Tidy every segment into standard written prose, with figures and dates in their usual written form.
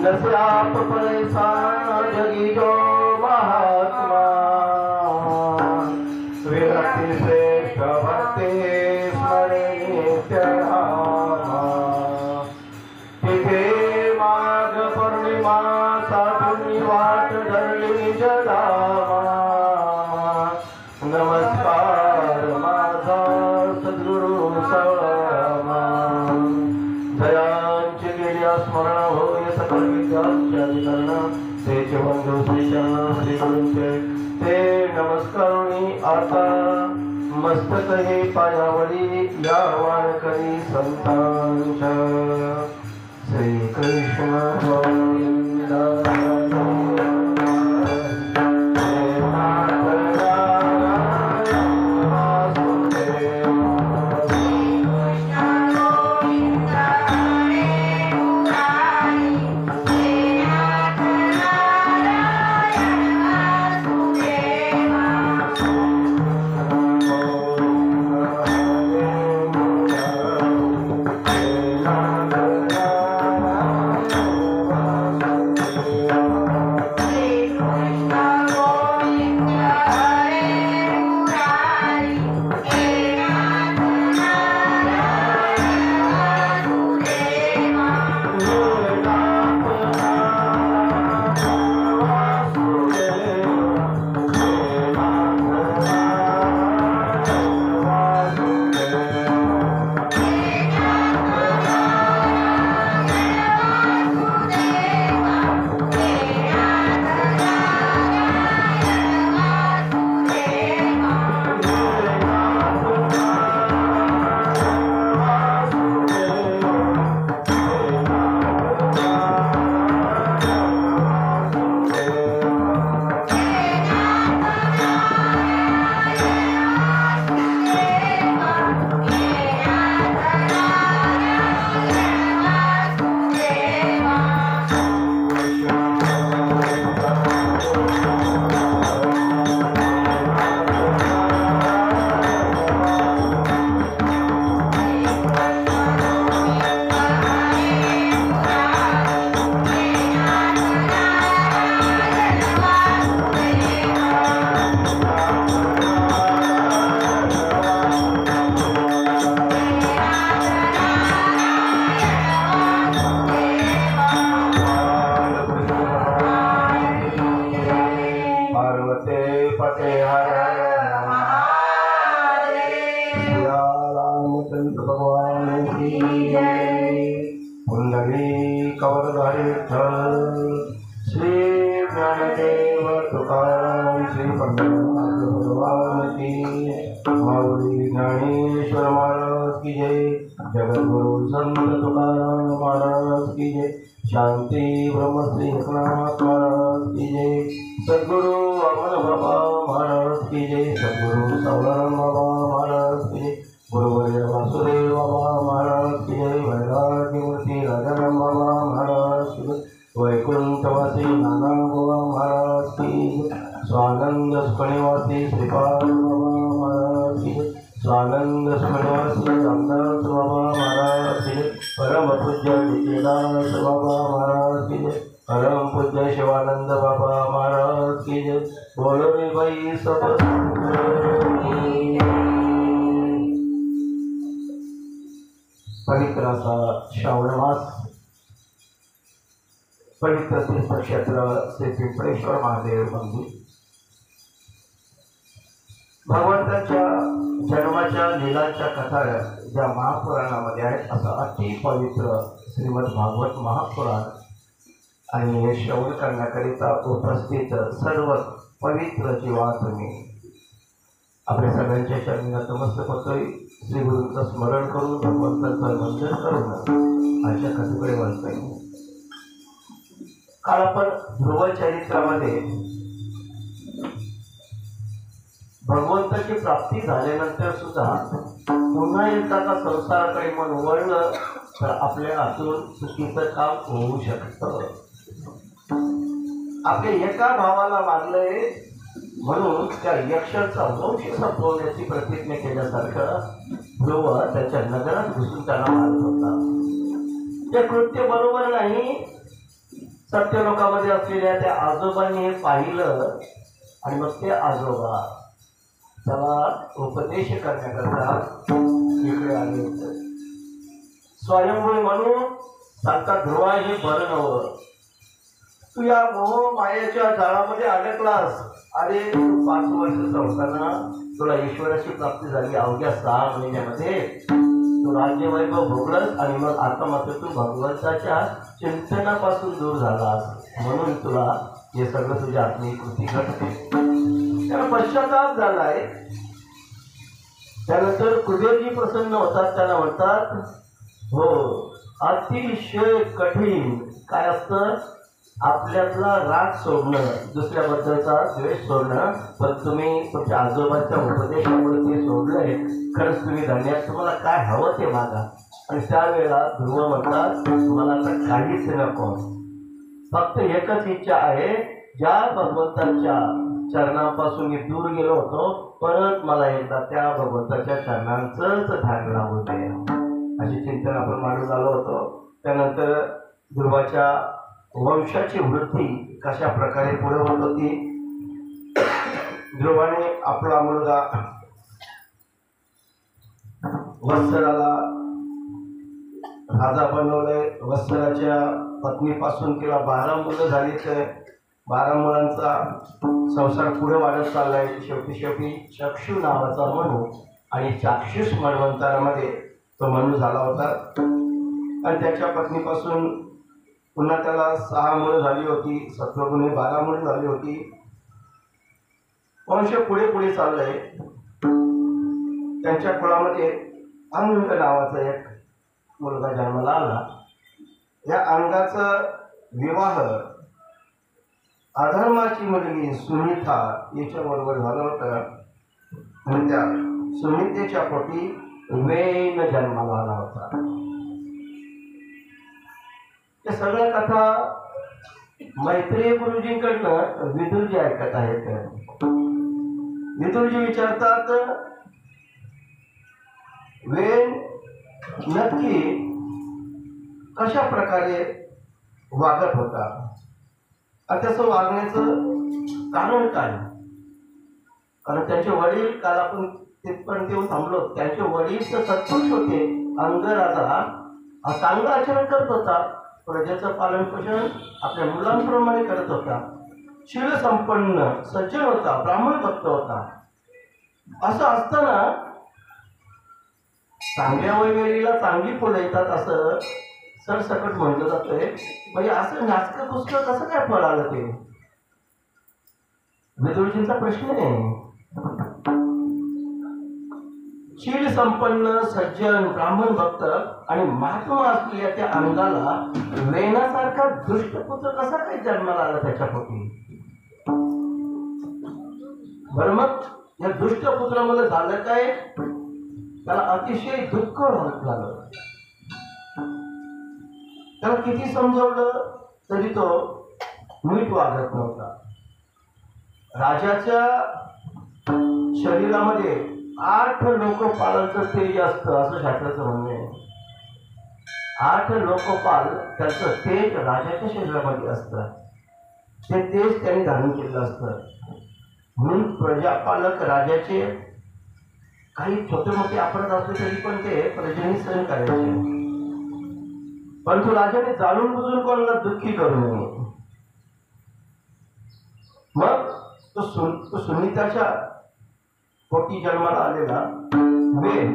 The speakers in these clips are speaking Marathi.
नसे आप पैसा जगी जो महात्मा विरक्ति श्रेष्ठ भक्ति स्मरे नित्य रामा तिथे माघ पौर्णिमा साधुनी वाट धरली जलामा नमस्कार माझा सद्गुरु सळमा जयांची गेल्या स्मरण होय सकल विद्यांच्या वितरण तेचे बंधू श्री चरण श्री गुरूंचे ते नमस्कारुणी आता मस्तक हे पायावरी या वारकरी संतांच्या श्री कृष्ण गोविंदा शांति ब्रह्म श्री एकनाथ महाराज की जय। सद्गुरु अमन बाबा महाराज की जय। सद्गुरु सवरण बाबा महाराज की जय। गुरुवर्य वासुदेव बाबा महाराज की जय। वैराग्य मूर्ति राजाराम बाबा महाराज की जय। वैकुंठवासी नाना बाबा महाराज की जय। स्वानंद स्मरणवासी श्रीपाद बाबा महाराज की जय। स्वानंद स्मरणवासी रामदास बाबा महाराज की जय। परम पूज्य विजयदास बाबा महाराज की जय। परम पूज्य शिवानंद बाबा महाराज की जय। बोलो रे भाई सब पवित्र असा श्रावण मास पवित्र तीर्थक्षेत्र श्री पिंपळेश्वर महादेव मंदिर भगवंताच्या जन्माच्या लीलाच्या कथा ज्या महापुराणामध्ये आहेत असा अति पवित्र श्रीमद भागवत महापुराण आणि हे श्रवण करण्याकरिता उपस्थित सर्व पवित्र जीवा तुम्ही आपल्या सगळ्यांच्या चरणी नतमस्तक होतोय। श्री गुरूंचं स्मरण करून भगवंताचं वंदन करून आजच्या कथेकडे वळतोय। काल आपण ध्रुव चरित्रामध्ये भगवंताची प्राप्ती झाल्यानंतर सुद्धा पुन्हा एकदा का संसाराकडे मन वळलं तर आपल्या हातून चुकीचं काम होऊ शकतं। आपल्या एका भावाला मारलंय म्हणून त्या यक्षाचा वंश संपवण्याची प्रतिज्ञा केल्यासारखं ध्रुव त्याच्या नगरात घुसून त्याला मारत होता। ते कृत्य बरोबर नाही सत्यलोकामध्ये असलेल्या त्या आजोबांनी हे पाहिलं आणि मग ते आजोबा त्याला उपदेश करण्याकरता इकडे आले होते. स्वयंभू म्हणून सांगतात, ध्रुवा हे बरं नवं, तू या मोह मायेच्या जाळामध्ये अडकलास. अरे तू 5 वर्ष संस्थाना तुला ईश्वराची प्राप्ती झाली. अवघ्या 6 महिन्यामध्ये तू राज्यवैभव भोगलस आणि मग आता मात्र तू भगवंताच्या चिंतनापासून दूर झालास. म्हणून तुला हे सगळं तुझ्या आत्मिक कृती घडते. त्याला पश्चाताप झालाय. त्यानंतर कुबेरजी प्रसन्न होतात. त्याला म्हणतात, हो अतिशय कठीण काय असतं, आपल्यातला राग सोडणं, दुसऱ्याबद्दलचा द्वेष सोडणं. पण तुम्ही तुमच्या आजोबाच्या उपदेशामुळे ते सोडलंय. खरंच तुम्ही धन्यात. तुम्हाला काय हवं ते मागा. आणि त्यावेळेला ध्रुव म्हणतात, मला आता काहीच नको, फक्त एकच इच्छा आहे, ज्या भगवंताच्या चरणापासून मी दूर गेलो होतो, परत मला एकदा त्या भगवंताच्या चरणांचंच ध्यान लागू दे. अशी चिंतन आपण मांडून आलो होतो. त्यानंतर ध्रुवाच्या वंशाची वृद्धी कशा प्रकारे पुढे होत होती. ध्रुवाने आपला मुलगा वत्सराला राजा बनवलंय. वत्सराच्या पत्नीपासून तिला 12 मुलं झाली. तर 12 मुलांचा संसार पुढे वाढत चाललाय. शेवटी चक्षु नावाचा मनू आणि चाक्षुष मन्वंतरामध्ये तो मनू झाला होता. आणि त्याच्या पत्नीपासून पुन्हा त्याला 6 मुलं झाली होती. सत्वगुणे 12 मुलं झाली होती. वंश पुढे चाललंय. त्यांच्या कुळामध्ये अंग नावाचा एक मुलगा जन्माला आला. या अंगाचा विवाह अधर्माची मुलगी सुनीता याच्याबरोबर झालं होतं. आणि त्या सुनीतेच्या पोटी वेन जन्माला आला होता. या सगळ्या कथा मैत्रेय गुरुजींकडनं विदुरजी ऐकत आहेत. विदुरजी विचारतात, वेन नक्की कशा प्रकारे वागत होता आणि त्याचं वागण्याचं कारण काय. कारण त्यांचे वडील, काल आपण तिथपर्यंत येऊन थांबलो, त्यांचे वडील तर सत्पुरुष होते. अंगराजा चांगलं आचरण करत होता. प्रजेचं पालन पोषण आपल्या मुलांप्रमाणे करत होता. शील संपन्न सज्जन होता. ब्राह्मण भक्त होता. असं असताना चांगल्या वैवेळीला चांगली फुलं येतात असं सरसकट म्हटलं जातंय. म्हणजे असं नाचकं पुस्तक कसं काय फळ आलं ते विदुरजींचा प्रश्न आहे. शील संपन्न सज्जन ब्राह्मण भक्त आणि महात्मा असलेल्या त्या अंगाला वेणासारखा दुष्टपुत्र कसा काय जन्माला आला त्याच्या पोटी. बरं मग या दुष्टपुत्रामध्ये झालं काय, त्याला अतिशय दुःख झालं. त्याला किती समजवलं तरी तो नीट वागत नव्हता. राजाच्या शरीरामध्ये 8 लोकपालांचं तेज असतं असं शास्त्राचं म्हणणं आहे. 8 लोकपाल त्याचं तेज राजाच्या शरीरामध्ये असतं. ते तेज त्यांनी धारण केलेलं असतं. म्हणून प्रजापालक राजाचे काही छोटे मोठे अपराध असले तरी पण ते प्रजेने सहन करायचे. परंतु राजाने जाणून बुजून कोणाला दुःखी करू नये. मग तो सुनीताच्या पोटी जन्माला आलेला वेन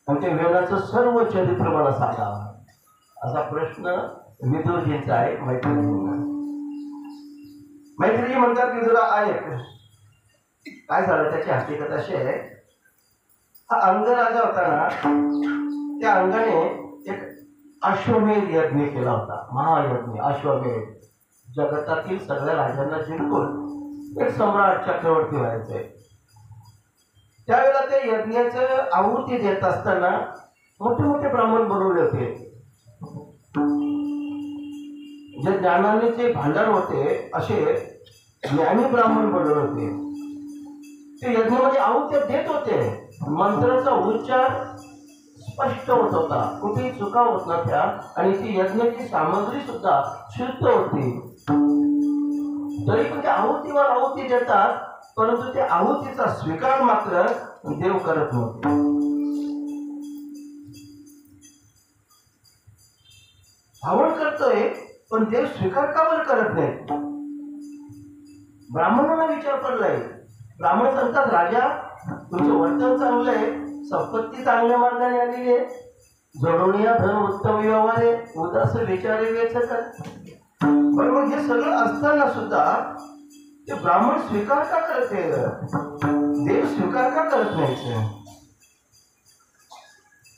आणि त्या वेनाचं सर्व चरित्र मला सांगावं असा प्रश्न विदुरजींचा आहे. मैत्रीजी म्हणतात, विदुरा ऐक, काय झालं. त्याची हकीकत अशी आहे, हा अंगराजा होता ना, त्या अंगाने एक अश्वमेध यज्ञ केला होता. महायज्ञ अश्वमेध. जगतातील सगळ्या राजांना जिंकून एक सम्राट चक्रवर्ती व्हायचे. त्यावेळेला ते यज्ञाचं आहुती देत असताना मोठे मोठे ब्राह्मण बोलवले होते. जे ज्ञानाचे भांडार होते असे ज्ञानी ब्राह्मण बोलवले होते. ते यज्ञामध्ये आहुत्या देत होते. मंत्राचा उच्चार स्पष्ट होत होता, कुठेही चुका होत नव्हत्या आणि ती यज्ञाची सामग्री सुद्धा शुद्ध होती. तरी पण ते आहुतीवर आहुती देतात, परंतु ते आहुतीचा स्वीकार मात्र देव करत नव्हते. भावण करतोय पण देव स्वीकार का बरं करत नाही? ब्राह्मणांना विचार पडलाय. ब्राह्मण सांगतात, राजा तुमचं वर्तन चांगलं आहे, संपत्ती चांगल्या मार्गाने आलेली आहे, जोडवणीया धन उत्तम व्यवहार आहे, उदास विचारे वेचतात. पण मग हे सगळं असताना सुद्धा ते ब्राह्मण स्वीकार का करते? देव स्वीकार का करत नाही?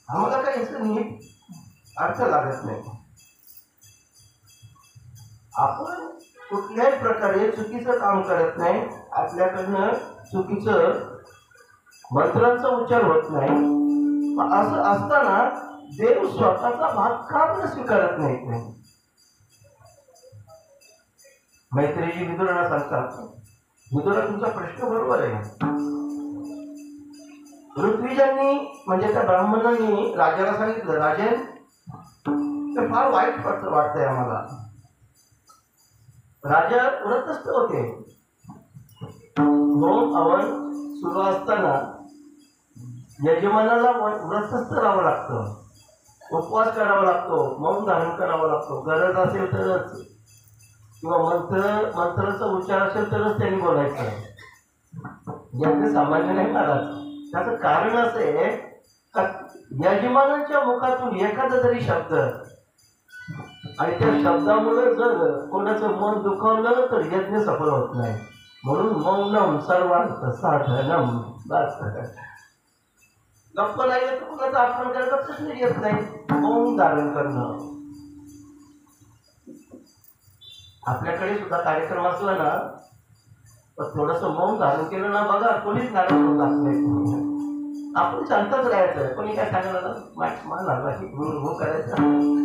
आम्हाला काही याचा नीट अर्थ लागत नाही. आपण कुठल्याही प्रकारे चुकीचं काम करत नाही, आपल्याकडनं चुकीचं मंत्रांचा उच्चार होत नाही. असं असताना देव स्वतःचा भाग का बरं स्वीकारत नाही? मैत्रीजी विदुराला सांगतात, विदुरा तुमचा प्रश्न बरोबर आहे. ऋत्विजांनी म्हणजे त्या ब्राह्मणांनी राजाला सांगितलं, राजन ते फार वाईट वाटतंय आम्हाला. राजा व्रतस्थ होते. होम हवन सुरू असताना यजमानाला व्रतस्थ राहावं लागतं, उपवास करावा लागतो, मौन धारण करावा लागतो, गरज असेल तरच, किंवा मंत्राचा उच्चार असेल तरच त्यांनी बोलायचं. याचे सामान्य नाही महाराज. त्याचं कारण असं आहे, यजमानाच्या मुखातून एखादा जरी शब्द आणि त्या शब्दामुळे जर कोणाचं मन दुखावलं तर यज्ञ सफल होत नाही. म्हणून मौनम सर्वांत साधनम. गप्प नाही तर कुणाचा अपमान करायचा प्रश्न येत नाही. मौन धारण करणं. आपल्याकडे सुद्धा कार्यक्रम असला ना तर थोडस मौन धारण केलं ना, बघा कोणीच नाराज होत नाही. आपण शांतच राहायचं. कोणी काय सांगणार मान करायचं.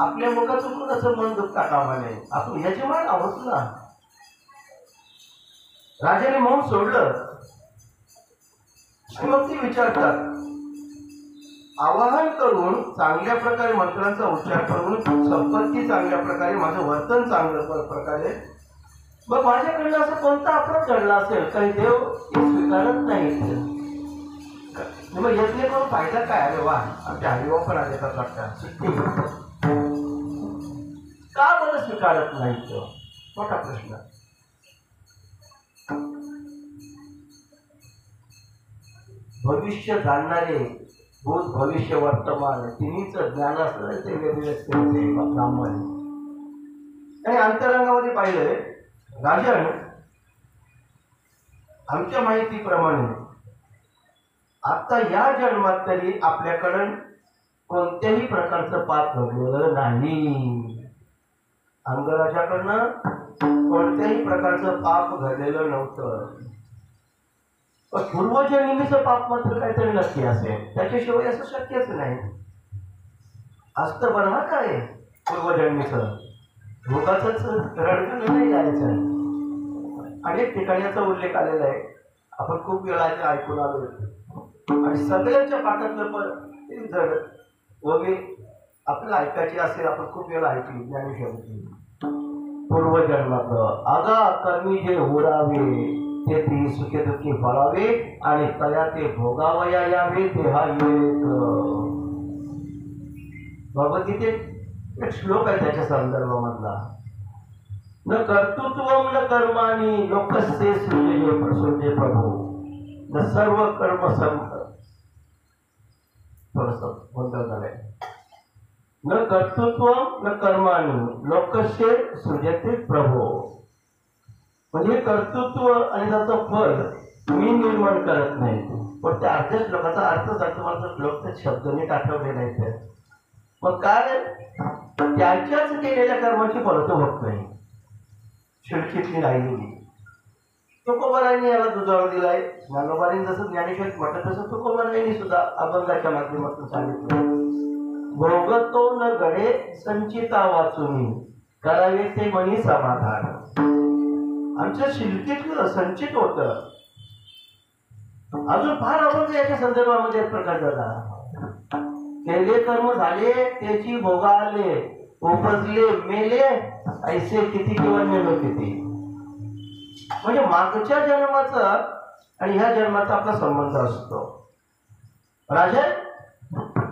आपल्या मुखातून कोणाचं मन दुखता कामा नये. आपण यजमान आहोत ना. राजाने मौन सोडलं. मग ती विचारतात, आवाहन करून चांगल्या प्रकारे मंत्रांचा उच्चार करून संपत्ती चांगल्या प्रकारे, माझं वर्तन चांगल्या प्रकारे, मग माझ्याकडनं असं कोणता अपराध घडला असेल काही देव स्वीकारत नाही. मग यज्ञ करून फायदा काय? अरे वा, आमच्या हरिवा पण आले का वाटतं, का बरं स्वीकारत नाही? तो मोठा प्रश्न. भविष्य जाणणारे, भूत भविष्य वर्तमान तिन्हीच ज्ञान असलं ते वेगवेगळे ब्राह्मण. आणि अंतरंगामध्ये पाहिलंय, राजन आमच्या माहितीप्रमाणे आता या जन्मात तरी आपल्याकडं कोणत्याही प्रकारचं पाप घडलेलं नाही. अंगराजाकडनं कोणत्याही प्रकारचं पाप घडलेलं नव्हतं. पण पूर्वजन्मीचं पाप मात्र काहीतरी नक्की असेल. त्याच्याशिवाय असं शक्यच नाही. असतं बनवा काय पूर्वजन्मीचं, भोगाचंच रडकं नाही जायचं. अनेक ठिकाणी याचा उल्लेख आलेला आहे. आपण खूप वेळा ऐकून आलो आणि सगळ्यांच्या पाठातलं पण जर वगैरे आपल्याला ऐकायची असेल, आपण खूप वेळा ऐकली ज्ञानेश्वरीची. पूर्वजन्मात आगा कर्मी जे उरावे ते ती सुखे दुःखी फळावे आणि तया ते भोगावया यावे ते हा एक भगवद्गीतेत एक श्लोक आहे त्याच्या संदर्भामधला. न कर्तृत्वम न कर्माणी लोकस्य सृजे प्रभू न सर्व कर्म थोडस गोंधळ झालंय. न कर्तृत्व न कर्माणी लोकस्य सृजते प्रभो. म्हणजे कर्तृत्व आणि त्याचं फल मी निर्माण करत नाही. पण त्या अर्ध्या श्लोकाचा अर्थ सांगतो मला श्लोक त्या शब्दांनी आठवले नाही. मग काय, त्याच्याच केलेल्या कर्माची फल तो होत नाही. शिडकीतली राहिलेली तुकोबारांनी याला दुजावर दिलाय. ज्ञानोबांनी जसं ज्ञानेश्वर म्हटलं तसं तुकोबारांनी सुद्धा अभंगाच्या माध्यमातून सांगितलं. भोगतो न गडे संचिता वाचुनी करावे ते मनी समाधान. आमच्या शिल्पीतलं संचित होतं. अजून फार अभंग याच्या संदर्भामध्ये एक प्रकार झाला. केले कर्म झाले त्याची भोगाले, उपजले मेले ऐसे किती किंवा मेलो किती. म्हणजे मागच्या जन्माचा आणि ह्या जन्माचा आपला संबंध असतो. राजा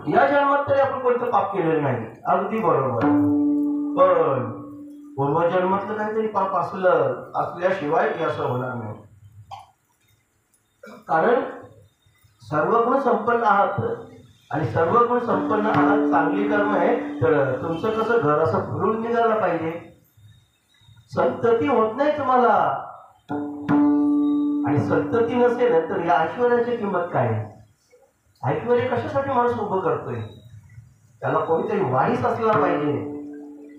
या जन्मात तरी आपण कोणतं पाप केलेलं नाही, अगदी बरोबर. पण पूर्वजन्मातलं काहीतरी पाप असल्याशिवाय असं होणार नाही. कारण सर्व गुण संपन्न आहात आणि सर्व गुण संपन्न आहात, चांगली कर्म आहे. तर तुमचं कसं घर असं भरून निघायला पाहिजे. संतती होत नाही तुम्हाला, आणि संतती नसेल तर या ऐश्वर्याची किंमत काय. ऐश्वर्य कशासाठी माणूस उभं करतोय, त्याला कोणीतरी वारीस असला पाहिजे,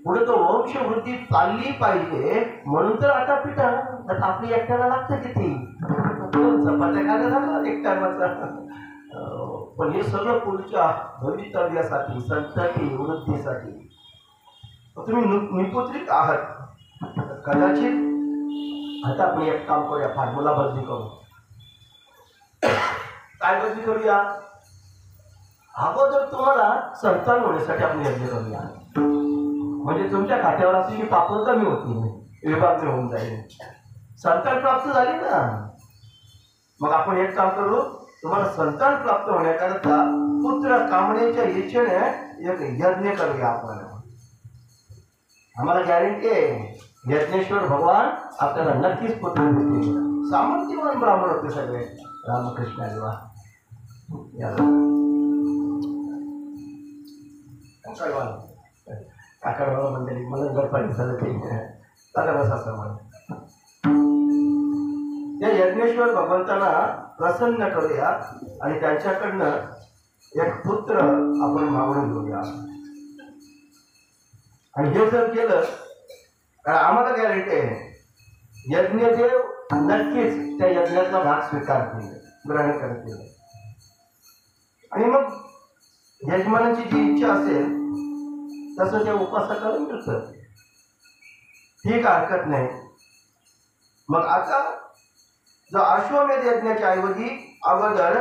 पुढे तो वंशवृद्धी चालली पाहिजे. म्हणून तर आता पिठा आपली एकट्याला लागतं किती चपात्या खायला झाला एक टायमाचा. पण हे सगळं पुढच्या भवितव्यासाठी, संतती वृद्धीसाठी. तुम्ही निपुत्रिक आहात. कदाचित आता आपण एक काम करूया, फॉर्म्युला बदली करू. काय बदली करूया, अगोदर तुम्हाला संतान होण्यासाठी आपण यज्ञ करूया. म्हणजे तुमच्या खात्यावर असलेली पापं कमी होतील, विभागणी होऊन जाईल. संतान प्राप्त झाली ना, मग आपण एक काम करू, तुम्हाला संतान प्राप्त होण्याकरता पुत्र कामण्याच्या इच्छेने एक यज्ञ करूया आपण. आम्हाला गॅरंटी आहे यज्ञेश्वर भगवान आपल्याला नक्कीच पुत्र देतील. सामर्थ्यवान ब्राह्मण होते सगळे. रामकृष्ण देवा काकडवाला मंडळी मला गडपाडी झालं ते बस असं म्हणून त्या यज्ञेश्वर भगवंतांना प्रसन्न करूया आणि त्यांच्याकडनं एक पुत्र आपण मागून घेऊया. आणि हे जर केलं तर आम्हाला गॅरंटी आहे यज्ञदेव नक्कीच त्या यज्ञाचा भाग स्वीकारतील, ग्रहण करतील. आणि मग यजमानाची जी इच्छा असेल तसं त्या उपासकाला मिळतं. ठीक, हरकत नाही. मग आता जो अश्वमेध यज्ञाच्या ऐवजी अगोदर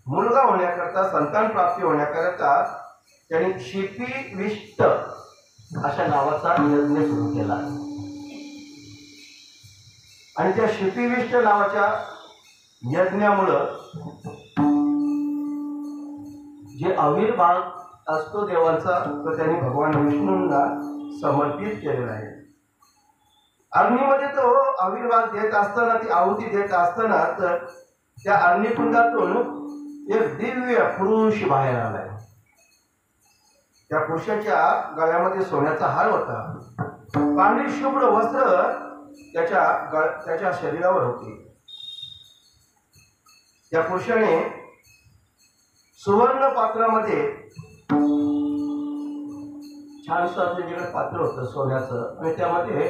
मुलगा होण्याकरता, संतान प्राप्ती होण्याकरता त्यांनी क्षिपिविष्ट अशा नावाचा यज्ञ सुरू केला. आणि त्या क्षिपिविष्ट नावाच्या यज्ञामुळं जे आविर्भाव असतो देवाचा तो त्यांनी भगवान विष्णूंना समर्पित केलेला आहे. अग्नीमध्ये तो आविर्भाव देत असताना, ती आहुती देत असताना त्या अग्निकुंडातून एक दिव्य पुरुष बाहेर आलाय. त्या पुरुषाच्या गळ्यामध्ये सोन्याचा हार होता. पांढरी शुभ्र वस्त्र त्याच्या शरीरावर होती. त्या पुरुषाने सुवर्ण पात्रामध्ये छानसं असलेलं पात्र होतं सोन्याचं, आणि त्यामध्ये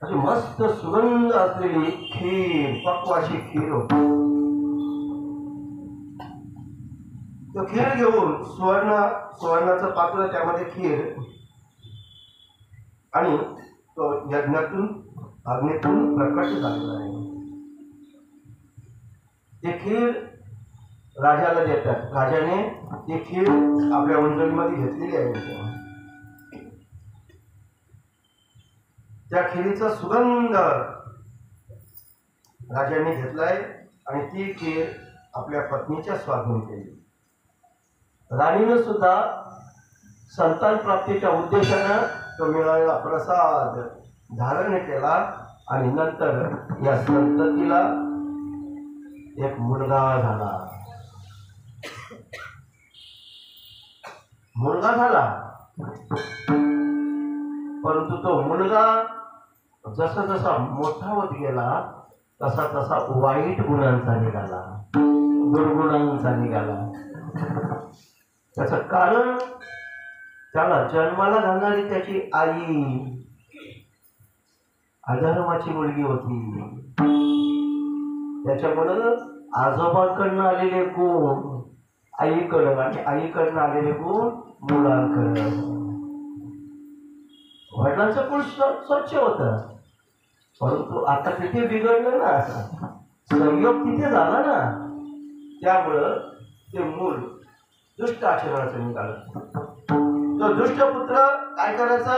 अशी मस्त सुगंध असलेली खीर, पक्वाची खीर होती. तो खीर घेऊन सुवर्णाचं पात्र, त्यामध्ये खीर, आणि तो यज्ञातून अग्नीतून प्रकट झालेला आहे. ते खीर राजाला देतात. राजाने ती खीर आपल्या उंजळीमध्ये घेतलेली आहे. त्या खिरीचा सुगंध राजाने घेतलाय आणि ती खीर आपल्या पत्नीच्या स्वाधीन केली. राणीनं सुद्धा संतान प्राप्तीच्या उद्देशानं तो मिळालेला प्रसाद धारण केला आणि नंतर या संततीला एक मुलगा झाला. परंतु तो मुलगा जसा जसा मोठा होत गेला तसा तसा वाईट गुणांचा निघाला, दुर्गुणांचा निघाला. त्याचं कारण त्याला जन्माला घालणारी त्याची आई अधर्माची मुलगी होती. त्याच्यामुळं आजोबांकडनं आलेले गुण आईकडं आणि आईकडनं आलेले गुण मुलांकडं. वडिलांचं कुळ स्वच्छ होतं, परंतु आता तिथे बिघडलं ना, संयोग तिथे झाला ना. त्यामुळं ते मूल दुष्ट आचरणाचं निघालं. तो दुष्ट पुत्र काय करायचा,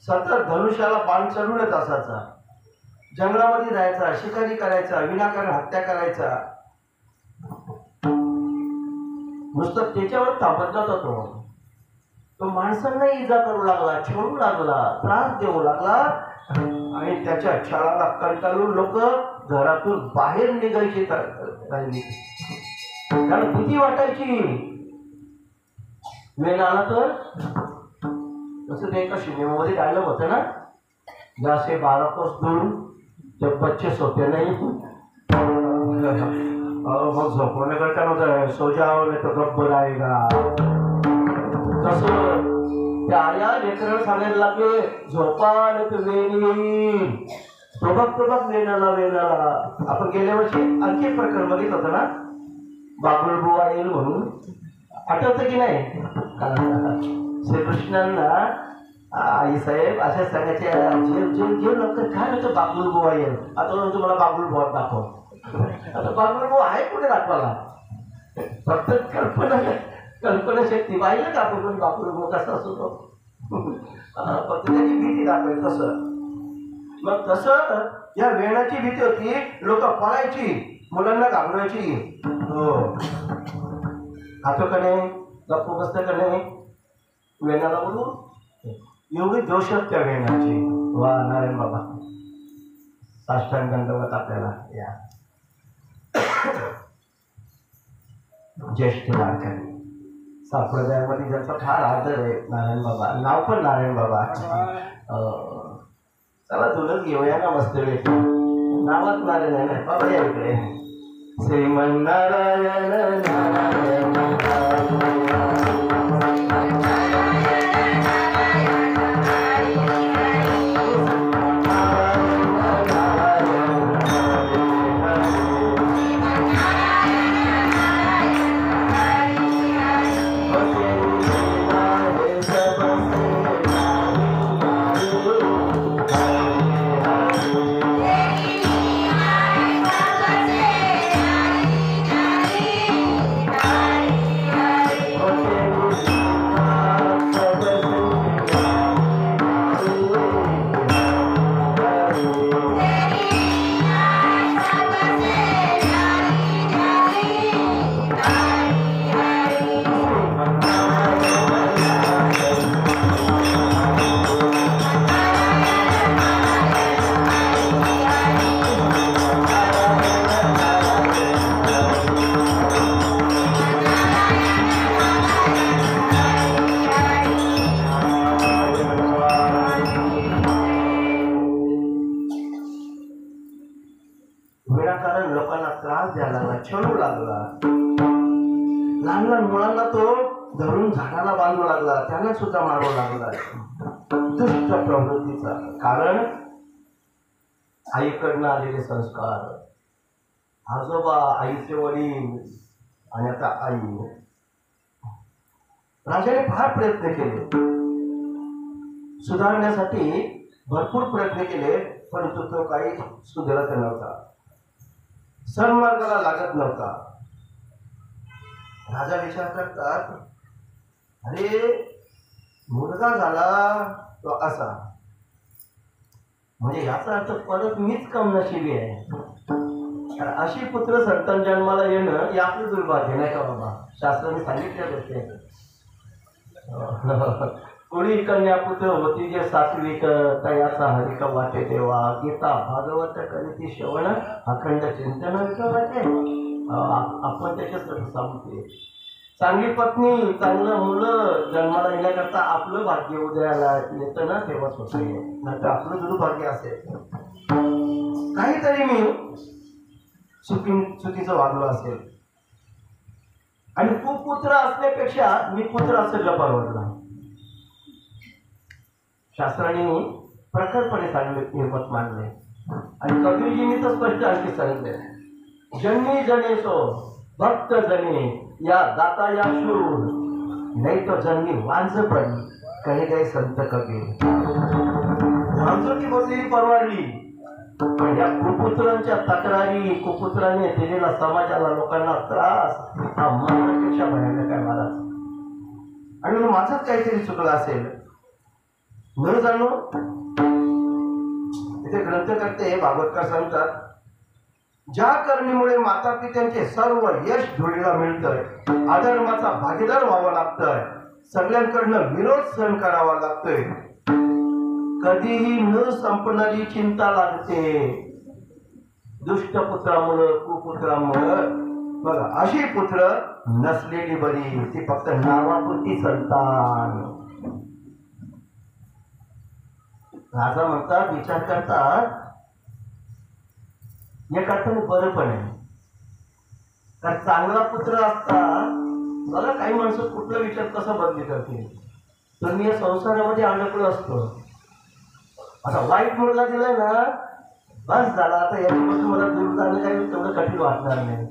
सतत धनुष्याला बाण चढवत असायचा, जंगलामध्ये जायचा, शिकारी करायचा, विनाकारण हत्या करायचा. नुसतं त्याच्यावर ताबत नव्हता तो माणसांना इजा करू लागला, छळू लागला, त्रास देऊ लागला. आणि त्याच्या छळाला कंटाळून लोक घरातून बाहेर निघायची राहिली. त्याला भीती वाटायची, वेळ आला तर. तसं ते एका सिनेमामध्ये डायलॉग होतं ना, जैसे बालकों दूर जब बच्चे सोते नहीं, मग झोपवणे करता नव्हतं, सो जाओ नाही तर गप्प राहीगा. तसं त्या आया लेकराला सांगायला लागले, झोपा नाही तर वेळ येईल. तो बघ वेणाला. आपण गेल्या वर्षी आणखी एक प्रकार बघित होता ना, बाबुल बुवा येईल म्हणून, आठवतं की नाही. श्रीकृष्णांना आई साहेब अशा सांगायचे, जे लोक काय होतं बाबुल बुवा येईल. आता तुम्हाला बाबुल बुवा दाखव. आता बाबुल बुवा आहे कुठे दाखवायला, फक्त कल्पना शक्ती पाहिजे का आपण बाबुल बुवा कसा असतो, फक्त त्याची भीती दाखवायची. तसं मग तसं या वेणाची भीती होती, लोक पळायची, मुलांना घाबरायची. हो, खातो का नाही, गप्प बसतं का नाही, वेणाला बोलू. एवढी जोशात त्या वेणाची. वा नारायण बाबा, साष्टांग दंडवत आपल्याला. या ज्येष्ठ वारकरी संप्रदायामध्ये ज्याचा फार आदर आहे, नारायण बाबा. नाव पण नारायण बाबा. चला तुला घेऊया ना मस्त वेळ, नावात नारायण आहे बाबा. या इकडे श्रीमन्नारायण नारायण विनाकारण लोकांना त्रास द्यायला लागला, छळू लागला. लहान लहान मुलांना तो धरून झाडाला बांधू लागला, त्यांना सुद्धा मारू लागला. दुष्ट प्रवृत्तीचा. कारण आईकडनं आलेले संस्कार, आजोबा, आईचे वडील आणि आता आई. राजाने फार प्रयत्न केले सुधारण्यासाठी, भरपूर प्रयत्न केले, परंतु तो काही सुधारत नव्हता, सन्मार्गाला लागत नव्हता. राजा विचार करतात, अरे मुलगा झाला तो असा, म्हणजे याचा अर्थ परत मीच कमनशिबी आहे. अशी पुत्र संतान जन्माला येणं हे आपलं दुर्भाग्य नाही का बाबा. शास्त्राने सांगितलं गोष्टी. कोणी कन्या पुत्र होती जे सात्विक, तयाचा हरिक वाटे देवा. गीता भागवत करीती श्रवण, अखंड चिंतन वाटे. आपण त्याच्यासाठी सांगते, चांगली पत्नी, चांगलं मुलं जन्माला येण्याकरता आपलं भाग्य उदयाला येतं ना, तेव्हाच होत नाही तर आपलं दुर्भाग्य असेल. काहीतरी मी चुकीचं वागलो असेल, आणि कुपुत्र असण्यापेक्षा मी पुत्र असेल परवडला. शास्त्राने प्रखरपणे सांगितले, मत मांडले. आणि कबीरजींनी तर स्पष्ट आणखी सांगितले, जन्मी जनेसो भक्त जने या दाता या शूर, नाही तो जन्मी वांझपण काही काही संत कबीर. वांझोटी बसलेली परवडली, पण या कुपुत्रांच्या तक्रारी, कुपुत्राने दिलेला समाजाला लोकांना त्रास हा मरणापेक्षा भयानक आहे महाराज. आणि मग माझाच काहीतरी चुकलं असेल न जाणू. इथे ग्रंथकर्ते भागवतकार सांगतात, ज्या करणीमुळे माता पित्यांचे सर्व यश धुळीला मिळतंय, अधर्माचा भागीदार व्हावं लागतंय, सगळ्यांकडनं विरोध सहन करावा लागतोय, कधीही न संपणारी चिंता लागते दुष्ट पुत्रामुळं, कुपुत्रामुळं. बघा, अशी पुत्र नसलेली बरी, ती फक्त नावापुरती संतान. राजा म्हणतात, विचार करतात, एक अर्थाने बरं पण आहे. कारण चांगला पुत्र असता, मला काही माणसं कुठला विचार कसा बदली करते, तर मी या संसारामध्ये अडकलो असतो. आता वाईट मुलगा दिलाय ना, बस झाला. आता याच्यापासून मला दूर जाणं काही तेवढं कठीण वाटणार नाही,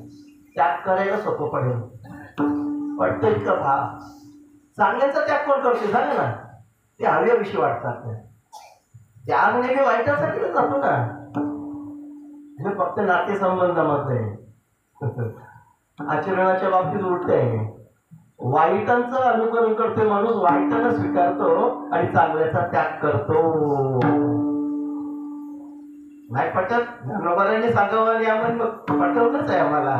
त्याग करायला सोपं पडेल. वाटतं इतकं भा चांगल्याचा त्याग कोण करते सांगा ना, ते हव्याविषयी वाटतात. त्याग नेहमी वाईटासाठी जातो ना, हे फक्त नातेसंबंधामध्ये. आचरणाच्या बाबतीत उलट आहे. वाईटांचं अनुकरण करतोय माणूस, वाईटाला स्वीकारतो आणि चांगल्याचा त्याग करतो. नाही पटत, ज्ञानोबारांनी सांगावं आणि आपण पटवलंच आहे आम्हाला.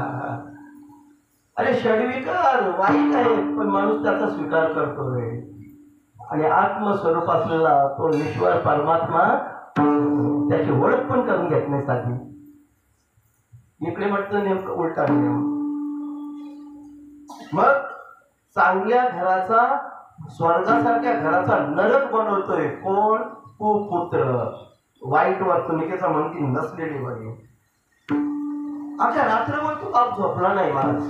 अरे षडविकार वाईट आहे, पण माणूस त्याचा स्वीकार करतोय. आणि आत्मस्वरूप असलेला तो ईश्वर परमात्मा त्याची ओळख पण करून घेत नाही साधी. इकडे म्हटलं नेमकं उलटा नियम. मग चांगल्या घराचा, स्वर्गासारख्या घराचा नरक बनवतोय कोण? कुपुत्र. वाईट वर्तणुकीचा म्हणती नसलेली बरी. अख्या रात्रभर तू बाप झोपला नाही महाराज.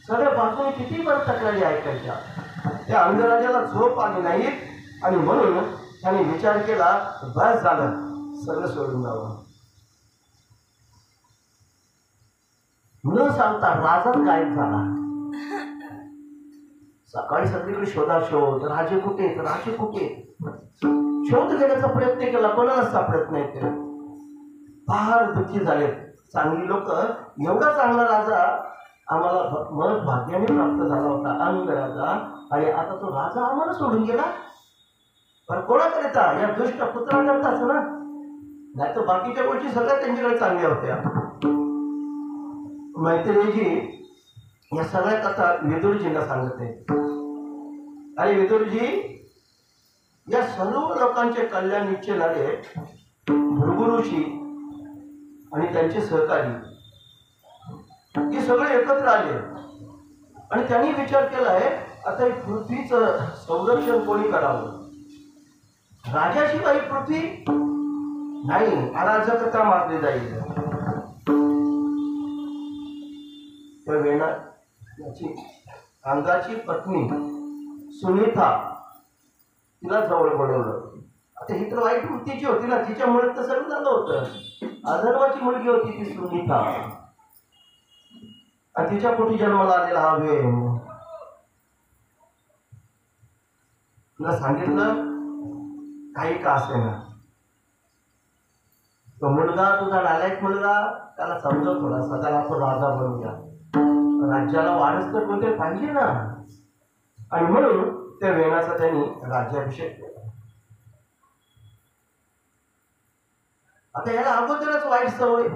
सगळ्या बाजूने किती बरं तक्रारी ऐकायच्या, त्या अंगराजाला झोप आली नाही. आणि म्हणून त्याने विचार केला, बस झालं, सगळं सोडून जावं. न सांगता राजाच गायब झाला. सकाळी सगळीकडे शोधाशोध, राजे कुठे, राजे कुठे, शोध घेण्याचा प्रयत्न केला, कोणालाच सापडत नाही. ते फार दुःखी झाले. चांगली लोक, एवढा चांगला राजा आम्हाला मग भाग्याने प्राप्त झाला होता, अंगराजा, आणि आता तो राजा आम्हाला सोडून गेला. पण कोणाकरिता? या दुष्ट पुत्राकरताच ना, नाही तर बाकीच्या गोष्टी सगळ्या त्यांच्याकडे चांगल्या होत्या. मैत्रेयीजी या सगळ्या कथा विदुरजींना सांगत आहेत. आणि विदुरजी या सर्व लोकांचे कल्याण इच्छेणारे भृगुऋषी आणि त्यांचे सहकारी हे सगळे एकत्र आले. आणि त्यांनी विचार केलाय, आता पृथ्वीचं संरक्षण कोणी करावं? राजाशिवाय पृथ्वी नाही, अराजकता मारली जाईल. त्या वेणा याची अंगाची पत्नी सुनीता, तिला जवळ बोलवलं. आता ही तर वाईट वृत्तीची होती ना, तिच्यामुळे तर सगळं झालं होतं. अधर्वाची मुलगी होती ती सुनीता, आणि तिच्या पोटी जन्माला आलेला हा वेण. तिला सांगितलं, काही का असे ना, तो मुलगा तुझा नालायक मुलगा, त्याला समजव थोडासा, त्याला आपण राजा बनवूया. राज्याला वारस तर कोणतरी पाहिजे ना. आणि म्हणून त्या वेणाचा त्यांनी राज्याभिषेक केला. आता याला अगोदरच वाईट सवय,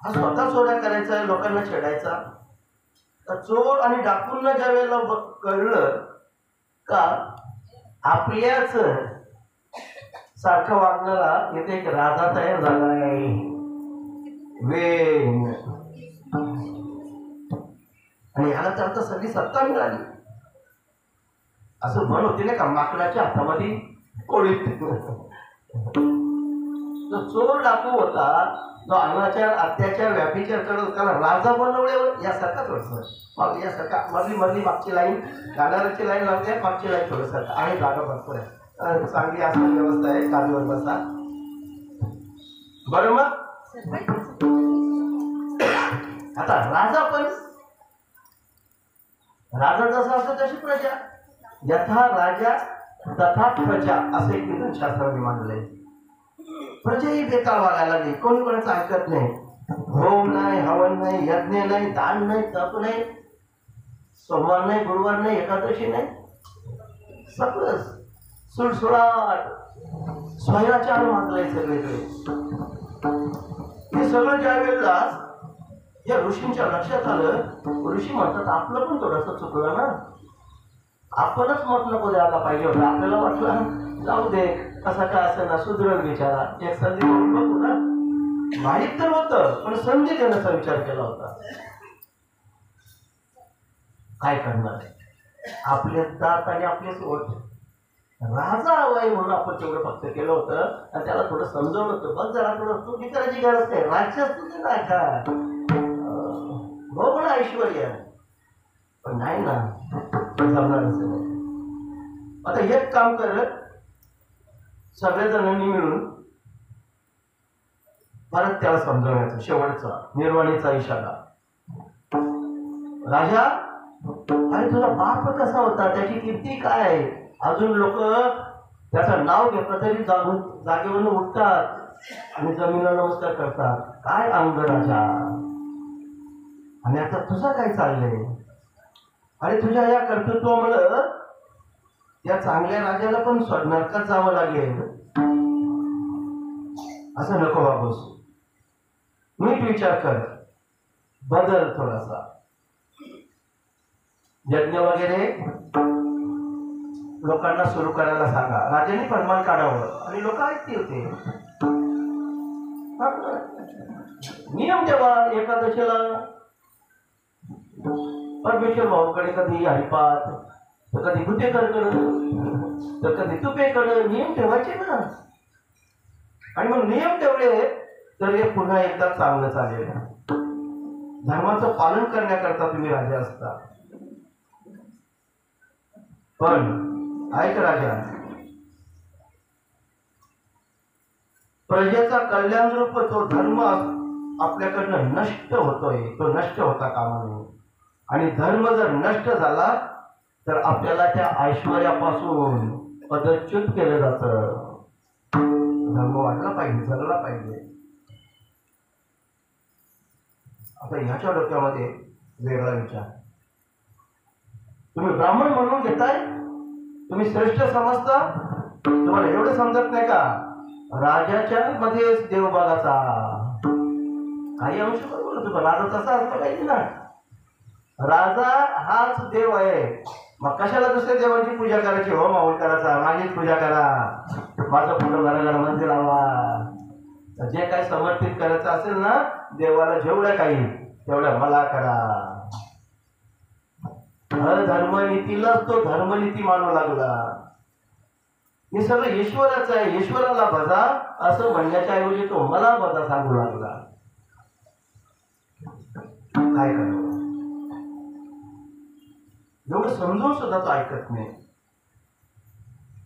हा स्वतः चोऱ्या करायचा, लोकांना छेडायचा. तर चोर आणि डाकूंना ज्या वेळेला कळलं का आपल्याच सारखं वागणारा इथे एक राजा तयार झाला आहे, वेण, आणि याला तर आता सगळी सत्ता मिळाली. असं म्हण होते ना का, माकडाच्या हातामध्ये कोळी. जो चोर डाकू होता, जो अनाचार अत्याचार व्यापीचार करत होता, त्याला राजा बनवल्यावर यासारखाच वाटतं. यासारखा मधली मागची लाईन, गाणाऱ्याची लाईन लावते, मागची लाईन थोडंसं आहे, जागा भरपूर आहे, चांगली असं व्यवस्था आहे, गादीवर बसा. बरं, मग आता राजा पण, राजा जसा असतो तशी प्रजा, यथा राजा तथा प्रजा, असे एक शास्त्राने मांडलंय. प्रजाही बेताळ वागायला लागली, कोणी कोणाचं ऐकत नाही. होम नाही, हवन नाही, यज्ञ नाही, दान नाही, तप नाही, सोमवार नाही, गुरुवार नाही, एकादशी नाही, सगळं सुळसुळाट स्वैराचार मागलाय सगळीकडे. हे सगळं ज्या वेळेला या ऋषींच्या लक्षात आलं, ऋषी म्हणतात आपलं पण थोडंसं चुकलं ना, आपणच मत नको द्यायला पाहिजे होतं. आपल्याला वाटलं जाऊ दे, कसा काय असेल ना, सुधरल बिचारा, एक संधी करून बघू ना. माहित तर होतं, पण संधी देण्याचा विचार केला होता. काय करणार, आपले दात आणि आपलेच ओठ. राजा हवाय म्हणून आपण तेवढं फक्त केलं होतं आणि त्याला थोडं समजवलं होतं, बस जरा थोडं चुकी करायची गरज नाही, राज्य तुझे नाही का हो पण ऐश्वर्य, पण नाही ना, जमणार नाही. आता एक काम कर, सगळेजणांनी मिळून परत त्याला समजवण्याचा शेवटचा निर्वाणीचा इशारा. राजा, अरे तुझा बाप कसा होता, त्याची कीर्ती काय आहे, अजून लोक त्याचं नाव घेतलं तरी जागेवरून उठतात आणि जमिनीला नमस्कार करतात. काय अंग राजा, आणि आता तुझं काय चाललंय. अरे तुझ्या या कर्तृत्वामुळे या चांगल्या राजाला पण नरकात जावं लागेल. असं नको वागूस, नीट विचार कर, बदल थोडासा. यज्ञ वगैरे लोकांना सुरू करायला सांगा. राजाने फरमान काढावं आणि लोक ऐकतील ते. नियम ठेवा. एकादशीला परमेश्वर भाऊकडे कधी हरिपाठ, तर कधी गुटेकरकडे, तर कधी तुपेकडे नियम ठेवायचे ना. आणि मग नियम ठेवले तर हे पुन्हा एकदा चांगलं चालेल. धर्माचं पालन करण्याकरता तुम्ही राजा असता. पण ऐक राजा, प्रजेचा कल्याण रूप तो धर्म आपल्याकडनं नष्ट होतोय, तो नष्ट होता कामा नये. आणि धर्म जर नष्ट झाला तर आपल्याला त्या ऐश्वर्यापासून पदच्युत केलं जातं. धर्म वाटला पाहिजे, जगला पाहिजे. आता ह्याच्या डोक्यामध्ये वेगळा विचार. तुम्ही ब्राह्मण म्हणून घेताय, तुम्ही श्रेष्ठ समजता. तुम्हाला एवढं समजत नाही का, राजाच्या मध्ये देवबागाचा काही अंश बरोबर होतो. राजा तसा असला पाहिजे ना. राजा हाच देव आहे. मग कशाला दुसऱ्या देवांची पूजा करायची. हो माऊल करायचा, माझीच पूजा करा, माझं फोटो घराला मंदिर लावा. जे काही समर्पित करायचं असेल ना देवाला, जेवढं काही तेवढं मला करा. धर्मनीतीलाच तो धर्मनीती मानू लागला. हे सगळं ईश्वराचं आहे, ईश्वराला भजा असं म्हणण्याच्या ऐवजी तो मला भजा सांगू लागला. काय करावं, एवढं समजून सुद्धा तो ऐकत नाही.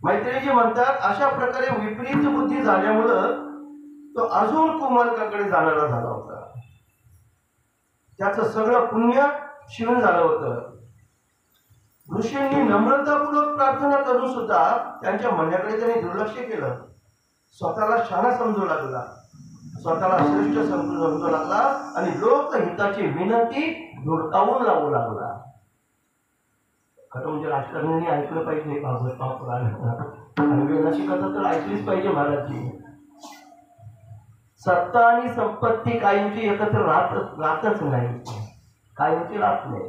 मैत्रीजी म्हणतात अशा प्रकारे विपरीत बुद्धी झाल्यामुळं तो अजून कुमारकाकडे जाणारा झाला होता. त्याचं सगळं पुण्य क्षीण झालं होतं. ऋषींनी नम्रतापूर्वक प्रार्थना करून सुद्धा त्यांच्या म्हणण्याकडे त्यांनी दुर्लक्ष केलं. स्वतःला शहाणा समजू लागला, स्वतःला श्रेष्ठ समजू लागला आणि लोकहिताची विनंती धुडकावून लावू लागला. खरं म्हणजे राजकारण्यांनी ऐकलं पाहिजे भागवत पुराण आणि वेदाची कथा तर ऐकलीच पाहिजे महाराजची. सत्ता आणि संपत्ती कायमची एकत्र राहतच नाही, कायमची राहत नाही.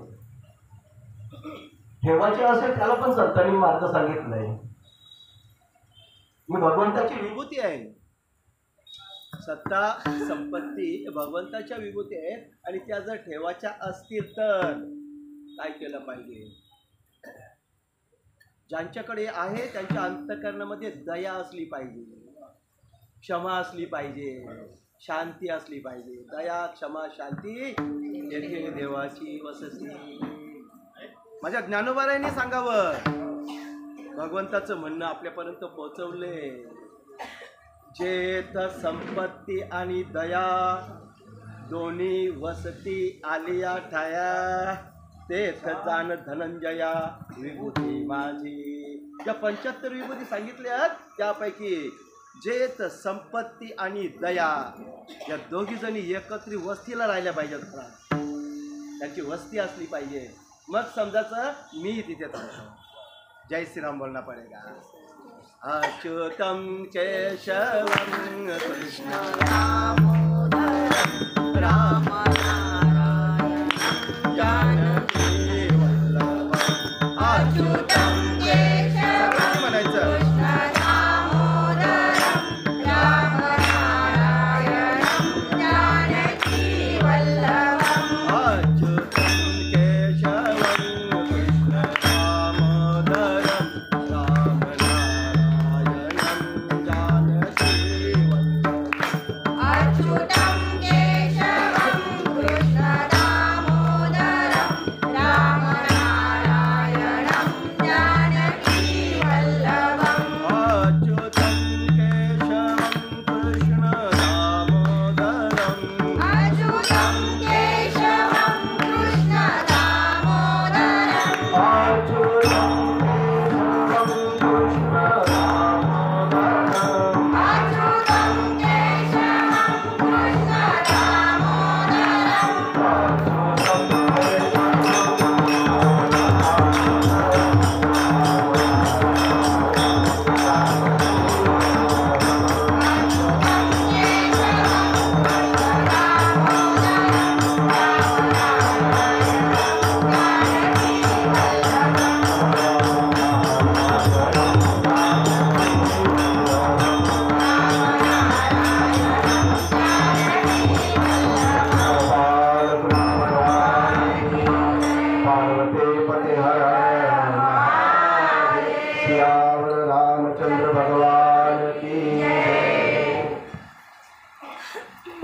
ठेवायचे असेल त्याला पण संतांनी मार्ग सांगितलाय. ही भगवंताची विभूती आहे. सत्ता संपत्ती भगवंताच्या विभूती आहेत आणि त्या जर ठेवायच्या असतील तर काय केलं पाहिजे. ज्यांच्याकडे आहे त्यांच्या अंतःकरणामध्ये दया असली पाहिजे, क्षमा असली पाहिजे, शांती असली पाहिजे. दया, क्षमा, शांती येथे देवाची वसती. माझ्या ज्ञानोबारायांनी सांगावं, भगवंताचं म्हणणं आपल्यापर्यंत पोहोचवले. जेथ संपत्ती आणि दया दोन्ही वसती आलिया ठाया, तेथ जाण धनंजया विभूती माझी. ज्या 75 विभूती सांगितल्यात त्यापैकी जेत संपत्ती आणि दया या दोघी जणी एकत्रित वस्तीला राहिल्या पाहिजेत. त्यांची वस्ती असली पाहिजे, मग समजायचं मी तिथे थांबतो. जय श्रीराम बोलना पडेगा. अच्युतम केशवम कृष्ण दामोदरम राम नारायण जानकी वल्लभम. अच्युतम केशवम म्हणायचं.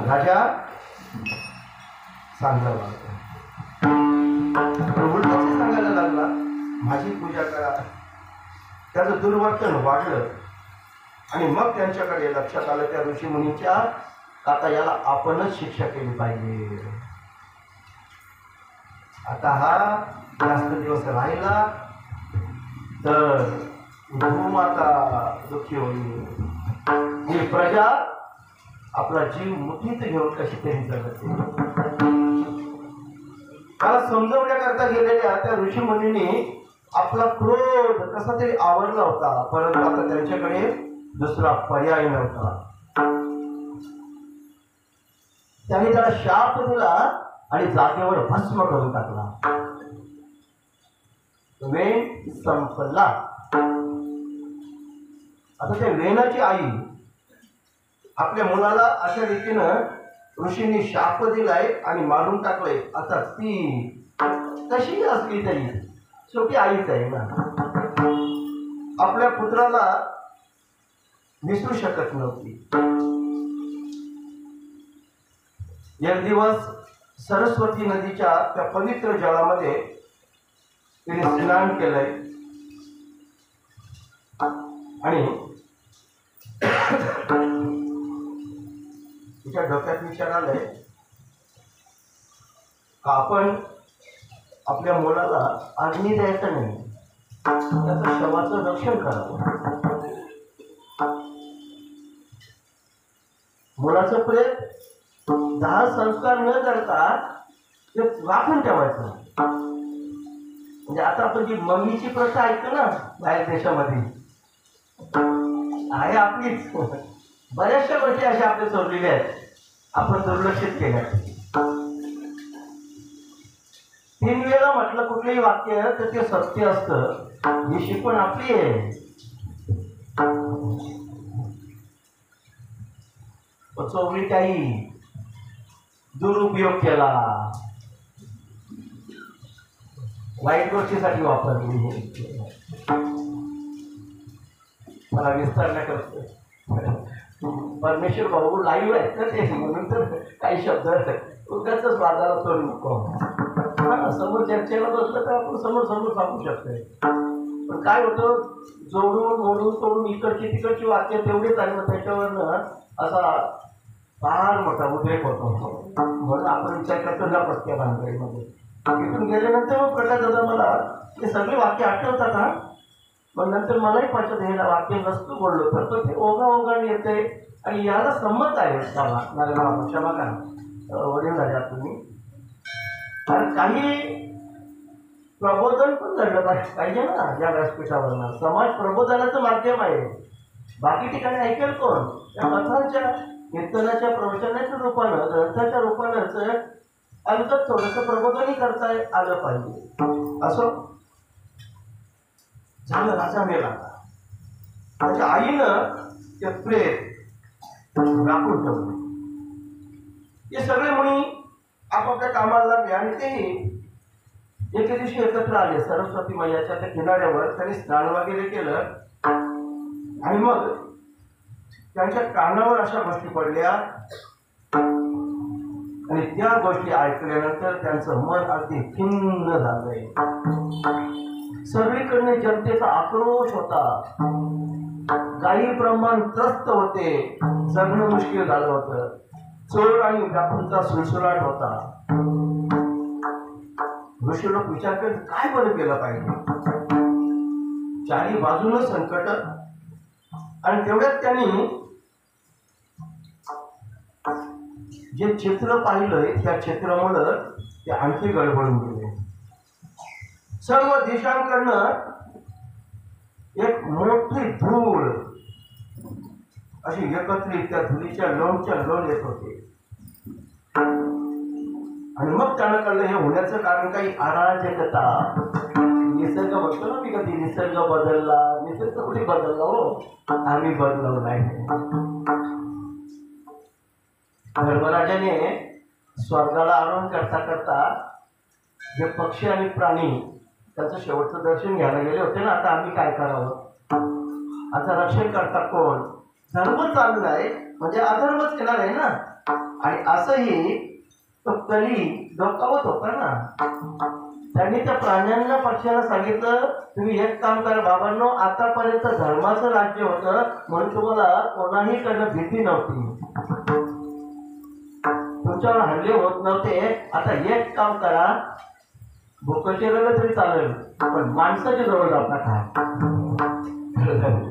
राजा सांगायला लागला, माझी पूजा करा. त्याचं दुर्वर्तन वाढलं आणि मग त्यांच्याकडे लक्षात आलं त्या ऋषीमुनीच्या, आता याला आपणच शिक्षा केली पाहिजे. आता हा जास्त दिवस राहिला तर भूमाता दुःखी होईल. ही प्रजा आपला जीव मुठीत घेऊन कशी तरी जगते. मला समजवण्याकरता गेलेल्या त्या ऋषीमुनींनी आपला क्रोध कसा तरी आवरला होता, परंतु आता त्यांच्याकडे दुसरा पर्याय नव्हता. त्यांनी त्याला शाप दिला आणि जागेवर भस्म करून टाकला. वेण संपला. आता त्या वेणाची आई आपल्या मुलाला अशा रीतीनं ऋषींनी शाप दिलाय आणि मारून टाकलंय. आता ती कशी असली तरी शेवटी आईच आहे ना. आपल्या पुत्राला विसरू शकत नव्हती. एक दिवस सरस्वती नदीच्या त्या पवित्र जळामध्ये तिने स्नान केलंय आणि तिच्या डोक्यात विचार आलाय का आपण आपल्या मुलाला अग्नी द्यायचं नाही, त्याचं शवाचं रक्षण करावं. मुलाचं प्रेत दाह संस्कार न करता ते राखून ठेवायचं. म्हणजे आता आपण जी मम्मीची प्रथा ऐकतो ना बाहेर देशामध्ये, आहे आपलीच. बऱ्याचशा गोष्टी अशा आपल्या सोडलेल्या आहेत, आपण दुर्लक्षित केल्या. 3 वेळा म्हटलं कुठलंही वाक्य तर ते सत्य असतं. ही शिकवण आपली आहे. चोरी काही दुरुपयोग केला, वाईट गोष्टीसाठी वापरली. मला विस्तार नाही करतो. परमेश्वर भाऊ लाईव्ह आहेत ना ते, म्हणून तर काही शब्द उगाच बाजारात सोडू नको. समोर चर्चेला बसलं तर आपण समोर सांगू शकतोय. पण काय होतं, जोडून मोडून तोडून इकडची तिकडची वाक्य तेवढीच आणि मग त्याच्यावरनं असा फार मोठा उद्रेक होतो. म्हणून आपण विचार करतो ना प्रत्येक भानगडीमध्ये. इथून गेल्यानंतर मग प्रकाश दादा मला हे सगळे वाक्य आठवतात. हा पण नंतर मलाही पचत हे वाक्य नसतो बोललो तर तो ते ओघा ओघाने येते आणि याला संमत आहे बाबा नारायण क्षमा करा वडील झाले तुम्ही. कारण काही प्रबोधन पण घडलं पाहिजे ना या व्यासपीठावर. समाज प्रबोधनाचं माध्यम आहे. बाकी ठिकाणी ऐकेल कोण? त्या कथांच्या कीर्तनाच्या प्रवचनाच्या रूपानं ग्रंथाच्या रूपानंच अलगद थोडंसं प्रबोधनही करता आलं पाहिजे. असं झालं. राजा मेला. त्याच्या आईनं ते प्रेत राखून ठेवले. हे सगळे मुनी आपापल्या कामाला लागले आणि तेही एके दिवशी एकत्र आले सरस्वती मैयाच्या त्या किनाऱ्यावर. त्यांनी स्नान वगैरे केलं आणि मग त्यांच्या कानावर अशा गोष्टी पडल्या आणि त्या गोष्टी ऐकल्यानंतर त्यांचं मन अगदी खिन्न झालंय. सगळीकडे जनतेचा आक्रोश होता. काही प्रमाण त्रस्त होते. जगणं मुश्किल झालं होतं. चोर आणि व्यापूंचा सुळसुळाट होता. ऋषी लोक विचार करत काय बरं केलं पाहिजे. चारी बाजूनं संकट आणि तेवढ्यात त्यांनी जे चित्र पाहिलंय त्या चित्रामुळं ते आणखी गडबडून गेले. सर्व देशांकडनं एक मोठी धूळ अशी एकत्रित त्या धुळीच्या लोणच्या लोण येत होते. आणि मग त्यांना कळलं हे होण्याचं कारण काही अराजकता. निसर्ग बघतो ना मी कधी निसर्ग बदलला. निसर्ग कुठे बदलला हो? आम्ही बदललो नाही. धर्मराजाने स्वर्गाला आरोहण करता करता जे पक्षी आणि प्राणी त्याचं शेवटचं दर्शन घ्यायला गेले होते ना. आता आम्ही काय करावं? आता रक्षण करता कोण? धर्म चाललाय म्हणजे अधर्मच येणार आहे ना. आणि असंही तो कली डोकावत होता ना. त्यांनी त्या प्राण्यांना पक्ष्याला सांगितलं तुम्ही एक काम करा बाबांनो. आतापर्यंत धर्माचं राज्य होतं म्हणून तुम्हाला कोणाही कडनं भीती नव्हती. तुमच्यावर हल्ले होत नव्हते. आता एक काम करा भूकचे रंग तरी चालेल पण माणसाच्या जवळ जाऊ नका.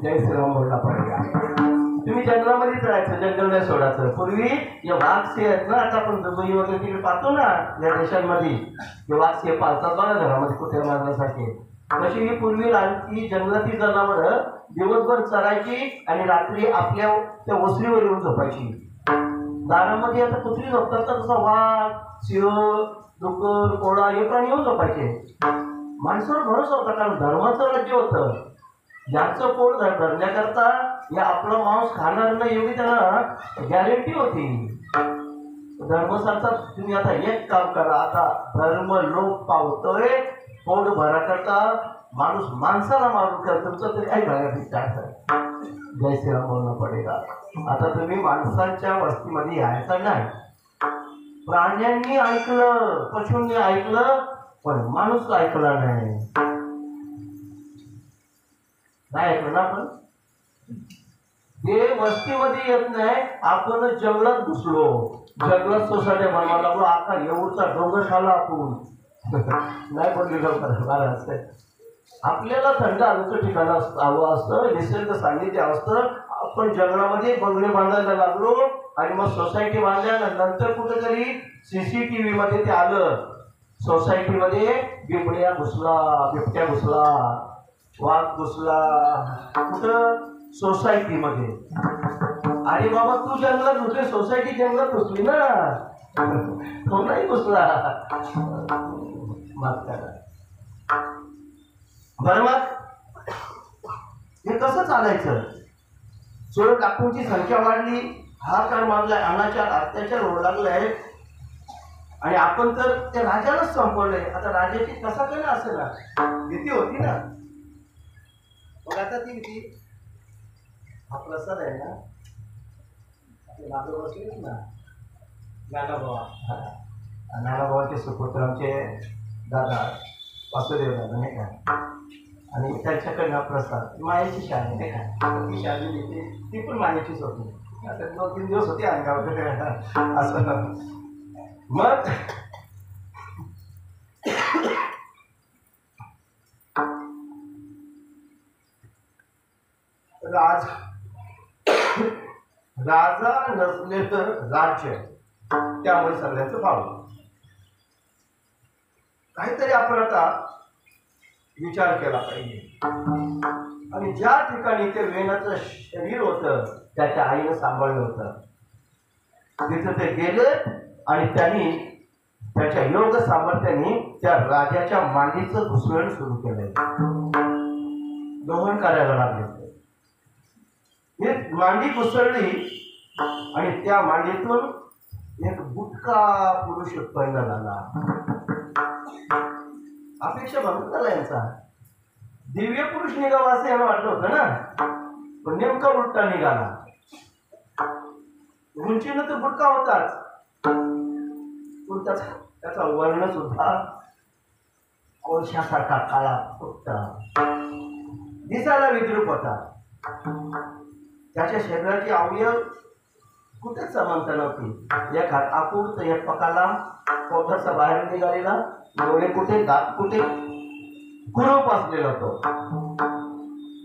जय श्रीराम बोलला पाहिजे. तुम्ही जंगलामध्येच राहायचं. जंगल नाही सोडायचं. पूर्वी हे वाघसे आहेत ना. आता आपण दुबई वगैरे तिकडे पाहतो ना या देशांमध्ये हे वाघसे पाळतात बघा घरामध्ये कुत्र्या मारण्यासाठी. तशी ही पूर्वी रानची जंगलातील जनावरं दिवसभर चरायची आणि रात्री आपल्या त्या ओसरीवर येऊन झोपायची. दारामध्ये आता कुत्री झोपतात तर तसा वाघ सिंह डुक्कर कोळा हे प्राणी येऊन झोपायचे. माणसावर भरोसा होता कारण धर्माचं राज्य होतं. ज्याचं पोट धरण्याकरता या आपला मांस खाणार नाही एवढी त्यांना गॅरंटी होती. धर्म सांगतात तुम्ही आता एक काम करा. आता धर्म लोप पावतोय. पोट भरा करता माणूस माणसाला मारून कर. तुमचं तरी काही भागा विचार. जय श्रीराम बोलणं पडेगा. आता तुम्ही माणसांच्या वस्तीमध्ये यायचं नाही. प्राण्यांनी ऐकलं पशूंनी ऐकलं पण माणूस ऐकला नाही. नाही ऐकलं ना. आपण ते वस्तीमध्ये येत नाही. आपण जंगलात घुसलो. जंगलात सोसायटी बनवायला लागलो. आता एवढचा डोंगर खाला आपण नाही बोलली लवकर असते. आपल्याला थंड हवेचं ठिकाण हवं असतं. निसर्ग सान्निध्य असतं. आपण जंगलामध्ये बंगले बांधायला लागलो आणि मग सोसायटी बांधल्यानंतर कुठेतरी CCTV मध्ये ते आलं. सोसायटीमध्ये बिबड्या घुसला बिबट्या घुसला वाघ घुसला. कुठं? सोसायटीमध्ये. अरे बाबा तू जंगलात घुसली. सोसायटी जंगलात घुसली ना. तो नाही घुसला. माफ करा. बरं मग हे कसं चालायचं? चोर डाकूंची संख्या वाढली. हाकार मारलाय. अनाचार अत्याचार होऊ लागलाय आणि आपण तर त्या राजालाच संपवलंय. आता राजाची कसा काय ना असेल ना. भीती होती ना. मग आता ती भीती हा प्रसाद आहे ना. आपले बसले ना नानाभावा. नानाभावाचे सुपुत्र आमचे दादा वासुदेव दादा नाही का. आणि त्यांच्याकडनं प्रसाद मायेची शाळा नाही का. ती शाळा देते ती पण मायेचीच होती. आता 2-3 दिवस होती अंगावर असं. मग राज राजा नसले तर राज्य, त्यामुळे सगळ्यांचं पावलं. काहीतरी आपण आता विचार केला पाहिजे. आणि ज्या ठिकाणी ते वेणाचं शरीर होतं त्याच्या आईनं सांभाळलं होतं, तिथं ते गेले आणि त्यांनी त्याच्या योग सामर्थ्याने त्या राजाच्या मांडीचं घुसळण सुरू केलंय. दोहन करायला लागले. ही मांडी घुसळली आणि त्या मांडीतून एक बुटका पुरुष उत्पन्न झाला. अपेक्षा भंग झाला यांचा. दिव्य पुरुष निघावा असं याला वाटलं होतं ना, पण नेमका उलटा निघाला. उंचीनं तर बुटका होताच, पण त्याचा वर्ण सुद्धा कोळशासारखा काळा होता, दिसायला विद्रूप होता. त्याच्या शरीराची अवयव कुठेच समानता नव्हती. एक हात आपूर तर एक पकाला, पोटाचा बाहेर निघालेला, डोळे कुठे, दात कुठे, कुरूप असलेला तो.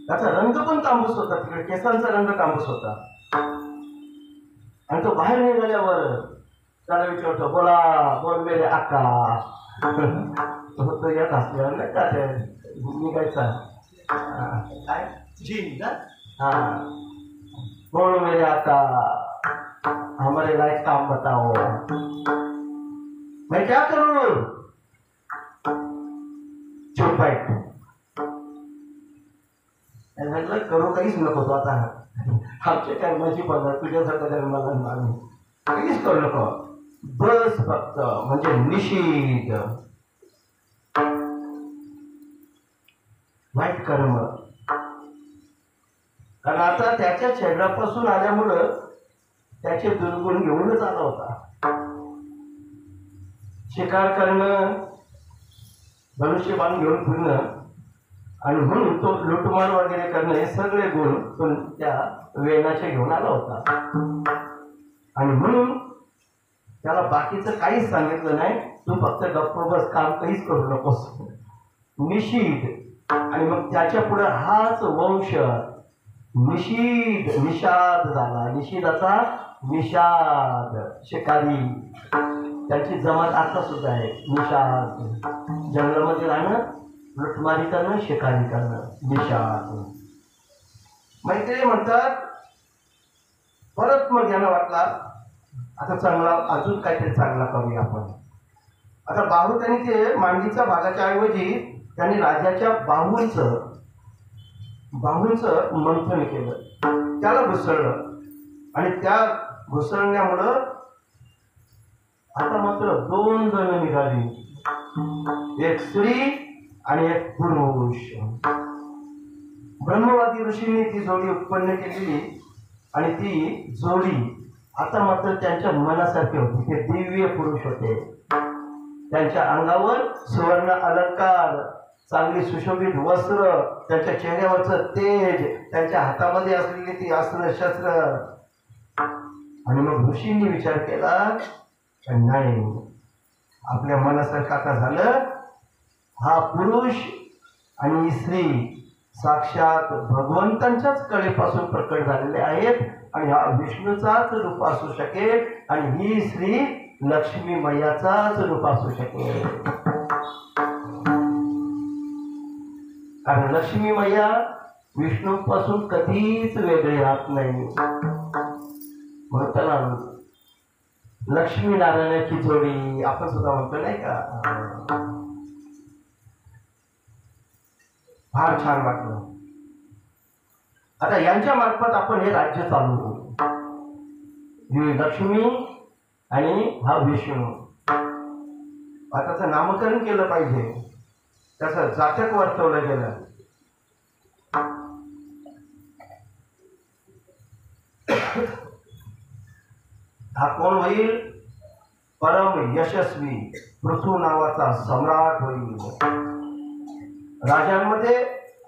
त्याचा रंग पण तांबूस होता, तिकडे केसांचा रंग तांबूस होता. आणि तो बाहेर निघाल्यावर त्याला विचारतो, बोला बोल मेरे आका. तो येत असल्यावर नाही का ते निघायचा काय जी ना, हा बोलो मेरे आका, हमारे लायक काम बताओ, मैं क्या करूं. चुपाईट करू काहीच नको तो आता. आमच्या कर्माची पद्धत तुझ्यासारखं कर्माला मानू काहीच करू नको, बस फक्त म्हणजे निषेध, वाईट कर्म. कारण आता त्याच्या शरीरापासून आल्यामुळं त्याचे दुर्गुण घेऊनच आला होता. शिकार करणं, धनुष्यबाण घेऊन फिरणं आणि म्हणून तो लुटमार वगैरे करणं, हे सगळे गुण तो त्या वेणाचे घेऊन आला होता. आणि म्हणून त्याला बाकीचं काहीच सांगितलं नाही, तू फक्त गप्प बस, काम काहीच करू नकोस, निषेध. आणि मग त्याच्या पुढे हाच वंश निषाद झाला. निषेधाचा निषाद, शिकारी. त्याची जमात आता सुद्धा आहे, निषाद. जंगलामध्ये राहणं, लुटमारी करणं, शिकारी करणं, निषाद. मैत्रिणी म्हणतात, परत मग यांना वाटला आता चांगला, अजून काहीतरी चांगला करूया आपण. आता बाहू त्यांनी ते मांडीच्या भागाच्या ऐवजी त्यांनी राजाच्या बाहूंचं मंथन केलं, त्याला घुसळलं. आणि त्या घुसळण्यामुळं आता मात्र 2 जण निघाली, एक स्त्री आणि एक पुरुष. ब्रह्मवादी ऋषींनी ती जोडी उत्पन्न केलेली आणि ती जोडी आता मात्र त्यांच्या मनासारखे होते. ते दिव्य पुरुष होते. त्यांच्या अंगावर सुवर्ण अलंकार, चांगली सुशोभित वस्त्र, त्यांच्या चेहऱ्यावरचं तेज, त्यांच्या हातामध्ये असलेली ती अस्त्र शस्त्र. आणि मग ऋषींनी विचार केला, नाही, आपल्या मनासारखं आता झालं. हा पुरुष आणि स्त्री साक्षात भगवंतांच्याच कळेपासून प्रकट झालेले आहेत आणि हा विष्णूचाच रूप असू शकेल आणि ही स्त्री लक्ष्मी मैयाचाच रूप असू शकेल. कारण लक्ष्मी मैया विष्णूपासून कधीच वेगळी राहत नाही. म्हणून त्याला लक्ष्मी नारायणाची जोडी आपण सुद्धा म्हणतो नाही का. फार छान वाटलं. आता यांच्या मार्फत आपण हे राज्य चालू करू. ही लक्ष्मी आणि हा विष्णू. आता त्याचं नामकरण केलं पाहिजे, त्याचं जातक वर्तवलं गेलं. हा कोण होईल? परम यशस्वी पृथू नावाचा सम्राट होईल. राजांमध्ये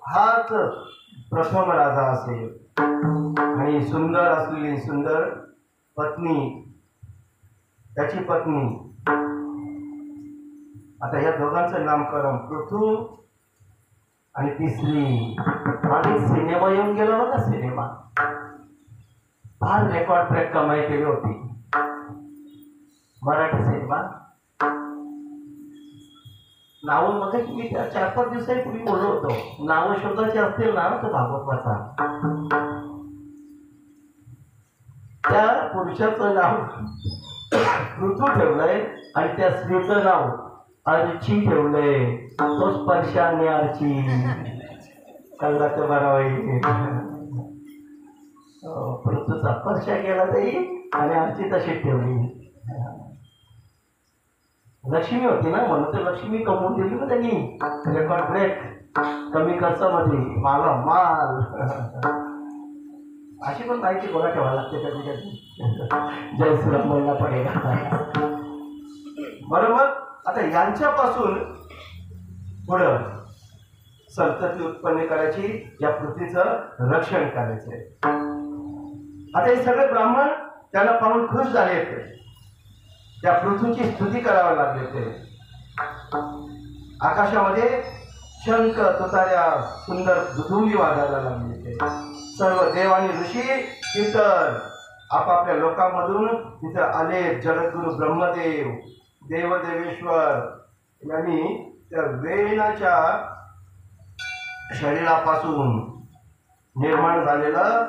हाच प्रथम राजा असेल आणि सुंदर असलेली सुंदर पत्नी, त्याची पत्नी. आता या दोघांचं नामकरण पृथू आणि तिसरी मागे सिनेमा येऊन गेला बघा, सिनेमा फार रेकॉर्ड ब्रेक कमाई केली होती, मराठी सिनेमा. नावं मग मी त्या 4-5 दिवसापूर्वी बोललो होतो, नावं शोधायची असतील ना तर भागवत वाचा. त्या पुरुषाचं नाव ऋतू ठेवलंय आणि त्या स्त्रीचं नाव अर्ची ठेवलंय. तो स्पर्शाने अर्ची कळला तर बरा वाईट. ऋतूचा स्पर्श केला जाईल आणि अर्ची तशीच ठेवली. लक्ष्मी होती ना, म्हणून तर लक्ष्मी कमवून दिली ना त्यांनी. रेकॉर्ड ब्रेक, कमी खर्चामध्ये माला माल. अशी पण माहिती गोळा ठेवायला लागते कधी कधी. जय श्रीराम बोलला पडेल. बरोबर. आता यांच्यापासून पुढं संतती उत्पन्न करायची, या पृथ्वीचं रक्षण करायचंय. आता हे सगळे ब्राह्मण त्याला पाहून खुश झाले, त्या पृथ्वीची स्तुती करावी लागले. ते आकाशामध्ये शंख तुतार्या सुंदर दुधुंबी वाजायला लागले. ते सर्व देव आणि ऋषी कीर्तन आपापल्या लोकांमधून तिथं आले. जगद्गुरु ब्रह्मदेव देवदेवेश्वर यांनी त्या वेणाच्या शरीरापासून निर्माण झालेलं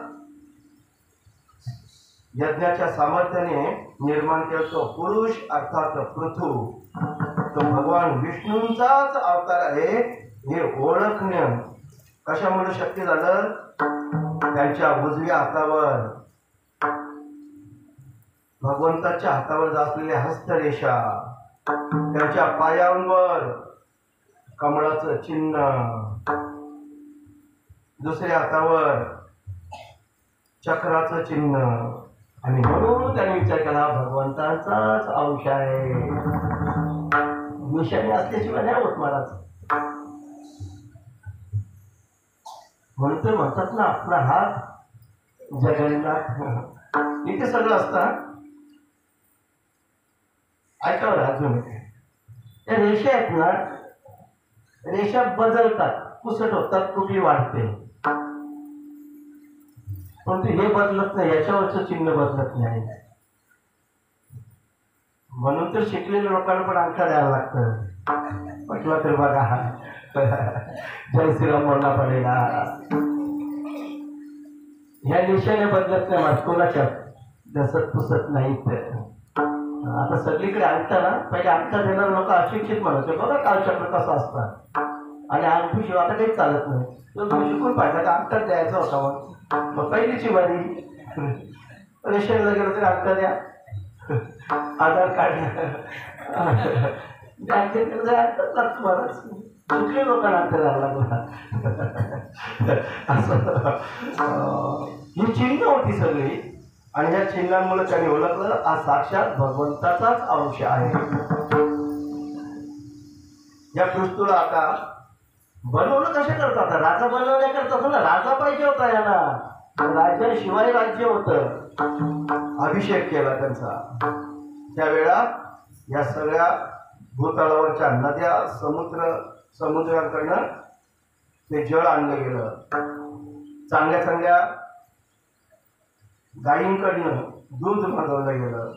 यज्ञाच्या सामर्थ्याने निर्माण केलं तो पुरुष अर्थात पृथू, तो भगवान विष्णूंचाच अवतार आहे हे ओळखणं कशामुळे शक्य झालं? त्यांच्या उजव्या हातावर, भगवंताच्या हातावर असलेल्या हस्तरेषा, त्यांच्या पायांवर कमळाचं चिन्ह, दुसऱ्या हातावर चक्राचं चिन्ह. आणि म्हणून त्याने विचार केला भगवंताचाच अंश आहे, निशाणी असल्याशिवाय नाही होत महाराज. म्हणून तर म्हणतात ना आपला हात जगन्नाथ. इथे सगळं असतं. ऐकावर अजून त्या रेषा आहेत ना, रेषा बदलतात, पुसट होतात, कुठली वाढते, पण हे बदलत नाही, याच्यावरचं चिन्ह बदलत नाही. म्हणून तर शिकलेल्या लोकांना पण अंगठा द्यायला लागतं. म्हटलं तर बघा जय श्रीराम बोलला पडेला. ह्या निशाने बदलत नाही, माझकोनाच्या जसत पुसत नाहीत. आता सगळीकडे अंगठा ना, पहिले अंगठा देणार लोक अशिक्षित म्हणायचे, बघा कालचक्र कसं असतात, आणि अंगठी शिवाय आता काही चालत नाही. तो शिकून पाहिजे का अंगठा द्यायचा होता. मग पहिलीची बारी रेशनला गेलो तरी अंगठा द्या, आधार कार्ड कुठल्या लोकांना अंतर द्यायला लागला. असं ही चिन्ह होती सगळी, आणि ह्या चिन्हांमुळे त्यांनी ओळखलं हा साक्षात भगवंताचाच अंश आहे. या पृथ्वीला आता बनवलं कसे करतात? राजा बनवण्याकरता ना, राजा पाहिजे होता याला, राजाशिवाय राज्य होतं. अभिषेक केला त्यांचा. त्यावेळा या सगळ्या भूतळावरच्या नद्या, समुद्राकडनं ते जळ आणलं गेलं. चांगल्या चांगल्या गायींकडनं दूध मागवलं गेलं.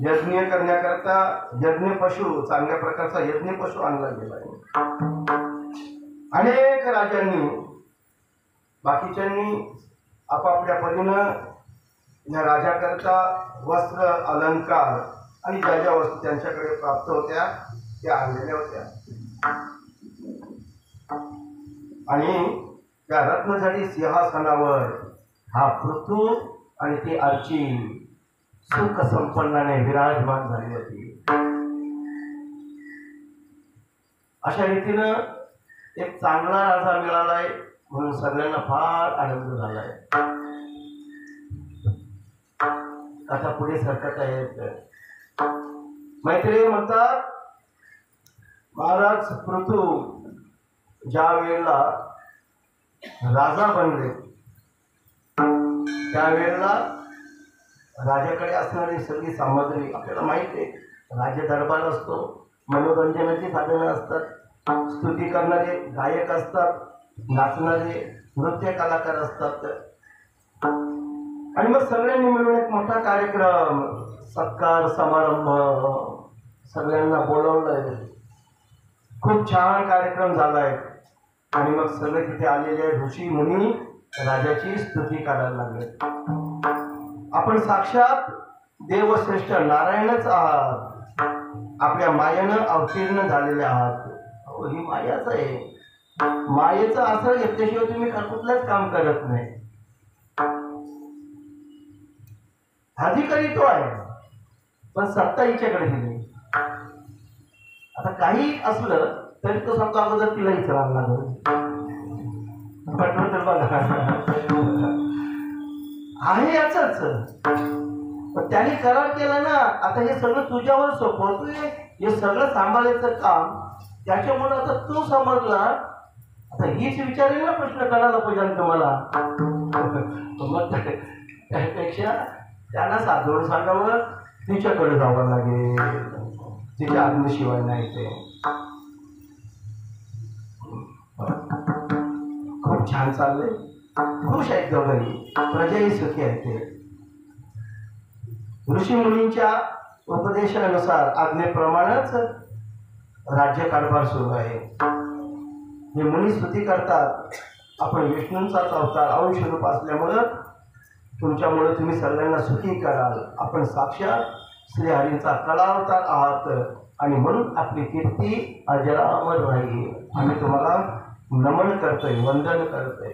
यज्ञ करण्याकरता यज्ञ पशु, चांगल्या प्रकारचा यज्ञ पशु आणला गेला. अनेक राजांनी, बाकीच्यांनी आपापल्या परीनं या राजाकरता वस्त्र, अलंकार आणि ज्या ज्या वस्तू त्यांच्याकडे प्राप्त होत्या त्या आणलेल्या होत्या. आणि त्या रत्नजडी सिंहासनावर हा पृथू आणि ती अर्ची सुख संपन्नाने विराजमान झाली होती. अशा रीतीनं एक चांगला राजा मिळालाय म्हणून सगळ्यांना फार आनंद झालाय. आता पुढे सरकत आहेत. मैत्रिणी म्हणतात महाराज पृथू ज्या वेळेला राजा बनले त्यावेळेला राजाकडे असणारी सगळी सामग्री आपल्याला माहिती आहे. राज दरबार असतो, मनोरंजनाची साधनं असतात, स्तुती करणारे गायक असतात, नाचणारे नृत्य कलाकार असतात. आणि मग सगळ्यांनी मिळून एक मोठा कार्यक्रम, सत्कार समारंभ, सगळ्यांना बोलवलंय. खूप छान कार्यक्रम झालाय. आणि मग सगळे तिथे आलेले ऋषी मुनी राजाची स्तुती करायला लागले. आपण साक्षात देवश्रेष्ठ नारायणच आहात, आपल्या मायेनं अवतीर्ण झालेले आहात. ही मायाच आहे. मायेचं आसरा घेतल्याशिवाय तुम्ही कुठलंच काम करत नाही. अधिकारी तो आहे, पण सत्ता हिच्याकडे दिली. आता काही असलं तरी तो सांगतो अगोदर तिला विचारायला लागल. पटलं तर बघा आहे याच. पण त्याने करार केला ना, आता हे सगळं तुझ्यावर सोपवतोय. हे सगळं सांभाळायचं काम त्याच्यामुळे आता तू समजला. आता हीच विचारेल ना प्रश्न करायला पाहिजे तुम्हाला. मग त्यापेक्षा त्यांना साधून सांगावं, तिच्याकडे जावं लागेल, तिच्या आज्ञेशिवाय नाही. ते खूप छान चाललंय. खुश आहेत दोघंही, प्रजाही सुखी आहेत. ते ऋषी मुनींच्या उपदेशानुसार आज्ञेप्रमाणेच राज्यकारभार सुरू आहे. हे मुनी स्तुती करतात, आपण विष्णूंचाच अवतार अंशरूप असल्यामुळं तुमच्यामुळे तुम्ही सगळ्यांना सुखी कराल. आपण साक्षात श्रीहरींचा कलावतार आहात आणि म्हणून आपली कीर्ती अजरामर राहील. आम्ही तुम्हाला नमन करतोय, वंदन करतोय.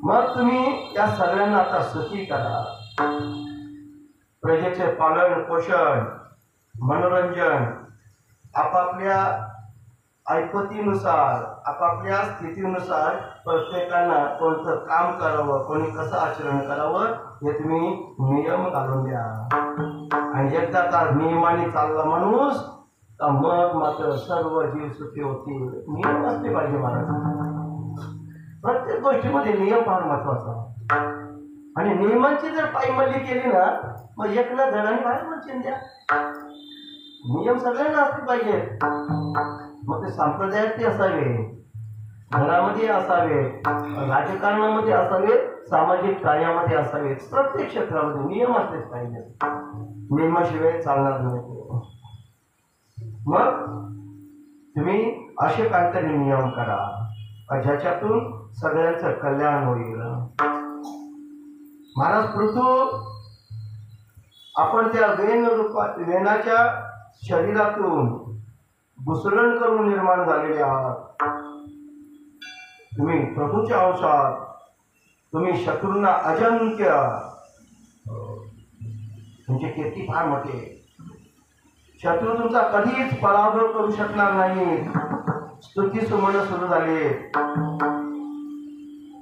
मग तुम्ही या सगळ्यांना आता सुखी करा. प्रजेचे पालन पोषण, मनोरंजन आपापल्या ऐपतीनुसार, आपापल्या स्थितीनुसार प्रत्येकानं कोणतं काम करावं, कोणी कसं आचरण करावं हे तुम्ही नियम घालून द्या. आणि एकदा का नियमाने चालला माणूस मग मात्र सर्व जीव सुखी होतील. नियम असले पाहिजे महाराज. प्रत्येक गोष्टीमध्ये नियम फार महत्वाचा. आणि नियमांची जर पायमल्ली केली ना, मग एक ना जणांनी बाहेर म्हणशील द्या. नियम सगळ्यांना असले पाहिजेत. मग ते संप्रदायात असावे, घरामध्ये असावे, राजकारणामध्ये असावे, सामाजिक कार्यामध्ये असावे. प्रत्येक क्षेत्रामध्ये नियम असलेच पाहिजेत. नियमाशिवाय चालणार नाही. मग तुम्ही असे काहीतरी नियम करा ज्याच्यातून सगळ्यांचं कल्याण होईल. महाराज पृथू, आपण त्या वेनाच्या शरीरातून घुसळण करून निर्माण झालेले आहात. तुम्ही प्रभूच्या अंशात, तुम्ही शत्रूंना अजंक्य, तुमची कीर्ती फार मोठी. शत्रू तुमचा कधीच पराभव करू शकणार नाही. स्तुती सुमन सुरू झाली.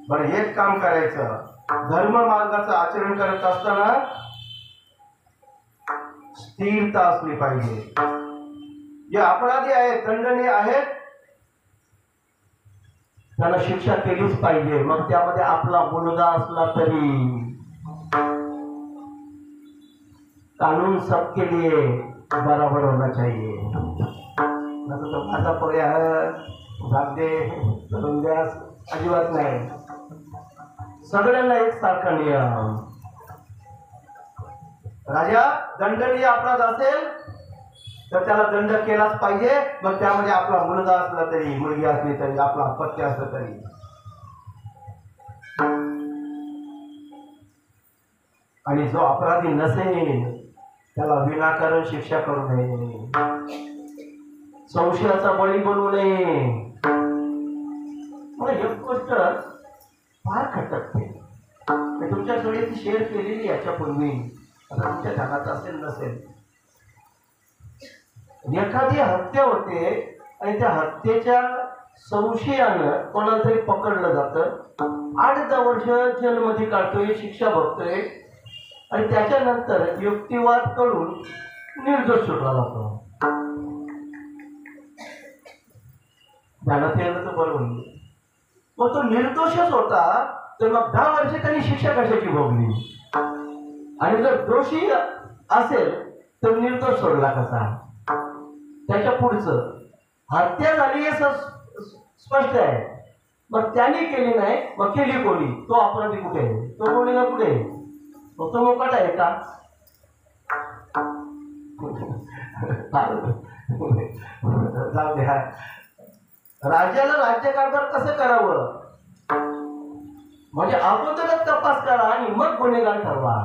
बरं, हेच काम करायचं. धर्म मार्गाचं आचरण करत असताना स्थिरता असली पाहिजे. जे अपराधी आहेत, दंडनीय आहेत, त्यांना शिक्षा केलीच पाहिजे. मग त्यामध्ये आपला मुलगा असला तरी. कानून सबके लिए बराबर होना चाहिए. तो माझा पर्याय भाग दे करून द्या अजिबात नाही. सगळ्यांना एक सारखा नियम. राजा दंडनीय अपराध असेल तर त्याला दंड केलाच पाहिजे. मग त्यामध्ये आपला मुलगा असला तरी, मुलगी असली तरी, आपला अपत्य असलं तरी. आणि जो अपराधी नसेल त्याला विनाकारण शिक्षा करू नये. संशयाचा बळी बनवू नये. मला एक गोष्ट फार खटकते. मी तुमच्याकडे ती शेअर केलेली याच्यापूर्वी, आता तुमच्या ध्यानात असेल नसेल. एखादी हत्या होते आणि त्या हत्येच्या संशयानं कोणाला तरी पकडलं जातं. 8-10 वर्ष जेलमध्ये काढतोय, शिक्षा भोगतोय आणि त्याच्यानंतर युक्तिवाद करून निर्दोष सुटला जातो. ध्यानात येणं तर बरोबर. मग तो निर्दोषच होता तर मग 10 वर्ष त्यांनी शिक्षा कशाची भोगली. आणि जर दोषी असेल तर निर्दोष सोडला कसा. त्याच्या पुढचं हत्या झाली हे स्पष्ट आहे. मग त्याने केली नाही, मग केली कोणी? तो अपराधी कुठे आहे? तो कोणीला कुठे आहे? तो मोकाट आहे का? जाऊ दे. राजाला राज्यकारभार कसं करावं म्हणजे अगोदरच तपास करा आणि मग गुन्हेगार ठरवा.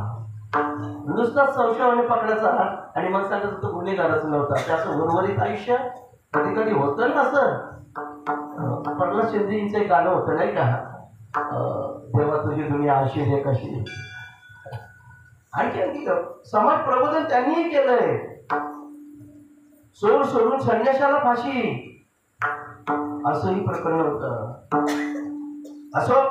नुसताच संशयाने पकडायचा आणि मग सांगायचं तो गुन्हेगारच नव्हता. त्याचं उर्वरित आयुष्य कधी कधी होतं ना सर. प्रल्हाद शिंदेचं एक गाणं होतं नाही का, तेव्हा तुझी दुनिया अशी आहे कशी. आणखी समाज प्रबोधन त्यांनीही केलंय. सोड सोडून संन्याशाला फाशी असंही प्रकरण होतं. असो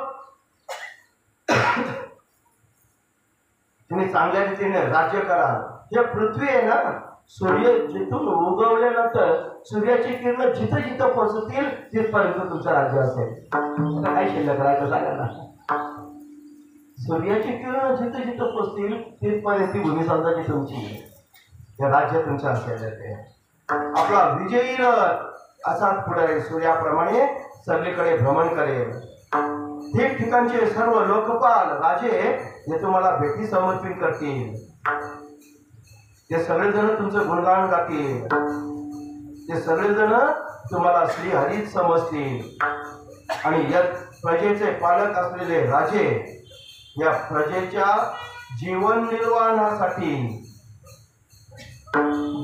तुम्ही चांगल्या रीतीने राज्य करा. हे पृथ्वी आहे ना, सूर्य जिथून उगवल्यानंतर सूर्याची किरण जिथं जिथं पोहोचतील तिथपर्यंत तुमचं राज्य असेल. काय शिल्लक राहायचं सांगा ना. सूर्याची किरण जिथं जिथं पोहोचतील तिथपर्यंत भूमी समजाची तुमची, हे राज्य तुमचं असेल. आपला विजयी असाच पुढे सूर्याप्रमाणे सगळीकडे भ्रमण करेल. ठिकठिकाणचे सर्व लोकपाल राजे हे तुम्हाला भेटी समर्पित करतील. ते सगळेजण तुमचं गुणगान गातील. ते सगळेजण तुम्हाला श्रीहरीच समजतील. आणि या प्रजेचे पालक असलेले राजे या प्रजेच्या जीवन निर्वाहासाठी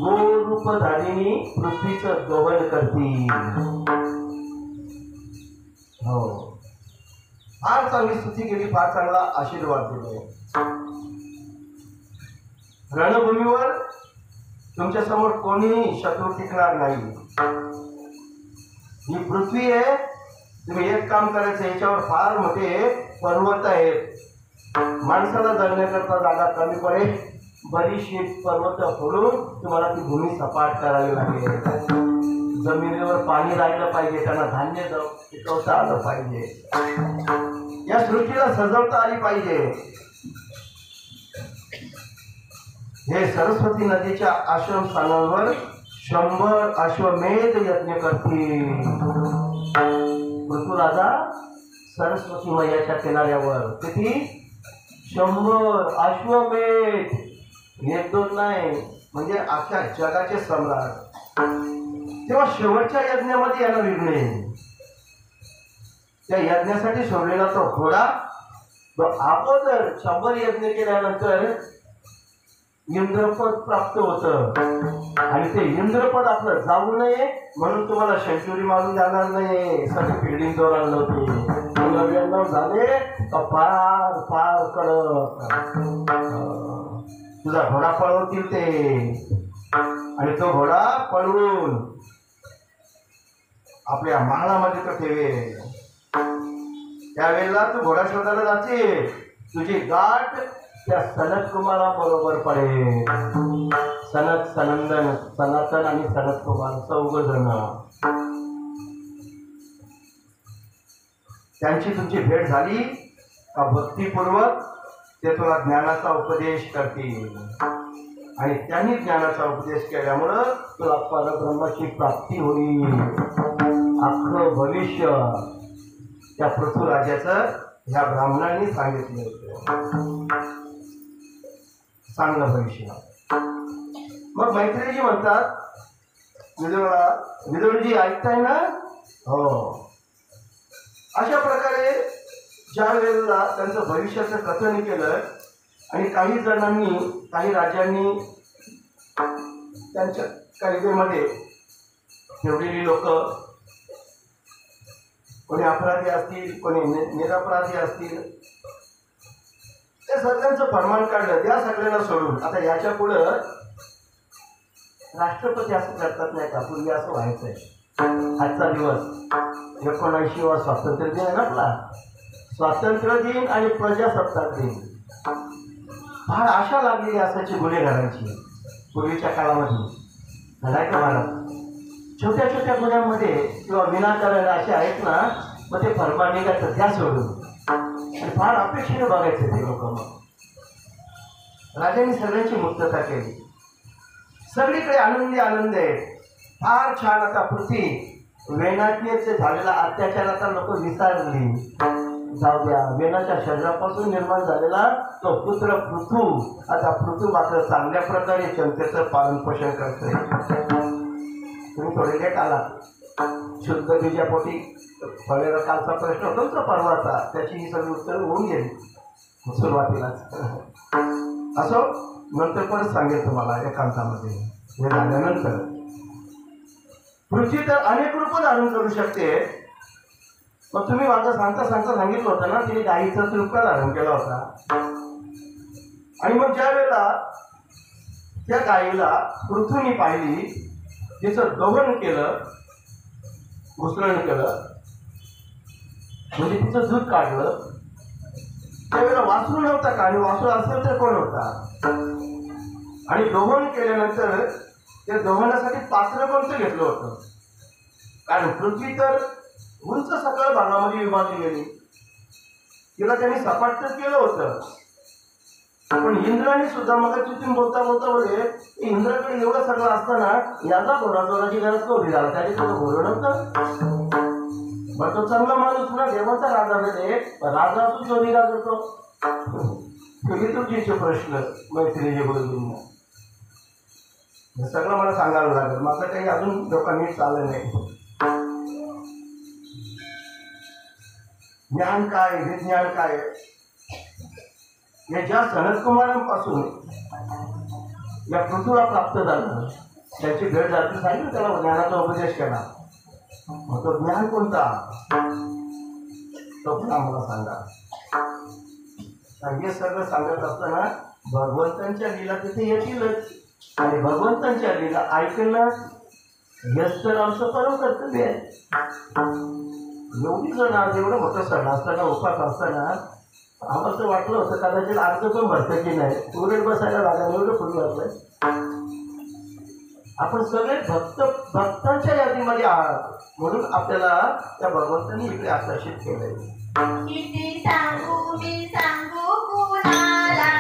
गोरूपधारिणी पृथ्वीचं दोहन करतील. हो, फार चांगली स्तुती केली, फार चांगला आशीर्वाद दिले. रणभूमीवर तुमच्या समोर कोणीही शत्रू टिकणार नाही. ही पृथ्वी आहे. तुम्ही एक काम करायचं, याच्यावर फार मोठे पर्वत आहेत. माणसाला जगण्याकरता जागा कमी पडेल. बरीचशी पर्वत फोडून तुम्हाला ती भूमी सपाट करावी लागेल. जमिनीवर पाणी राहिलं पाहिजे, त्यांना धान्य पिकवता आलं पाहिजे. या सृष्टीला सजवता आली पाहिजे. हे सरस्वती नदीच्या आश्रमस्थानांवर 100 अश्वमेध यज्ञ करतील. पृथ्वीराजा सरस्वती मैयाच्या किनाऱ्यावर किती 100 अश्वमेध, एक दोन नाही, म्हणजे अख्ख्या जगाचे सम्राट. तेव्हा शेवटच्या यज्ञामध्ये याला विघ्ने. त्या यज्ञासाठी सोडलेला तो घोडा अगोदर 100 यज्ञ केल्यानंतर इंद्रपद प्राप्त होतं. आणि ते इंद्रपद आपलं जाऊ नये म्हणून तुम्हाला सेंचुरी मारून जाणार नाही. सगळे बिल्डिंग जोर आणलं होते झाले का फार फार कडक तुझा घोडा पळवतील ते. आणि तो घोडा पळवून आपल्या महालामध्ये तो ठेवेल. त्यावेळेला तू घोडा शोधायला जाते. तुझी गाठ त्या सनत कुमारा बरोबर पडेल. सनत, सनंदन, सनातन आणि सनत कुमार 4 जण. त्यांची तुमची भेट झाली का भक्तिपूर्वक ते तुला ज्ञानाचा उपदेश करतील. आणि त्यांनी ज्ञानाचा उपदेश केल्यामुळं तुला परब्रह्माची प्राप्ती होईल. अख्खं भविष्य त्या पृथ्वीराजाचं ह्या ब्राह्मणांनी सांगितले होते. चांगलं भविष्य. मग मैत्रीजी म्हणतात, विदुरजी ऐकताय ना? हो. अशा प्रकारे ज्या वेळेला त्यांचं भविष्याचं कथन केलं आणि काही जणांनी, काही राजांनी त्यांच्या कैदेमध्ये ठेवलेली लोक, कोणी अपराधी असतील, कोणी निरपराधी असतील, ते सगळ्यांचं फरमान काढलं, त्या सगळ्यांना सोडून. आता याच्या पुढं राष्ट्रपती असं करतात नाही का? पूर्वी असं व्हायचंय. आजचा दिवस 79वा स्वातंत्र्य दिन आहे ना आपला. स्वातंत्र्य दिन आणि प्रजासत्ताक दिन फार आशा लागलेली असायची गुन्हेगारांची पूर्वीच्या काळामध्ये. नाही का महाराज? छोट्या छोट्या गुन्ह्यांमध्ये किंवा विनाकारण असे आहेत ना, मग ते फरमान निघायचं त्या सोडून. आणि फार अपेक्षेने बघायचे ते लोक. मग राजांनी सगळ्यांची मुक्तता केली. सगळीकडे आनंदी आनंद आहे. फार छान आता पृथ्वी वेनाचे झालेला अत्याचार आता लोक विसरली. जाऊ द्या, वेनाच्या शरीरापासून निर्माण झालेला तो पुत्र पृथू, आता पृथू मात्र चांगल्या प्रकारे जनतेचं पालन पोषण करतोय. तुम्ही थोडे लेट आला, शुद्ध बीजापोटी फळेला कालचा प्रश्न होता तो परवाचा, त्याची ही सगळी उत्तरं होऊन गेली सुरुवातीलाच. असो, नंतर परत सांगेल तुम्हाला एकांतामध्ये. हे झाल्यानंतर पृथ्वी तर अनेक रूप धारण करू शकते. मग तुम्ही माझं सांगता सांगितलं होतं ना, तिने गाईचा रूप धारण केला होता. आणि मग ज्या वेळेला त्या गाईला पृथ्वीने पाहिली, तिचं दहन केलं, घुसळण केलं, म्हणजे तिचं दूध काढलं, त्यावेळेला वासरू नव्हता का, आणि वासरू असेल तर कोण होता. आणि दहन केल्यानंतर त्या दहनासाठी पात्र कोणतं घेतलं होतं, कारण पृथ्वी तर उंच सगळ्या भागामध्ये विभागली गेली, तिला त्यांनी सपाट तर केलं होतं. पण इंद्राने सुद्धा मग तिथून बोलता बोलता इंद्राकडे एवढं सगळं असताना याचा घोडाची गरज नव्हती झाला, त्याने थोडं घोडं नव्हतं. मग तो चांगला माणूस ना, देवाचा राजा मध्ये राजा असून चोरीला करतो. तुम्ही तुमचे प्रश्न मैत्रिणी बोलून सगळं मला सांगायला लागेल, माझं काही अजून लोकांनी चाललं नाही. ज्ञान काय, विज्ञान काय, हे ज्या सनतकुमारांपासून या पृथ्वीला प्राप्त झालं, त्याची भेट झाली, सांगितलं त्याला ज्ञानाचा उपदेश केला. मग तो ज्ञान कोणता, तो पण आम्हाला सांगा. हे सगळं सांगत असताना भगवंतांच्या लीला तिथे येतीलच, आणि भगवंतांच्या लीला ऐकणं हेच तर आमचं परम कर्तव्य आहे. एवढी जण आज एवढं मोठं सण असताना, उपास असताना आम्हाला तर वाटलं होतं कदाचित अर्ज पण भरतं की नाही, उलट बसायला लागलं, एवढं फुल वाटलंय. आपण सगळे भक्तांच्या यादीमध्ये आहात, म्हणून आपल्याला त्या भगवंतांनी इकडे आकर्षित केलंय. किती सांगू मी सांगू कुणाला,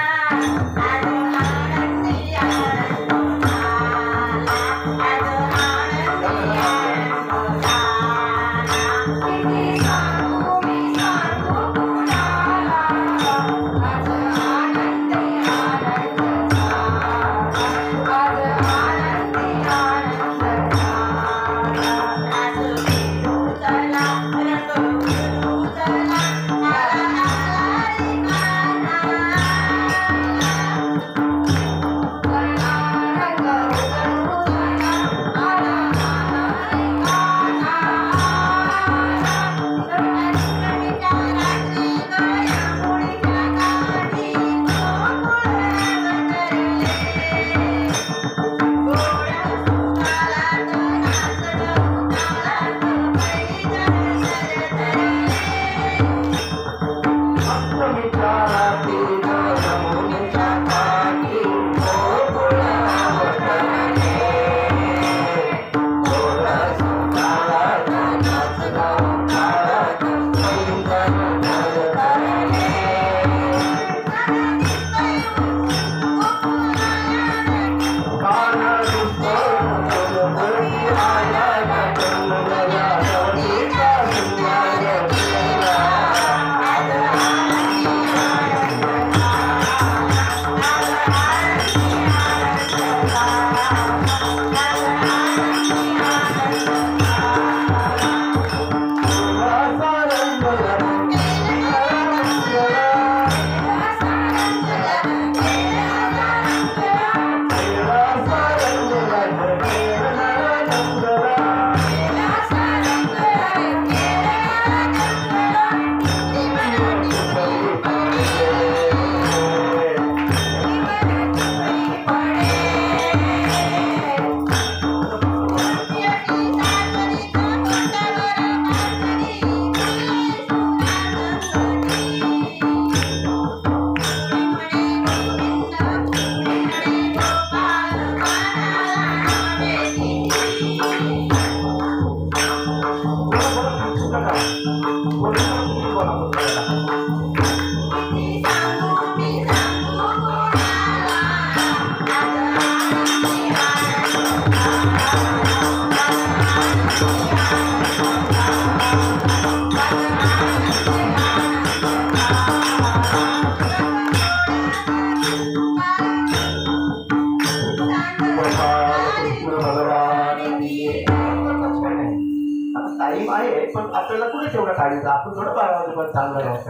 सांगितलं आपण थोडं 12 वाजेपर्यंत चालणार आहोत.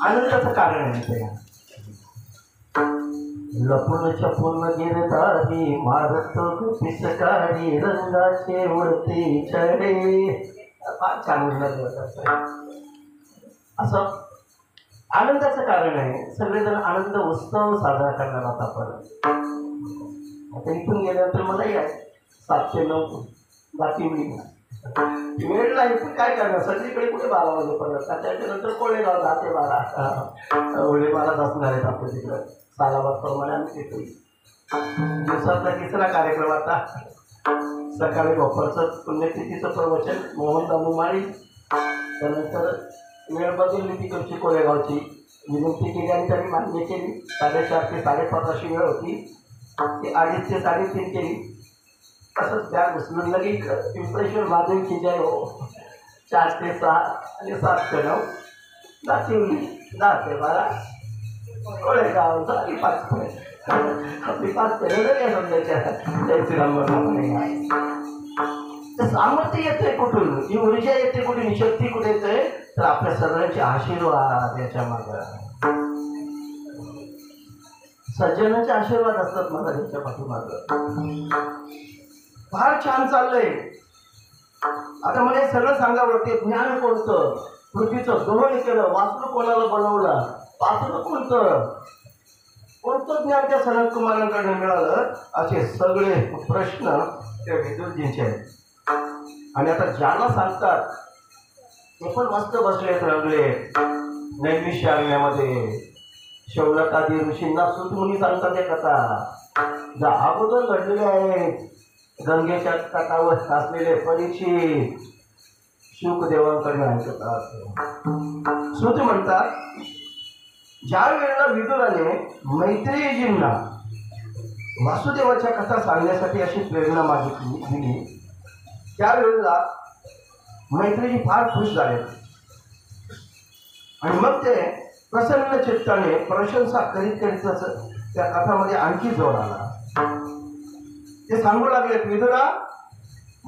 आनंदाचं कारण आहे ते. लपून छपून गिरधारी मारतो पिचकारी रंगाचे उडते चढे. फार छान उडलं. असं आनंदाचं कारण आहे. सगळेजण आनंद उत्सव साजरा करणार आहोत आपण. आता इथून गेल्यानंतर मलाही आहे 7 ते 9 बाकी वेळ नाही. पण काय करणार सगळीकडे कुठे 12 वाजेपर्यंत. त्याच्यानंतर कोळेगाव 10 ते 12 ओळे 12 असणार आहेत आपल्या तिकडं. सालाबाद प्रमाणे आम्ही तिथे दिवसातला तिसरा कार्यक्रम आता. सकाळी गोपाळचं पुण्यतिथीचं प्रवचन मोहन दामू माळी. त्यानंतर वेळ बदलली तिकडची कोळेगावची. विनंती केली आणि त्यांनी मान्य केली. 4:30 ते 5:30 अशी वेळ होती. ती 2:30 ते 3:30 केली. तसंच त्या घुसलून लगेच पिंपळेश्वर महादेव की जय हो. 4 ते 6 आणि 7 ते 9 दाचिवली. 10 ते 12 कोळेगाव झाली 5 पर्यंत. आपली 5 पर्यंत काय समजायच्या जय श्रीराम म्हणे. सामर्थ्य येते कुठून, ही ऊर्जा येते कुठून, ही शक्ती कुठे येते तर आपल्या सर्वांचे आशीर्वाद याच्या मागे. सज्जनाचे आशीर्वाद असतात मला त्याच्या पाठीमागं. फार छान चाललंय. आता मला सगळं सांगावं ते ज्ञान कोणतं, पृथ्वीचं दोहन केलं, वाचलं कोणाला बनवलं, पाचलं कोणतं ज्ञान त्या सनत कुमारांकडे मिळालं, असे सगळे प्रश्न त्या विदुरजींचे आहेत. आणि आता ज्याला सांगतात ते पण मस्त बसलेत रंगले नैमिष्य आणण्यामध्ये. शौनकादी ऋषींना सुतमुनी सांगतात त्या कथा ज्या अगोदर घडलेल्या आहेत. गंगेच्या तटावर असलेले परीक्षित शुकदेवांकडे ऐकतात. सुत म्हणतात ज्या वेळेला विदुराने मैत्रेयीजींना वासुदेवाच्या कथा सांगण्यासाठी अशी प्रेरणा मागितली दिली, त्यावेळेला मैत्रेयी फार खुश झाले आणि मग ते प्रसन्न चित्ताने प्रशंसा करीत करीतच त्या कथामध्ये आणखी जोर आला. ते सांगू लागले विदुरा,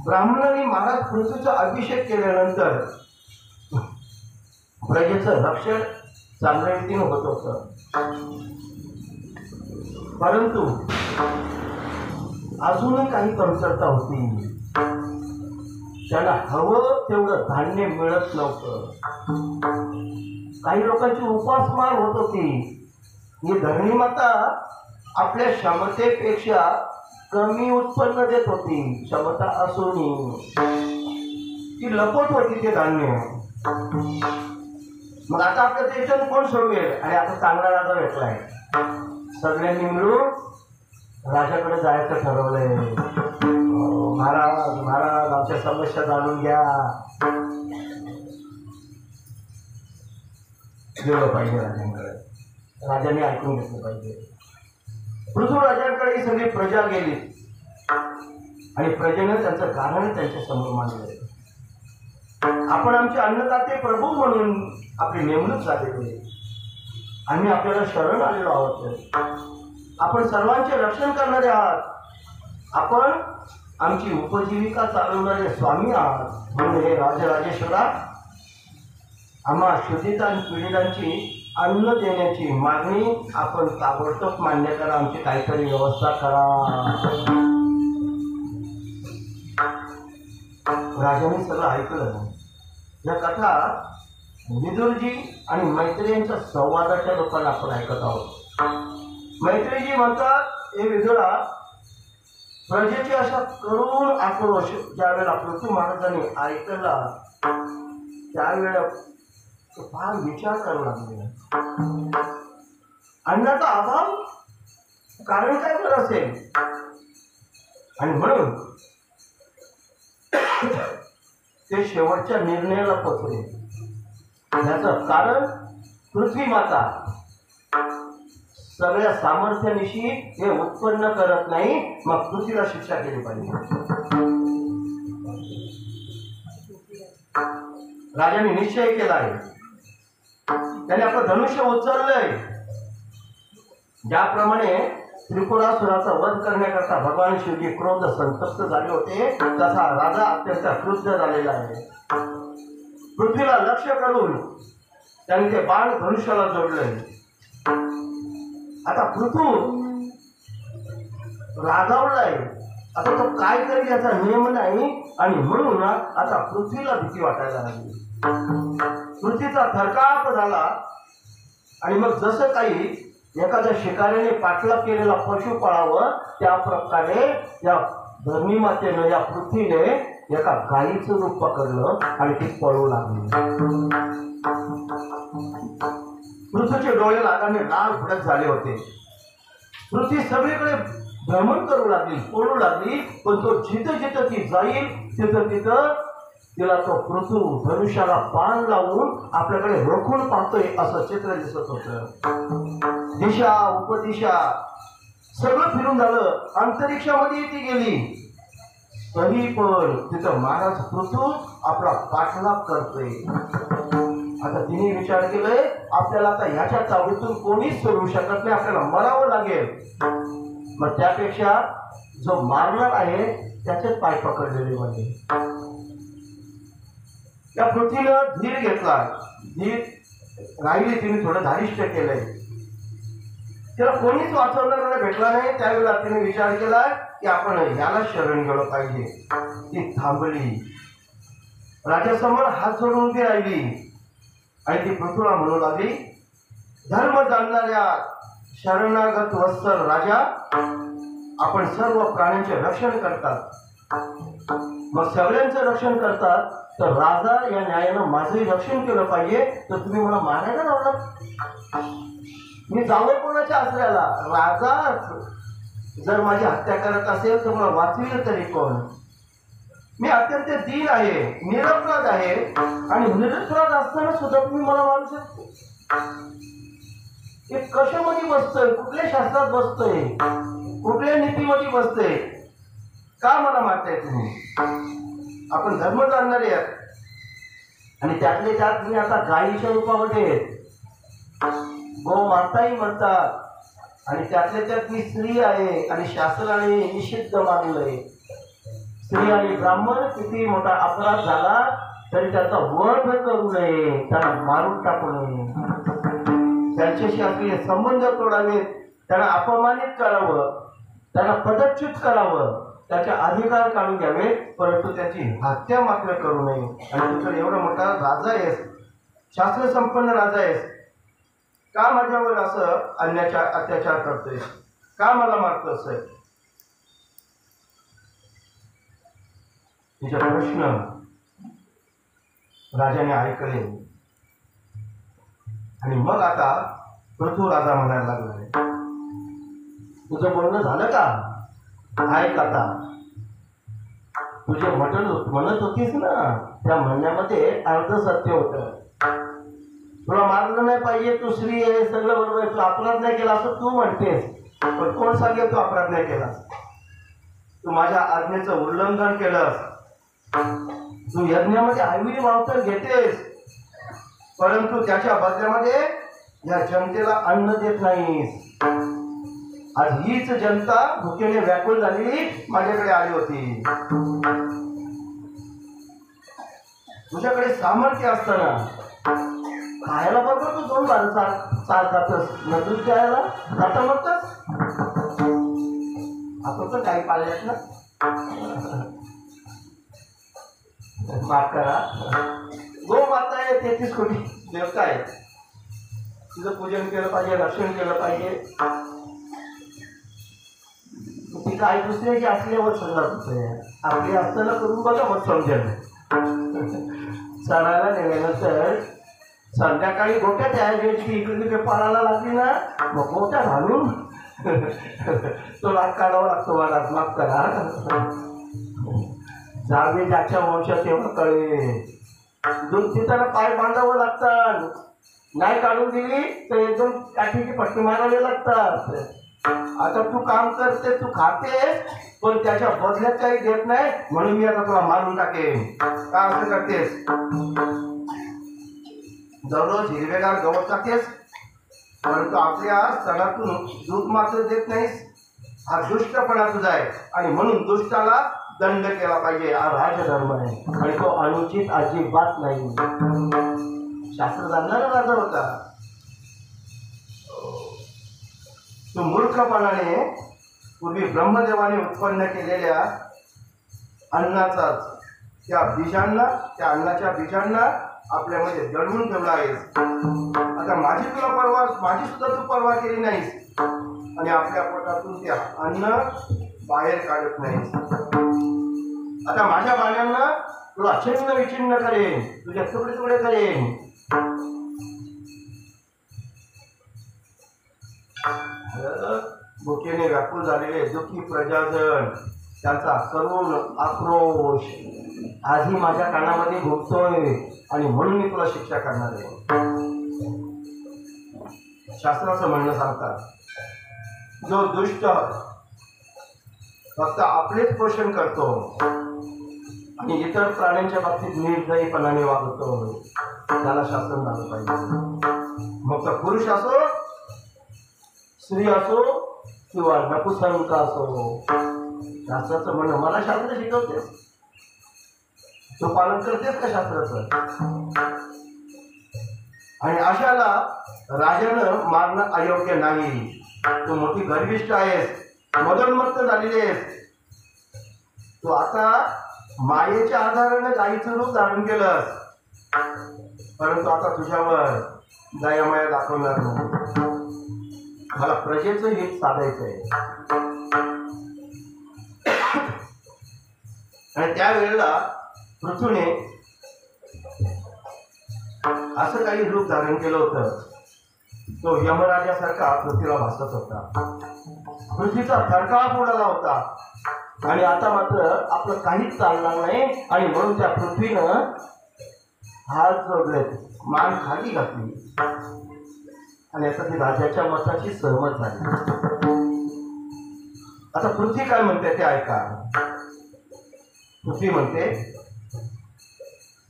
ब्राह्मणांनी महाराज पृथ्वीचा अभिषेक केल्यानंतर प्रजेचं रक्षण चांगल्या रीतीने होत होतं, परंतु अजूनही काही कमतरता होती. त्याला हवं तेवढं धान्य मिळत नव्हतं. काही लोकांची उपासमार होत होती. ही धरणी माता आपल्या क्षमतेपेक्षा कमी उत्पन्न देत होती. क्षमता असूनही ती लपवत होती ते धान्य. मग आता आपल्या देशात कोण सोडवेल. आणि आता चांगला राजा भेटलाय. सगळ्यांनी मिळून राजाकडे जायचं ठरवलंय. महाराज महाराज आमच्या समस्या जाणून घ्या. गेलं पाहिजे राजांकडे. राजाने ऐकून घेतलं पाहिजे. पृथ्वीराजांकडे सगळी प्रजा गेली आणि प्रजेने त्यांचं कारण त्यांच्या समोर मांडलं. आपण आमचे अन्नदाते प्रभू म्हणून आपली नेमणूक झालेली. आम्ही आपल्याला शरण आलेलो आहोत. आपण सर्वांचे रक्षण करणारे आहात. आपण आमची उपजीविका चालवणारे स्वामी आहात. म्हणून हे राजराजेश्वरा, आम्हा शोषित आणि पीडितांची अन्न देण्याची मागणी आपण ताबडतोब मान्य करा. आमची काहीतरी व्यवस्था करा. राजाने सगळं ऐकलं. या कथा विदुरजी आणि मैत्रेयींच्या संवादाच्या लोकांना आपण ऐकत आहोत. मैत्रेयीजी म्हणतात, हे विदुरा, प्रजेची अशा करुण आक्रोश ज्यावेळेला पृथ्वी महाराजांनी ऐकला त्यावेळेला फार विचार करावा लागले. अन्नाचा अभाव कारण काय बरं असेल. आणि म्हणून ते शेवटच्या निर्णयाला पोचले. याचं कारण पृथ्वी माता सगळ्या सामर्थ्यानिशी हे उत्पन्न करत नाही. मग पृथ्वीला शिक्षा केली पाहिजे. राजाने निश्चय केला आहे. त्याने आपलं धनुष्य उचललंय. ज्याप्रमाणे त्रिपुरासुराचा वध करण्याकरता भगवान शिवजी क्रोध संतप्त झाले होते, तसा राजा अत्यंत क्रुद्ध झालेला आहे. पृथ्वीला लक्ष करून त्यांनी ते बाण धनुष्याला जोडलंय. आता पृथू रागावलाय. आता तो काय तरी याचा नियम नाही आणि म्हणून आता पृथ्वीला भीती वाटायला लागली. पृथ्वीचा थरकाप झाला आणि मग जसं काही एखाद्या शिकाऱ्याने पाठलाग केलेला पशु पळावं त्या प्रकारे या धरणी मातेनं या पृथ्वीने एका गायीचं रूप पकडलं आणि ती पळू लागली. पृथ्वीचे डोळे लागाने लाल भडक झाले होते. पृथ्वी सगळीकडे भ्रमण करू लागली, पळू लागली. पण तो जिथं जिथं ती जाईल तिथं तिथं तिला तो पृथू धनुष्याला बाण लावून आपल्याकडे रोखून पाहतोय असं चित्र दिसत होतं. दिशा उपदिशा सगळं फिरून झालं. अंतरिक्षामध्ये ती गेली तरी पण तिथं महाराज पृथू आपला पाठलाग करतोय. आता तिने विचार केलाय आपल्याला आता ह्याच्या चावडीतून कोणीच सोडू शकत नाही, आपल्याला मरावं लागेल. मग त्यापेक्षा जो मारणार आहे त्याचेच पाय पकडलेले म्हणजे. त्या पृथ्वीनं धीर घेतला. धीर राहिली, तिने थोडं धारिष्ट केलंय. तिला कोणीच वाचवणारा भेटला नाही. त्यावेळेला तिने विचार केला की आपण याला शरण गेलो पाहिजे. ती थांबली, राजासमोर हात जोडून उभी राहिली आणि ती पृथ्वीला म्हणू लागली, धर्म जाणणाऱ्या शरणागत वत्सल राजा, आपण सर्व प्राण्यांचे रक्षण करतात, मग सगळ्यांचं रक्षण करतात, तर राजा या न्यायानं माझंही रक्षण केलं पाहिजे. तर तुम्ही मला मारायला लावला. मी जावं कोणाच्या आश्रयाला? राजा जर माझी हत्या करत असेल तर मला वाचविलं तरी कोण? मी अत्यंत दीन आहे, निरपराध आहे आणि निरपराध असताना सुद्धा तुम्ही मला मारू शकतो? हे कशामध्ये बसतोय? कुठल्या शास्त्रात बसतोय? कुठल्या नीतीमध्ये बसतोय? का मला मारताय तुम्ही? आपण धर्म जाणणारे आहात आणि त्यातले त्यात तुम्ही आता गायीच्या रूपामध्ये गो माताही म्हणतात आणि त्यातले त्यात मी स्त्री आहे आणि शास्त्राने निषिद्ध मानलंय. स्त्री आणि ब्राह्मण किती मोठा अपराध झाला तरी त्याचा वध करू नये, त्यांना मारून टाकू नये, त्यांच्याशी असलेले संबंध तोडावेत, त्यांना अपमानित करावं, त्यांना पदच्युत करावं, त्याचे अधिकार काढून घ्यावे, परंतु त्याची हत्या मात्र करू नये. आणि तू तर एवढा मोठा राजा आहेस, शास्त्र संपन्न राजा आहेस, का माझ्यावर असं अत्याचार करतोय? का मला मारतोस? तिचा प्रश्न राजाने ऐकले आणि मग आता पृथू राजा म्हणायला लागला, तुझं बोलणं झालं का? ऐक आता, तुझे म्हणत होतीस ना त्या म्हणण्यामध्ये अर्ध सत्य होतं. तुला मारलं नाही पाहिजे, तू स्त्री आहे, सगळं बरोबर आहे, तू अपराध नाही केला असं तू म्हणतेस. पण कोण सांगेल तू अपराध नाही केला? तू माझ्या आज्ञेचं उल्लंघन केलंस. तू यज्ञामध्ये आयुरी वावतर घेतेस, परंतु त्याच्या बदल्यामध्ये या जनतेला अन्न देत नाहीस. आज हीच जनता भुकेने व्याकुळ झालेली माझ्याकडे आली होती. तुझ्याकडे सामर्थ्य असताना खायला बरोबर तू 2 बार चाल जातस, नदून द्यायला जाता म्हणतस. आपण तर काही पाळल्यात ना, माफ करा. गो माता आहे, 33 कोटी देवता आहे, तुझं पूजन केलं पाहिजे, रक्षण केलं पाहिजे. ती काही दुसऱ्याची असल्यावर समजत होते, आपली असताना करून बघा मग समजेल. सणाला नेल्यानंतर संध्याकाळी गोट्यात यायची इकडे तिकडे पाळायला लागली ना, मग गोट्या घालून तो लाग काढावा लागतो. मला माफ करा. जावे ज्याच्या वंशात तेव्हा कळे, दोन तिथं पाय बांधावं लागतात. नाही काढून दिली तर एकदम काठीची पट्टी मारावी लागतात. आता तू काम करते, तू खातेस, पण त्याच्या बदल्यात काही देत नाही, म्हणून मी आता तुला मारून टाकेन. का असं करतेस? दररोज हिरवेगार गवत टाकतेस, परंतु आपल्या सणातून दूध मात्र देत नाहीस. हा दुष्टपणा तुझा आहे आणि म्हणून दुष्टाला दंड केला पाहिजे, हा राजधर्म आहे आणि तो अनुचित अजिबात नाही. शास्त्र जाणणारा राजा होता. तो मूर्खपणाने पूर्वी ब्रह्मदेवाने उत्पन्न केलेल्या अन्नाचाच त्या बीजांना, त्या अन्नाच्या बीजांना आपल्यामध्ये दडवून ठेवला आहेस. आता माझी सुद्धा तू पर्वा केली नाहीस आणि आपल्या पोटातून ते अन्न बाहेर काढत नाहीस. आता माझ्या बाणांना तुला छिन्न विछिन्न करेन, तुझे तुकडे तुकडे करेन. भुकेने व्याकुळ झालेले दुःखी प्रजाजन, त्यांचा करुण आक्रोश आधी माझ्या कानामध्ये घुमतोय आणि म्हणून मी तुला शिक्षा करणार आहे. शास्त्राचं म्हणणं सांगतात, जो दुष्ट फक्त आपलेच पोषण करतो आणि इतर प्राण्यांच्या बाबतीत निर्दयीपणाने वागतो, त्याला शासन झालं पाहिजे. मग तर पुरुष असो, स्त्री असो किंवा नपुसंक असो. शास्त्राचं म्हणणं, मला शास्त्र शिकवतेस, तो पालन करतेस का शास्त्राचं? आणि अशाला राजानं मारणं अयोग्य नाही. तू मोठी गर्विष्ठ आहेस, मदोन्मत्त झालेली आहेस. तू आता मायेच्या आधाराने गाईचं रूप धारण केलंस, परंतु आता तुझ्यावर दयामाया दाखवणार नाही. मला प्रजेचं हित साधायचंय. आणि त्यावेळेला पृथ्वीने असं काही रूप धारण केलं होतं, तो यमराजासारखा पृथ्वीला भासत होता. पृथ्वीचा थरकाप उडाला होता आणि आता मात्र आपलं काहीच चालणार नाही आणि म्हणून त्या पृथ्वीनं हात जोडलेत, मान खाली घातली आणि आता ती राजाच्या मताची सहमत झाली. आता पृथ्वी काय म्हणते ते ऐका. पृथ्वी म्हणते,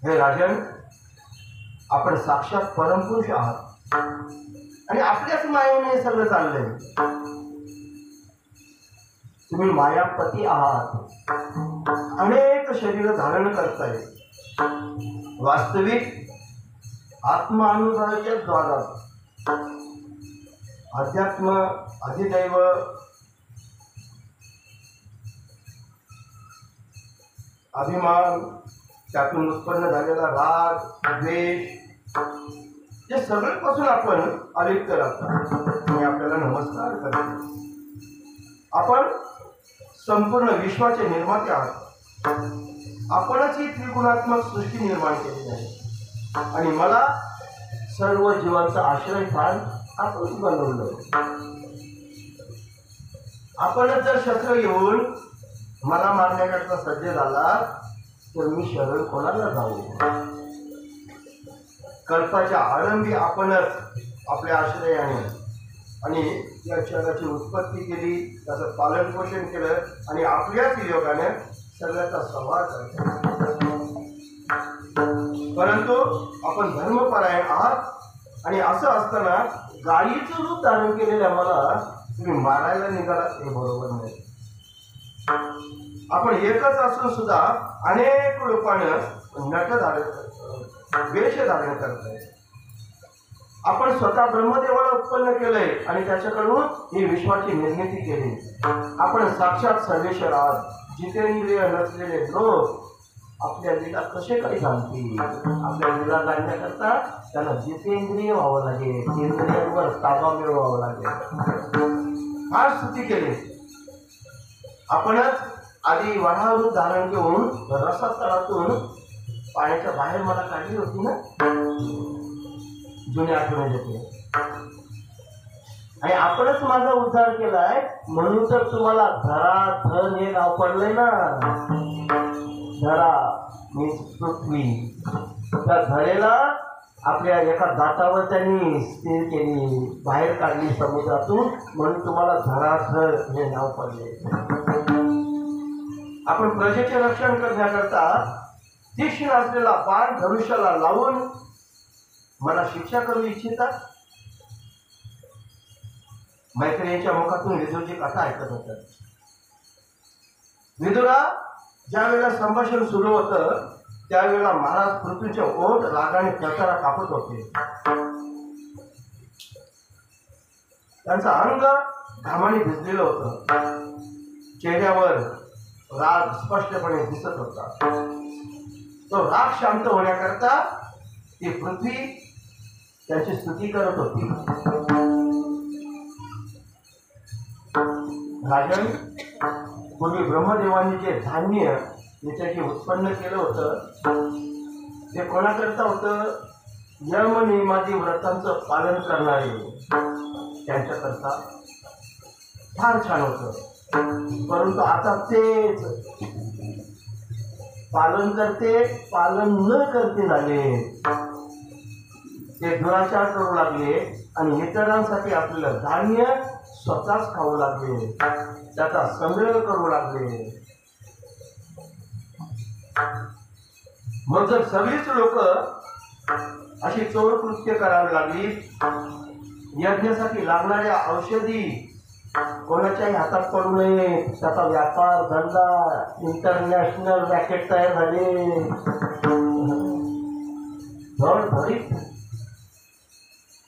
हे राजन, आपण साक्षात परमपुरुष आहात आणि आपल्याच मायेने सगळं चाललंय. तुम्ही मायापती आहात, अनेक शरीर धारण करताय. वास्तविक आत्मानुभवाच्या द्वारात अध्यात्म, अधिदैव, अभिमान, त्यातून उत्पन्न झालेला राग, द्वेष, या सगळ्यापासून आपण अलिप्त राहतो आणि आपल्याला नमस्कार करतो. आपण संपूर्ण विश्वाचे निर्माते आहात. आपणच ही त्रिगुणात्मक सृष्टी निर्माण केली आहे आणि मला सर्व जीवांचा आश्रयस्थान आपणच बनवलं. आपणच जर शस्त्र घेऊन मला मारण्याकरता सज्ज झाला तर मी शरण कोणाला जाऊ? कल्पाच्या आरंभी आपणच आपल्या आश्रयाने आणि या जगाची उत्पत्ती केली, त्याचं पालन पोषण केलं आणि आपल्याच योगाने सगळ्याचा संवाद करतो. परंतु आपण धर्मपरायण आहात आणि असं असताना गायीचं रूप धारण केलेल्या मला तुम्ही मारायला निघाला, हे बरोबर नाही. आपण एकच असून सुद्धा अनेक रूपानं नट धारण, वेश धारण करताय. आपण स्वतः ब्रह्मदेवाला उत्पन्न केलंय आणि त्याच्याकडून ही विश्वाची निर्मिती केली. आपण साक्षात सर्वेश्वर आहात. जितेंद्रिय नसलेले लोक आपल्या लीला कसे काही जाणतील? आपल्या लीला जाणण्याकरता त्यांना जितेंद्रिय व्हावं लागेल, इंद्रियांवर ताबा मिळवावा लागेल. फार स्तुती केली. आपणच आधी वढावरून धारण घेऊन रसा तळातून पाण्याच्या बाहेर मला काढली होती ना, जुन्या आठवणी देते. आणि आपणच माझा उद्धार केलाय म्हणून तर तुम्हाला धरा धन हे नाव पडलंय ना. धरा मीन्स पृथ्वी. त्या धरेला आपल्या एका दातावर त्यांनी स्थिर केली, बाहेर काढली समुद्रातून, म्हणून तुम्हाला धराधर हे नाव पडले. आपण प्रजेचे रक्षण करण्याकरता तीक्ष्ण असलेला बाण धनुष्याला लावून मला शिक्षा करू इच्छितात. मैत्रिणीच्या मुखातून विदुरची कथा ऐकत होतात. विदुरा, ज्या वेळेला संभाषण सुरू होतं त्यावेळेला महाराज पृथ्वीचे ओठ रागाने कचारा कापत होते. त्यांचं अंग घामाने भिजलेलं होतं. चेहऱ्यावर राग स्पष्टपणे दिसत होता. तो राग शांत होण्याकरता ती पृथ्वी त्याची स्तुती करत होती. राजन, पूर्वी ब्रह्मदेवांनी जे धान्य याच्याशी उत्पन्न केलं होतं ते कोणाकरता होतं? यम नियमादी व्रतांचं पालन करणारे त्यांच्याकरता फार छान होतं. परंतु आता तेच पालन करते पालन न करते झाले. ते दुराचार करू लागले आणि इतरांसाठी आपल्याला धान्य स्वतःच खाऊ लागले, त्याचा संग्रह करू लागले. मग जर सगळीच लोक अशी चोर कृत्य करावी लागली, यज्ञासाठी लागणाऱ्या औषधी कोणाच्याही हातात पडू नये, त्याचा व्यापार धंदा इंटरनॅशनल रॅकेट तयार झाले, धडधडीत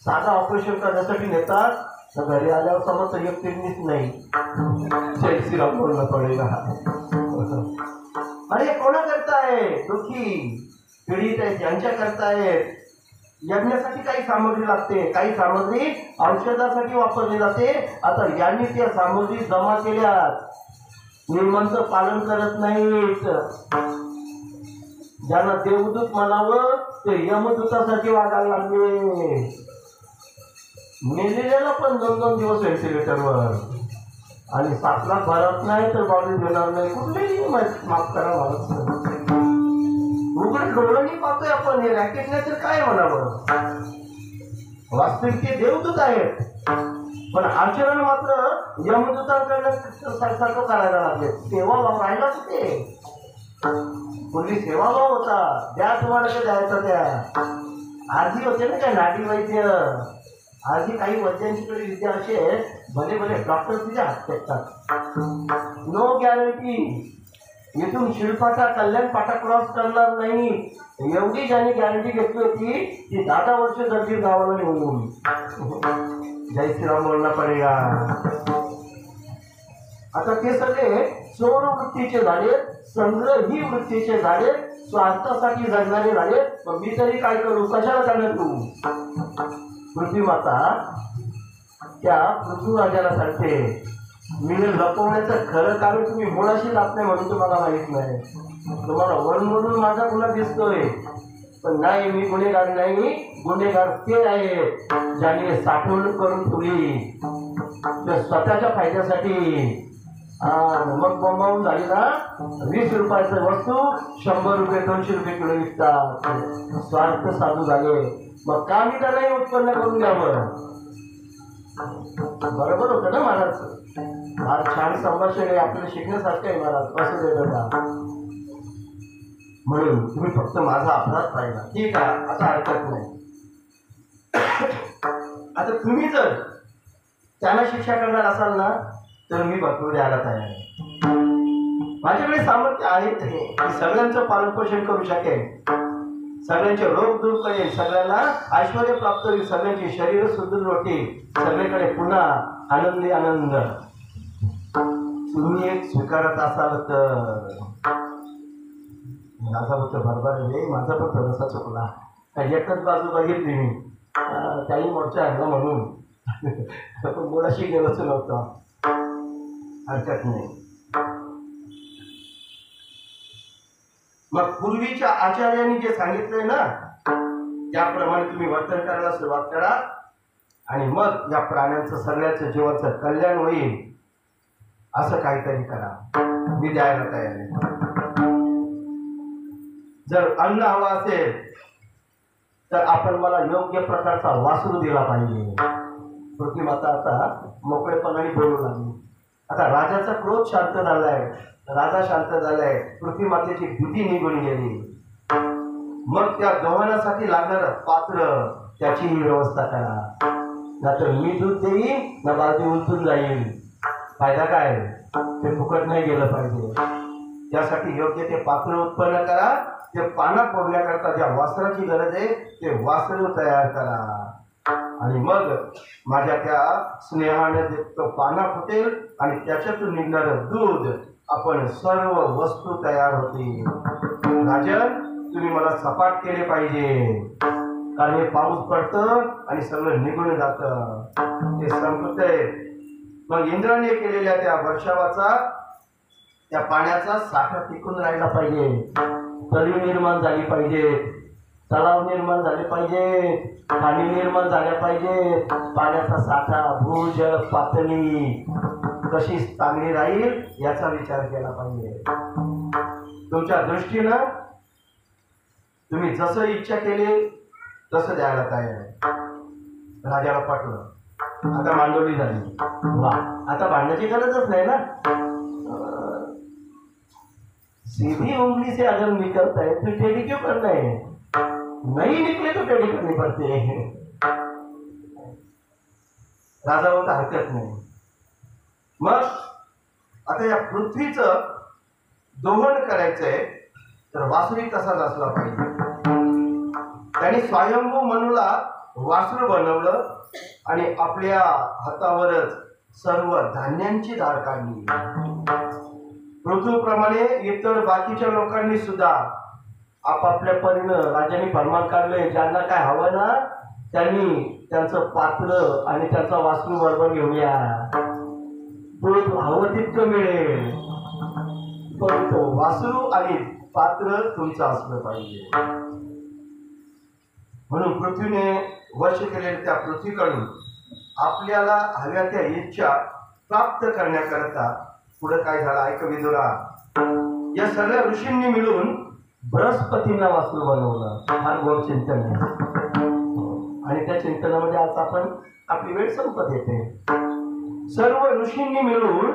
साधा ऑपरेशन करण्यासाठी नेतात, तर घरी आल्यावर समजतं एक किडनीच नाही, जय श्रीराम बोलणं पडेल. अरे कोणा करताय? दुःखी पीडित आहे ज्यांच्या करतायत. यज्ञासाठी काही सामग्री लागते, काही सामग्री औषधासाठी वापरली जाते. आता यांनी त्या सामग्री जमा केल्यात, नियमांचं पालन करत नाहीत. ज्यांना देवदूत म्हणावं ते यमदूतासाठी वागायला लागले. मेलेल्याला पण 2-2 दिवस व्हेंटिलेटरवर, आणि 7 लाख भरत नाही तर बॉडी देणार नाही. कुठलेही माफ करा भारत. उघड डोळ्यांनी पाहतोय आपण, हे रॅकेट नाही तर काय म्हणावं. वास्तविक ते देवदूत आहेत, पण आचरण मात्र यमदूतांकडनं सारखं करायला लागले. सेवाभाव राहिला कुठे? पूर्वी सेवाभाव होता, द्या तुम्हाला काय द्यायचं त्या. आधी होते ना काय नाडी वैद्य, आधी काही वैद्यांच्याकडे विद्या असे भले भले डॉक्टर तुझ्या हात टेकतात. नो गॅरंटी इथून शिळपाटा कल्याण पाटा क्रॉस करणार नाही, एवढी ज्याने गॅरंटी घेतली होती ती 10 वर्ष दर्जी गावाला निघून. जय श्रीराम बोलणं पडेगा. आता ते सगळे चोर वृत्तीचे झाले, संग्रही वृत्तीचे झाले, स्वार्थासाठी जगणारे झाले. मग मी तरी काय करू? कशाला करणार तू? पृथ्वी माता त्या पृथ्वीराजाला सांगते, मी लपवण्याचं खरं कारण तुम्ही मुळाशी जात नाही म्हणून तुम्हाला माहित नाही. तुम्हाला वनमधून माझा गुन्हा दिसतोय, पण नाही, मी गुन्हेगार नाही. गुन्हेगार ते आहेत ज्याने साठवणूक करून ठेवली स्वतःच्या फायद्यासाठी. मग बोंबावून झाली ना, 20 रुपयाचं वस्तू 100 रुपये 200 रुपये किलो विकतात. स्वार्थ साधू झाले. मग का मी त्यालाही उत्पन्न करून द्यावं? बरोबर होतं ना महाराज? फार छान संभाषण आहे, आपल्याला शिकण्यासारखं आहे महाराज. असं देतं का? म्हणून तुम्ही फक्त माझा अपराध पाहिला, ठीक आहे, असं हरकत नाही. आता तुम्ही जर त्यांना शिक्षा करणार असाल ना, तर मी भरपूर द्यायला तयार आहे. माझ्याकडे सामर्थ्य आहे की सगळ्यांचं पालनपोषण करू शकेल, सगळ्यांचे रोग दूर करेल, सगळ्यांना ऐश्वर्य प्राप्त होईल, सगळ्यांची शरीर सुदृढ होतील, सगळीकडे पुन्हा आनंदी आनंद. तुम्ही एक स्वीकारत असाल तर माझा फक्त बरोबर आहे, माझा पण थोडासा चुकला. एकच बाजू बघितली मी, काही मोर्चा आणला म्हणून पण मुलाशी गेलोच नव्हतं. हरकत नाही. मग पूर्वीच्या आचार्यांनी जे सांगितलंय ना, त्याप्रमाणे तुम्ही वर्तन करायला सुरुवात करा, आणि मग या प्राण्यांचं सगळ्याचं जीवाचं कल्याण होईल असं काहीतरी करा. मी द्यायला तयार आहे. जर अन्न हवं असेल तर आपण मला योग्य प्रकारचा वासरू दिला पाहिजे. पृथ्वी माता आता मोकळेपणाने बोलू लागली. आता राजाचा क्रोध शांत झालाय, राजा शांत झालाय, पृथ्वी मातेची भीती निघून गेली. मग त्या गव्हाणासाठी लागणारं पात्र त्याचीही व्यवस्था करा, नाहीतर मी दूध देईन ना बाजू उलटून जाईल. फायदा काय? ते फुकट नाही गेलं पाहिजे. त्यासाठी योग्य ते पात्र उत्पन्न करा. ते पाना फोडण्याकरता ज्या वस्त्राची गरज आहे ते वस्त्र तयार करा. आणि मग माझ्या त्या स्नेहाने तो पाना फुटेल आणि त्याच्यातून निघणारं दूध आपण सर्व वस्तू तयार होतील. राजन, तुम्ही मला सपाट केले पाहिजे, कारण हे पाऊस पडतं आणि सगळं निघून जातं, ते संपतंय. मग इंद्राने केलेल्या त्या वर्षावाचा त्या पाण्याचा साठा टिकून राहिला पाहिजे. तळी निर्माण झाली पाहिजे, तलाव निर्माण झाले पाहिजे, खाणी निर्माण झाल्या पाहिजे. पाण्याचा साठा, भूजल पातळी कशी चांगली राहील याचा विचार केला पाहिजे. तुमच्या दृष्टीनं तुम्ही जसं इच्छा केली तसं द्यायला तयार आहे. राजाला पटलं. आता मांडवली झाली. वा, आता भांडण्याची गरजच नाही ना. सीधी उंगली से अगर निकलता है तो टेढ़ी क्यों करना है? नहीं निकले तो टेढ़ी करनी पड़ती है. राजा होता हरकत नाही. मग आता या पृथ्वीचं दोहन करायचंय तर वासुरी तसाच असला पाहिजे. त्यांनी स्वयंभू मनूला वासरू बनवलं आणि आपल्या हातावरच सर्व धान्यांची धार काढली. पृथ्वीप्रमाणे इतर बाकीच्या लोकांनी सुद्धा आपापल्या परीनं राजांनी फरमान काढले. ज्यांना काय हवं ना त्यांनी त्यांचं पात्र आणि त्यांचा वासरू बरोबर घेऊन या. दूध हवं तितकं मिळेल, पण तो वासरू आणि पात्र तुमचं असलं पाहिजे. म्हणून पृथ्वीने वर्ष केलेल्या त्या पृथ्वीकडून आपल्याला हव्या त्या इच्छा प्राप्त करण्याकरता पुढे काय झालं ऐक विदुरा. या सगळ्या ऋषींनी मिळून बृहस्पतींना वासरू बनवलं. फार गोड चिंतन आहे आणि त्या चिंतनामध्ये आज आपण आपली वेळ संपत येते. सर्व ऋषींनी मिळून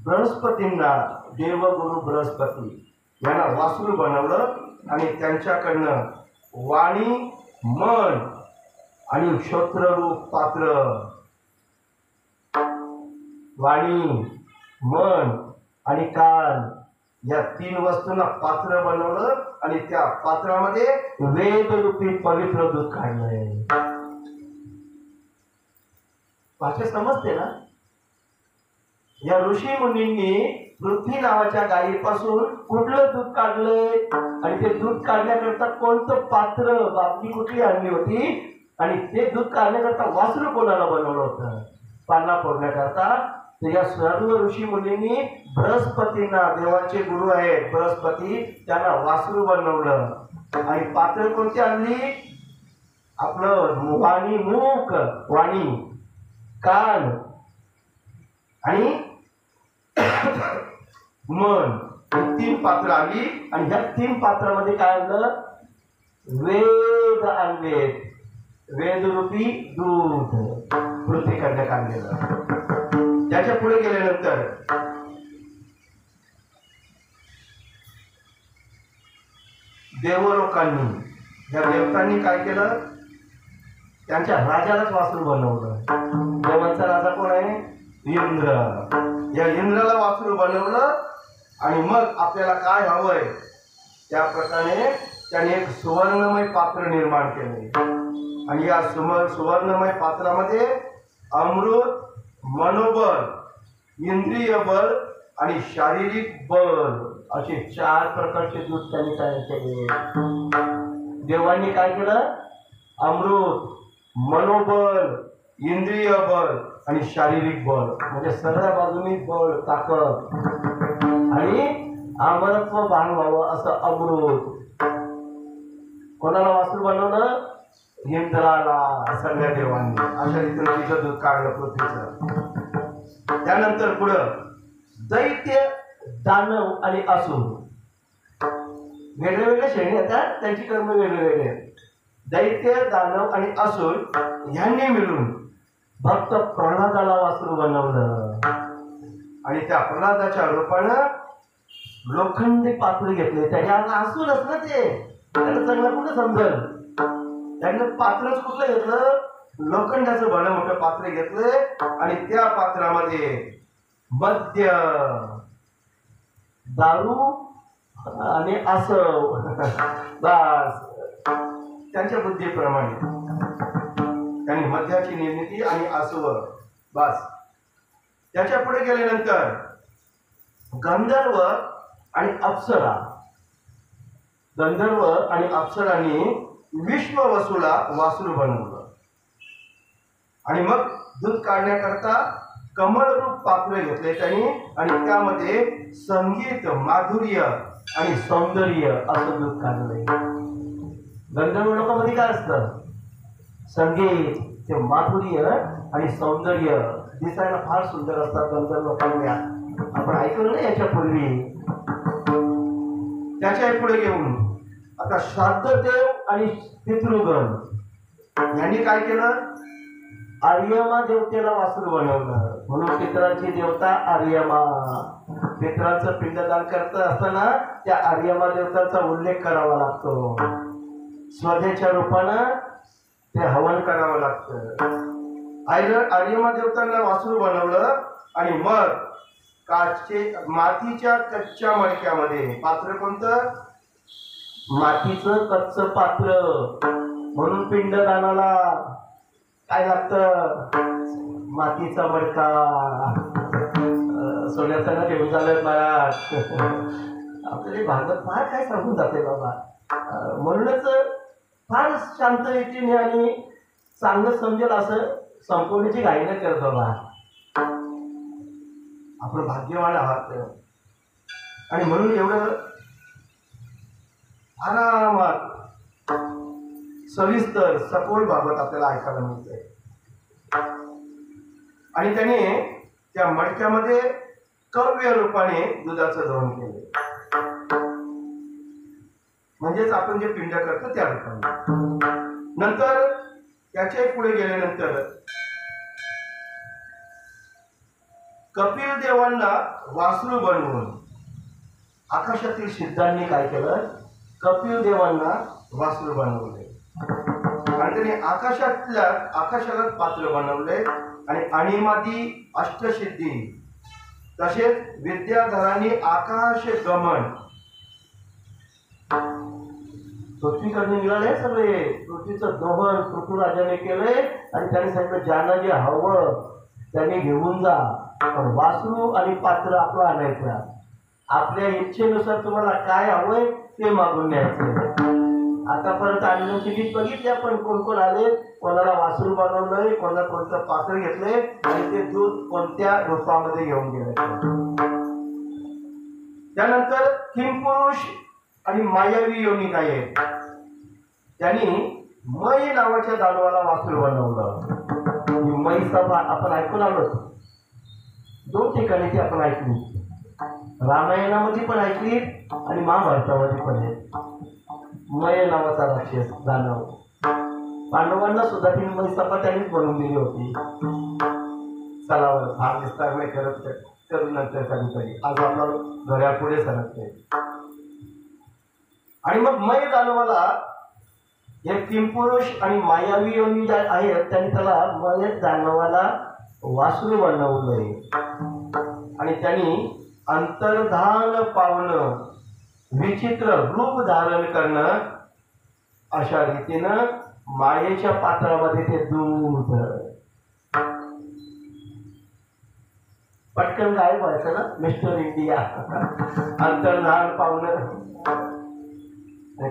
बृहस्पतींना, देवगुरु बृहस्पती यांना वासरू बनवलं आणि त्यांच्याकडनं वाणी, मन आणि क्षोत्ररूप पात्र, वाणी, मन आणि कान या तीन वस्तूंना पात्र बनवलं आणि त्या पात्रामध्ये वेदरूपी पवित्र दूध काढलंय. भाषा समजते ना. या ऋषी मुनींनी पृथ्वी नावाच्या गायीपासून कुठलं दूध काढलंय आणि ते दूध काढण्याकरता कोणतं पात्र, बाबली कुठली आणली होती आणि ते दूध काढण्याकरता वासरू कोणाला बनवलं होतं पाना फोडण्याकरता. तर या सर्व ऋषी मुनींनी बृहस्पतींना, देवाचे गुरु आहेत बृहस्पती, त्यांना वासरू बनवलं आणि पात्र कोणती आणली? आपलं वाणी, मूक, वाणी, कान आणि मन, ही तीन पात्र आली आणि ह्या तीन पात्रामध्ये काय आणलं? वेद आणले, वेदरूपी दूध पृथ्वी करण्यात आणलेलं. त्याच्या पुढे गेल्यानंतर देवलोकांनी, या देवतांनी काय केलं? त्यांच्या राजालाच वासरू बनवलं. देवांचा राजा कोण आहे? इंद्र. या इंद्राला वासरू बनवलं आणि मग आपल्याला काय हवंय त्या प्रकारे त्याने एक सुवर्णमय पात्र निर्माण केले आणि या सुवर्णमय पात्रामध्ये अमृत, मनोबल, इंद्रिय बल आणि शारीरिक बल असे 4 प्रकारचे दूध त्यांनी तयार केले. देवांनी काय केलं? अमृत, मनोबल, इंद्रिय बल आणि शारीरिक बल, म्हणजे सगळ्या बाजूनी बळ, ताकद आणि अमरत्व भान व्हावं असं अमृत. कोणाला वासरू बनवलं? इंद्राला, सगळ्या देवांनी. अशा रीतीने तिचं दूध काढलं पृथ्वीचं. त्यानंतर पुढं दैत्य, दानव आणि असुर वेगळे वेगळे श्रेणी येतात, त्यांची कर्म वेगळे. दैत्य, दानव आणि असुर यांनी मिळून भक्त प्रल्हादाला वासरू बनवलं आणि त्या प्रल्हादाच्या रूपानं लोखंडी पात्र घेतले. त्याच्या असुरच ना ते, त्याला चांगलं कुठं समजल. त्यानं पात्रच कुठलं घेतलं? लोखंडाचं भलं मोठं पात्र घेतलं आणि त्या पात्रामध्ये मद्य, दारू आणि आसव बस त्यांच्या बुद्धीप्रमाणे त्यांनी मद्याची निर्मिती आणि आसव बस. त्याच्या पुढे गेल्यानंतर गंधर्व आणि अप्सरा, गंधर्व आणि अप्सरांनी विश्ववसूला वासरू बनवलं आणि मग दूध काढण्याकरता कमळरूप पात्र घेतले त्यांनी आणि त्यामध्ये संगीत, माधुर्य आणि सौंदर्य असं दूध काढलंय. गंधर्व लोकांमध्ये काय असतं? संगीत, ते माधुर्य आणि सौंदर्य दिसायला फार सुंदर असतात गंधर्व लोकांमध्ये. आपण ऐकलं ना याच्यापूर्वी. त्याच्या पुढे घेऊन आता श्राद्धदेव आणि पितृगण यांनी काय केलं? आर्यमा देवतेला वासरू बनवलं. म्हणून पितरांची देवता आर्यमा. पितरांचं पिंडदान करत असताना त्या आर्यमा देवतांचा उल्लेख करावा लागतो. स्वधेच्या रूपानं ते हवन करावं लागतं. आर्यमा देवतांना वासरू बनवलं आणि मग मातीच्या कच्च्या मडक्यामध्ये, पात्र कोणतं? मातीचं कच्चं पात्र. म्हणून पिंडदानाला काय लागतं? मातीचा मडका. सोन्याचं ना घेऊन झालं महाराज. आपल्याला भागवत फार काय सांगून जाते बाबा. म्हणूनच फार शांत रीतीने आणि चांगलं समजेल असं संपवण्याची घाई न करत बाबा. आपण भाग्यवान आहात आणि म्हणून एवढं आरामात सविस्तर सखोल बाबत आपल्याला ऐकायला मिळते. आणि त्याने त्या मडक्यामध्ये कव्य रूपाने दुधाचं दहन केले. म्हणजेच आपण जे पिंड करतो त्या रूपाने. नंतर त्याच्या पुढे गेल्यानंतर कपिल देवांना वासरू बनवून आकाशातील सिद्धांनी काय केलं? कपिल देवांना वासरू बनवले आणि त्यांनी आकाशाला पात्र बनवले आणि अणिमादी अष्टसिद्धी तसेच विद्याधरांनी आकाश गमन पृथ्वीकडे निघाले सगळे. पृथ्वीचं दहन पृथ्वीराजाने केलंय आणि त्यांनी सांगितलं ज्यांना जे हवं त्यांनी घेऊन जा, पण वासरू आणि पात्र आपलं आणायचं. आपल्या इच्छेनुसार तुम्हाला काय हवंय ते मागून न्यायचं. आतापर्यंत आणण्याची रीत बघितली आपण. कोण कोण आले, कोणाला वासरू बनवलंय, कोणाला कोणतं पात्र घेतलंय आणि ते दूध कोणत्या रूपामध्ये घेऊन गेले. त्यानंतर किंपुरुष आणि मायावी योनी काय आहे? त्यांनी मै नावाच्या दानवाला वासरू बनवलं. मैचा आपण ऐकून आलो. 2 ठिकाणी ती आपण ऐकली. रामायणामध्ये पण ऐकली आणि महाभारतामध्ये पण आहे. मय नावाचा राक्षस दानव. पांडवांना सुद्धा ती मैसापा त्यांनीच बनवून दिली होती. चलावर फार विस्तार नाही करत करू नंतर कधीतरी. आज आपला घड्याळ पुढे सरकते. आणि मग मय दानवाला हे किंपुरुष आणि मायावी योनी ज्या आहेत त्यांनी त्याला मय दानवाला वासरू बनवलंय आणि त्यांनी अंतर्धान पावणं, विचित्र रूप धारण करणं अशा रीतीनं मायेच्या पात्रामध्ये ते दूध पटकन काय व्हायचं ना, मिस्टर इंडिया अंतर्धान पावणं.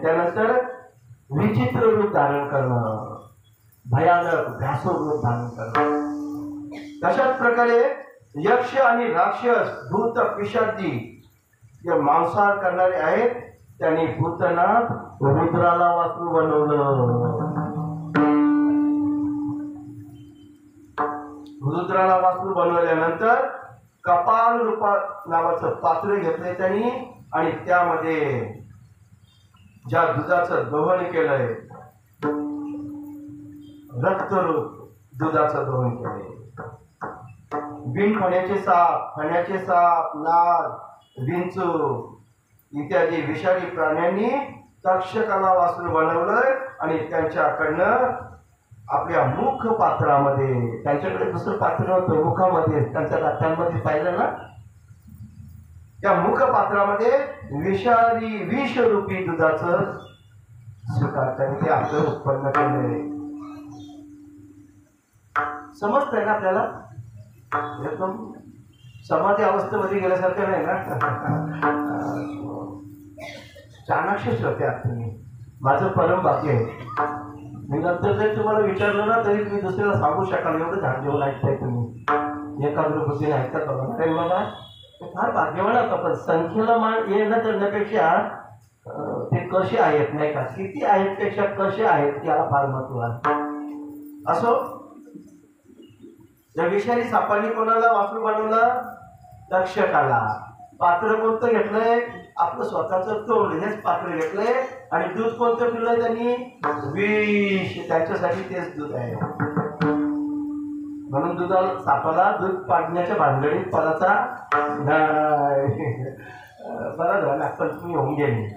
त्यानंतर विचित्र रूप धारण करणं, भयानक व्यासुर रूप धारण करणं. तशाच प्रकारे यक्ष आणि राक्षस, भूत, पिशाची जे मांसाहार करणारे आहेत त्यांनी भूतनाथ रुद्राला वासरू बनवलं. रुद्राला वासरू बनवल्यानंतर कपाल रूपा नावाचं पात्र घेतलंय त्यांनी आणि त्यामध्ये ज्या दुधाचं दहन केलंय, रक्तरूप दुधाचं दहन केलंय. बिनखण्याचे साप, खण्याचे साप, नाग, विंचू इत्यादी विषारी प्राण्यांनी तक्षकाला वासरू बनवलंय आणि त्यांच्याकडनं आपल्या मुख पात्रामध्ये, त्यांच्याकडे दुसरं पात्र होतं मुखामध्ये, त्यांच्या दातांमध्ये पाहिलं ना, त्या मुख पात्रामध्ये विषारी विषरूपी दुधाचं स्वीकार त्याने ते आपलं उत्पन्न केलेलं आहे. समजतंय ना आपल्याला? एकदम समाधी अवस्थेमध्ये गेल्यासारखं नाही ना. चाणाक्षच होते तुम्ही. माझं परम भाग्य आहे. मी नंतर जरी तुम्हाला विचारलं ना तरी तुम्ही दुसऱ्याला सांगू शकाल एवढं ध्यान देऊन ऐकताय तुम्ही. एकाग्र बुद्धीने ऐकतात बघा. काही बघा फार भाग्यवान होता. पण संख्येला मान येणं करण्यापेक्षा ते कसे आहेत नाही का, किती आहेत पेक्षा कसे आहेत याला फार महत्व आहे. असो, या विषारी सापांनी कोणाला वासरू बनवलं? तक्षकाला. पात्र कोणतं घेतलंय? आपलं स्वतःचं तोंड हेच पात्र घेतलंय. आणि दूध कोणतं पिलंय त्यांनी? विष. त्याच्यासाठी तेच दूध आहे. म्हणून दुधाला सापाला दूध पाडण्याच्या भानगडीत पदाचा बरा झाला. पण तुम्ही होऊन गेली.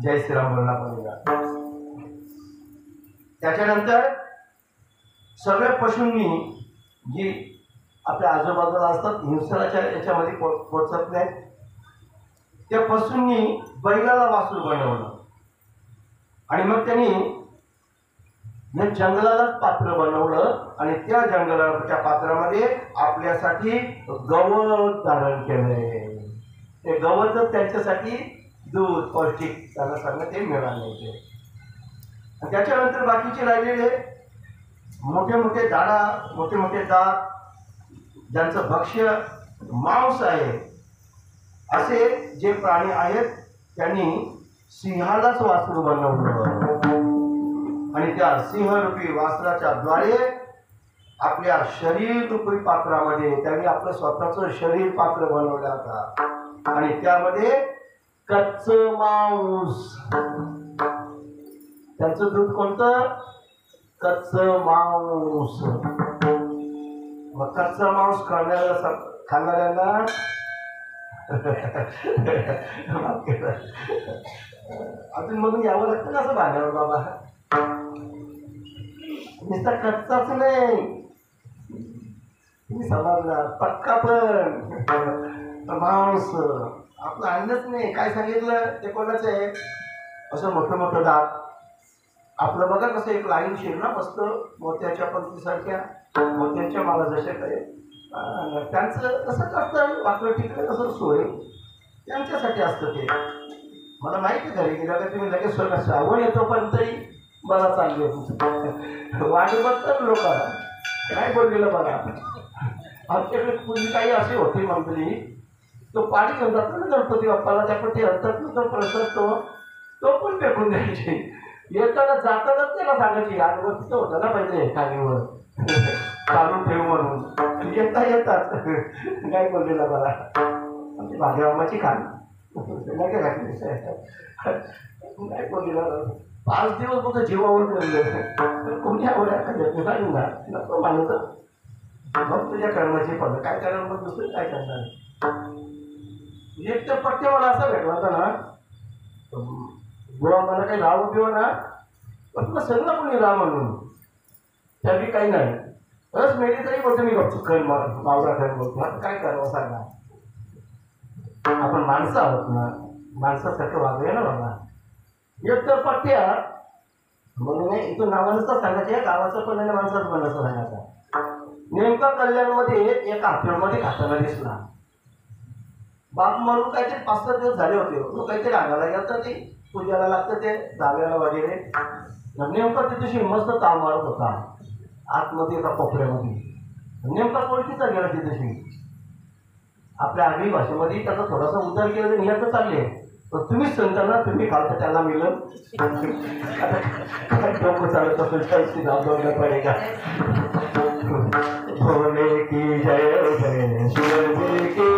जय श्रीराम बोलला पडेगा. त्याच्यानंतर सगळ्या पशूंनी जी आपल्या आजूबाजूला असतात हिंसनाच्या याच्यामध्ये पोचत नाहीत त्या पशूंनी बैलाला वासरू बनवलं. आणि मग त्यांनी या जंगलालाच पात्र बनवलं. आणि त्या जंगलाच्या पात्रामध्ये आपल्यासाठी गवत धारण केलंय. ते गवतच त्यांच्यासाठी दूध पौष्टिक त्यांना सगळं ते मिळाले. त्याच्यानंतर बाकीचे राहिलेले मोठे मोठे झाडा, मोठे मोठे दात, ज्यांचं भक्ष्य मांस आहे असे जे प्राणी आहेत त्यांनी सिंहालाच वासरू बनवलं. आणि त्या सिंहरूपी वासराच्या द्वारे आपल्या शरीर रूपी पात्रामध्ये त्यांनी आपलं स्वतःचं शरीर पात्र बनवलं होता. आणि त्यामध्ये कच्चं मांस. त्यांचं दूध कोणतं? कच्चं मांस. मग कच्चा मांस खाणाऱ्यांना अजून मधून यावं लागतं ना असं भाण्यावर बाबा. नुसता कच्चाच नाही, तुम्ही समजणार पक्का पण मांस आपलं आणलंच नाही. काय सांगितलं ते कोणाचं आहे? असं मोठं मोठं दात. आपलं बघा कसं एक लाईन शिर ना मस्त मोत्याच्या पंक्तीसारख्या, मोत्याच्या माला जशा काही त्यांचं कसं असतं वाकडं टिकलं कसं सोय त्यांच्यासाठी असतं ते. मला माहिती आहे घरी गेलं का तुम्ही लगेच श्रावण येतो पण तरी मला चालले वाढ बघतात लोकांना काय बोललेलं बघा. आमच्याकडे पूर्वी काही असे होते मंडळी, तो पाणी घेऊन जातो ना गणपती बाप्पाला, त्याकडे ते हरतात ना तो प्रसरतो तो पण फेकून द्यायचे. येताना जातानाच त्याला सांगायची अनुभव होता ना पहिले खालीवर चालून ठेव म्हणून. येता येतात काय बोललेला मला आमची भाग्यवामाची खाण नाही काय घातली काय बोललेला 5 दिवस फक्त जीवावर ठेवले. कोणी आवड नको मानत मग तुझ्या कर्माची पडलं काय करणार मग दुसरं काय करणार. एक तर पट्टे मला असं भेटला होता ना गोवा मला काही राहू किंवा ना पण तुला सगळं कोणी राह म्हणून त्यावेळी काही नाही. बस मेली तरी बोलतो मी बघतो खर मावरा खर बोलतो. आता काय करावं सांगा. आपण माणसं आहोत ना, माणसासारखं वागूया ना बाबा. एक तर पट्ट्या म्हणून नाही इथून नावानंच सांगायचं गावाचं पण आणि माणसाचं पण असं सांगायचं. नेमका कल्याणमध्ये एका हॉटेलमध्ये खाताना दिसला. बाप म्हणून काहीतरी 5-6 दिवस झाले होते. लोक काहीतरी आगायला गेलं ते पूजाला लागतं ते जाग्याला वगैरे. नेमका त्या दिवशी मस्त ताव मारत होता आतमध्ये एका कोपऱ्यामध्ये. नेमका ओळखीचा गेला त्या दिवशी. आपल्या आगरी भाषेमध्ये त्याचा थोडासा उद्धार केला तर निघायचं चालले. तर तुम्हीच सांगताना तुम्ही खालता त्याला मिळलं डोकं चालत असेल तर पडेगा. भोले की जय जय शिवजी की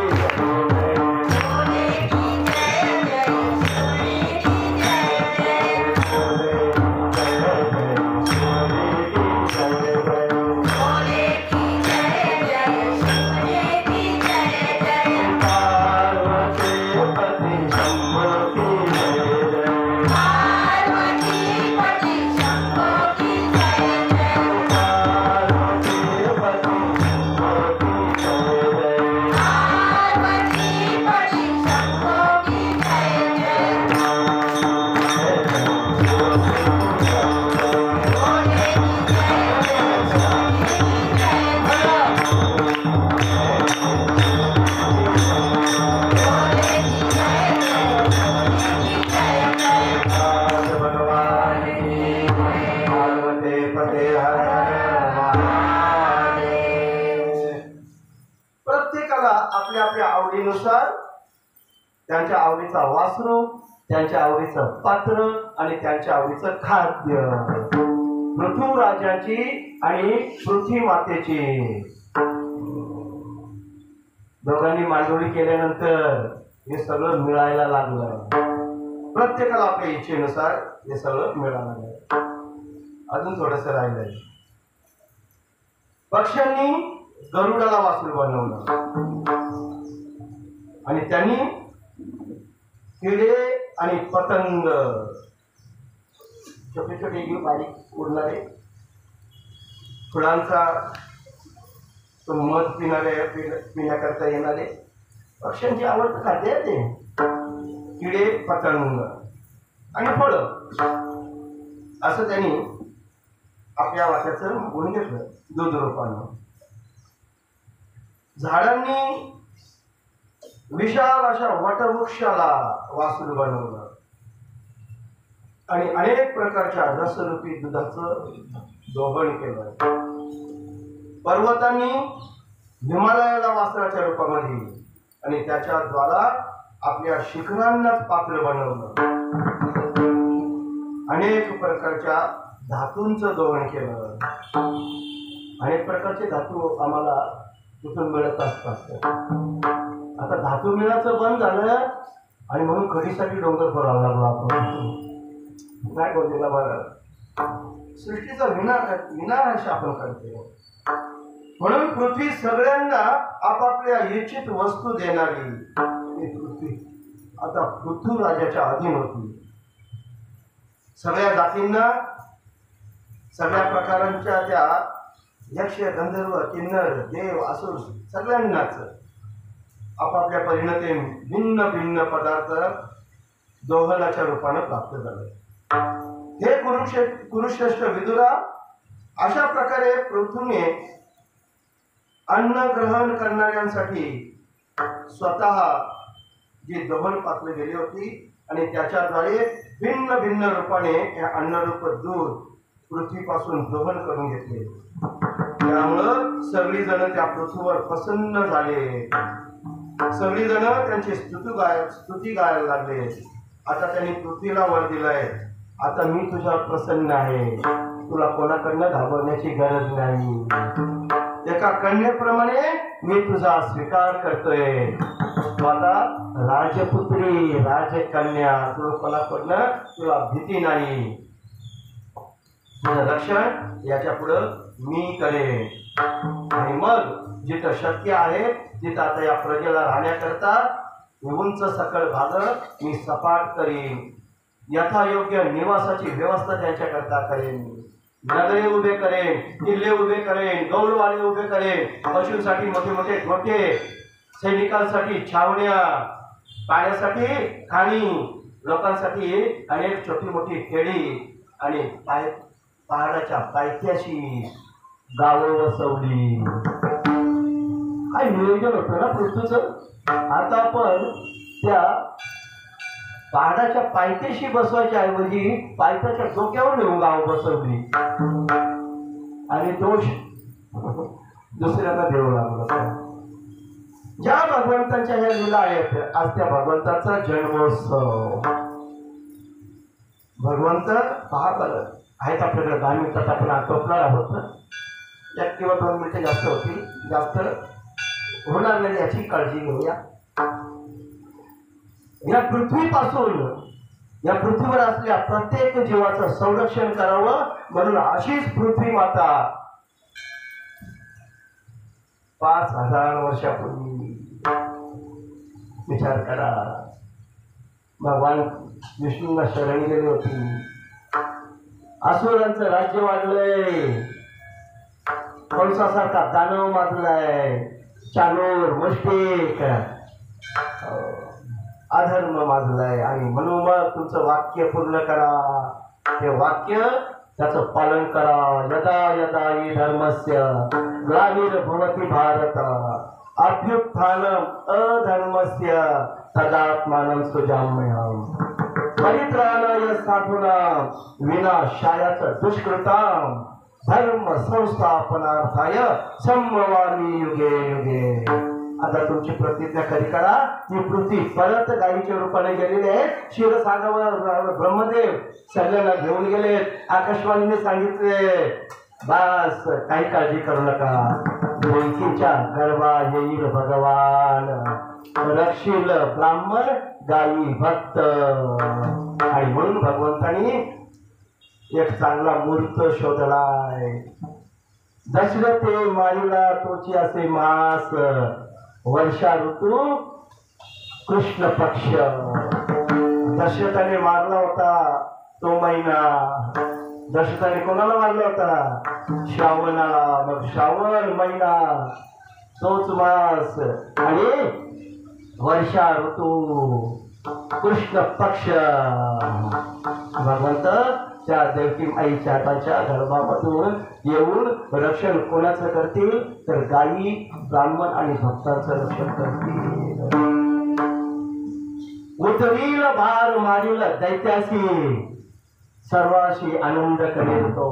आवडीनुसार त्यांच्या आवडीचा वासरू, त्यांच्या आवडीचं पात्र आणि त्यांच्या आवडीचं खाद्य पृथ्वीराजाची आणि पृथ्वी मातेची दोघांनी मांडोळी केल्यानंतर हे सगळं मिळायला लागलं. प्रत्येकाला आपल्या इच्छेनुसार हे सगळं मिळायला लागलं. अजून थोडंसं राहिलंय. पक्ष्यांनी गरुडाला वासरू बनवलं आणि त्यांनी किडे आणि पतंग छोटे छोटे जीव बारीक उडणारे फुलांचा तो मध पिण्याकरता येणारे पक्ष्यांची आवडतं खाद्य आहे ते किडे पतंग आणि फळं असं त्यांनी आपल्या वाट्याचं मागून घेतलं. दूध रोपानं झाडांनी विशाल अशा वटवृक्षाला वासरू बनवलं आणि अनेक प्रकारच्या रसरूपी दुधाचं दोहन केलं. पर्वतांनी हिमालयाला वासराच्या रूपामध्ये आणि त्याच्याद्वारा आपल्या शिखरांनाच पात्र बनवलं. अनेक प्रकारच्या धातूंचं दोहन केलं. अनेक प्रकारचे धातू आम्हाला तिथून मिळत असतात. आता धातू मिळायचं बंद झालं आणि म्हणून खडीसाठी डोंगर भरावा लागला. आपण काय बोललेला बरं सृष्टीचा विनाश आपण करते. म्हणून पृथ्वी सगळ्यांना आपापल्या इच्छित वस्तू देणारी पृथ्वी आता पृथ्वीराजाच्या अधीन होती. सगळ्या जातींना सगळ्या प्रकारांच्या त्या यक्ष गंधर्व किन्नर देव असुर सगळ्यांनाच आपापल्या परिणते भिन्न भिन्न पदार्थ दोहनाच्या रूपानं प्राप्त झाले. हे कुरुश्रेष्ठ विदुरा, अशा प्रकारे पृथ्वीने अन्न ग्रहण करणाऱ्यांसाठी स्वतः जी दोहन पातळी गेली होती आणि त्याच्याद्वारे भिन्न भिन्न रूपाने हे अन्नरूप दूध पृथ्वीपासून दोहन करून घेतले. त्यामुळं सगळी जण त्या पृथ्वीवर प्रसन्न झाले. सगळी जण त्यांची स्तुती गायला लागले. आता त्यांनी पृथ्वीला वर दिलाय, आता मी तुझ्यावर प्रसन्न आहे, तुला कोणाकडनं घाबरण्याची गरज नाही. एका कन्येप्रमाणे मी तुझा स्वीकार करतोय. तू आता राजपुत्री राजकन्या, तुला कोणाकडनं तुला भीती नाही. तुझं रक्षण याच्या पुढं मी करेन. आणि मग जिथं शक्य आहे तिथं आता या प्रजेला राहण्याकरता उंच सकळ भाग मी सपाट करीन. यथायोग्य निवासाची व्यवस्था त्यांच्याकरता करेन. नगरे उभे करेन, किल्ले उभे करेन, गौरवाडे उभे करेन, पशूंसाठी मोठे मोठे गोठे, सैनिकांसाठी छावण्या, पाण्यासाठी खाणी, लोकांसाठी अनेक छोटी मोठी खेडी आणि पहाडाच्या पायथ्याशी गावं वसवली. काय नियोजन होतं ना पृथ्वीचं. आता आपण त्या पहाडाच्या पायथ्याशी बसवायच्या ऐवजी पायथ्याच्या डोक्यावर नेऊन गाव बसवली आणि दोष दुसऱ्यांना देऊ लागला. ज्या भगवंतांच्या ह्या लीला आहेत, आज त्या भगवंताचा जन्मोत्सव. भगवंत पहा बरं आहेत आपल्याकडे 10 मिनिटात आपण आटोपणार आहोत ना. 1 किंवा 2 मिनिटं जास्त होतील, जास्त होणार नाही याची काळजी घेऊया. या पृथ्वीपासून या पृथ्वीवर असलेल्या प्रत्येक जीवाचं संरक्षण करावं म्हणून अशीच पृथ्वी माता 5000 वर्षापूर्वी, विचार करा, भगवान विष्णूंना शरण गेली होती. असुरांचं राज्य वाढलंय, कंसासारखा दानव माजलाय, चानूर मुष्टिक अधर्म माजलाय. आणि म्हणून मग तुमचं वाक्य पूर्ण करा. ते वाक्य त्याचं पालन करा. यदा यदा हि धर्मस्य ग्लानिर्भवति भारत अभ्युत्थानम् अधर्मस्य तदात्मानं सृजाम्यहम्. परित्राणाय साधूनां विनाशाय दुष्कृतां धर्म संस्थापनार्थाय संभवामि युगे युगे. आता तुमची प्रतिज्ञा खरी करा. ही पृथ्वी परत गायीच्या रूपाने गेलेली आहे. क्षीरसागर ब्रह्मदेव सगळ्यांना घेऊन गेलेत. आकाशवाणीने सांगितले बस काही काळजी करू नका. देवकीच्या गर्भा येईल भगवान, रक्षील ब्राह्मण गायी भक्त. आणि म्हणून भगवंतानी एक चांगला मूर्त शोधलाय. दशरथे मारिला तोची असे मास, वर्षा ऋतू कृष्ण पक्ष. दशरथाने मारला होता तो महिना. दशरथाने कोणाला मारला होता? श्रावणाला. मग श्रावण महिना तोच मास आणि वर्षा ऋतू कृष्ण पक्ष. भगवंत त्या देवकी आईच्या हाताच्या गर्भामधून येऊन रक्षण कोणाचं करतील? तर गायी, ब्राह्मण आणि भक्तांचं रक्षण करतील. उतरील भार मारील दैत्यासी, सर्वाशी आनंद करेल तो.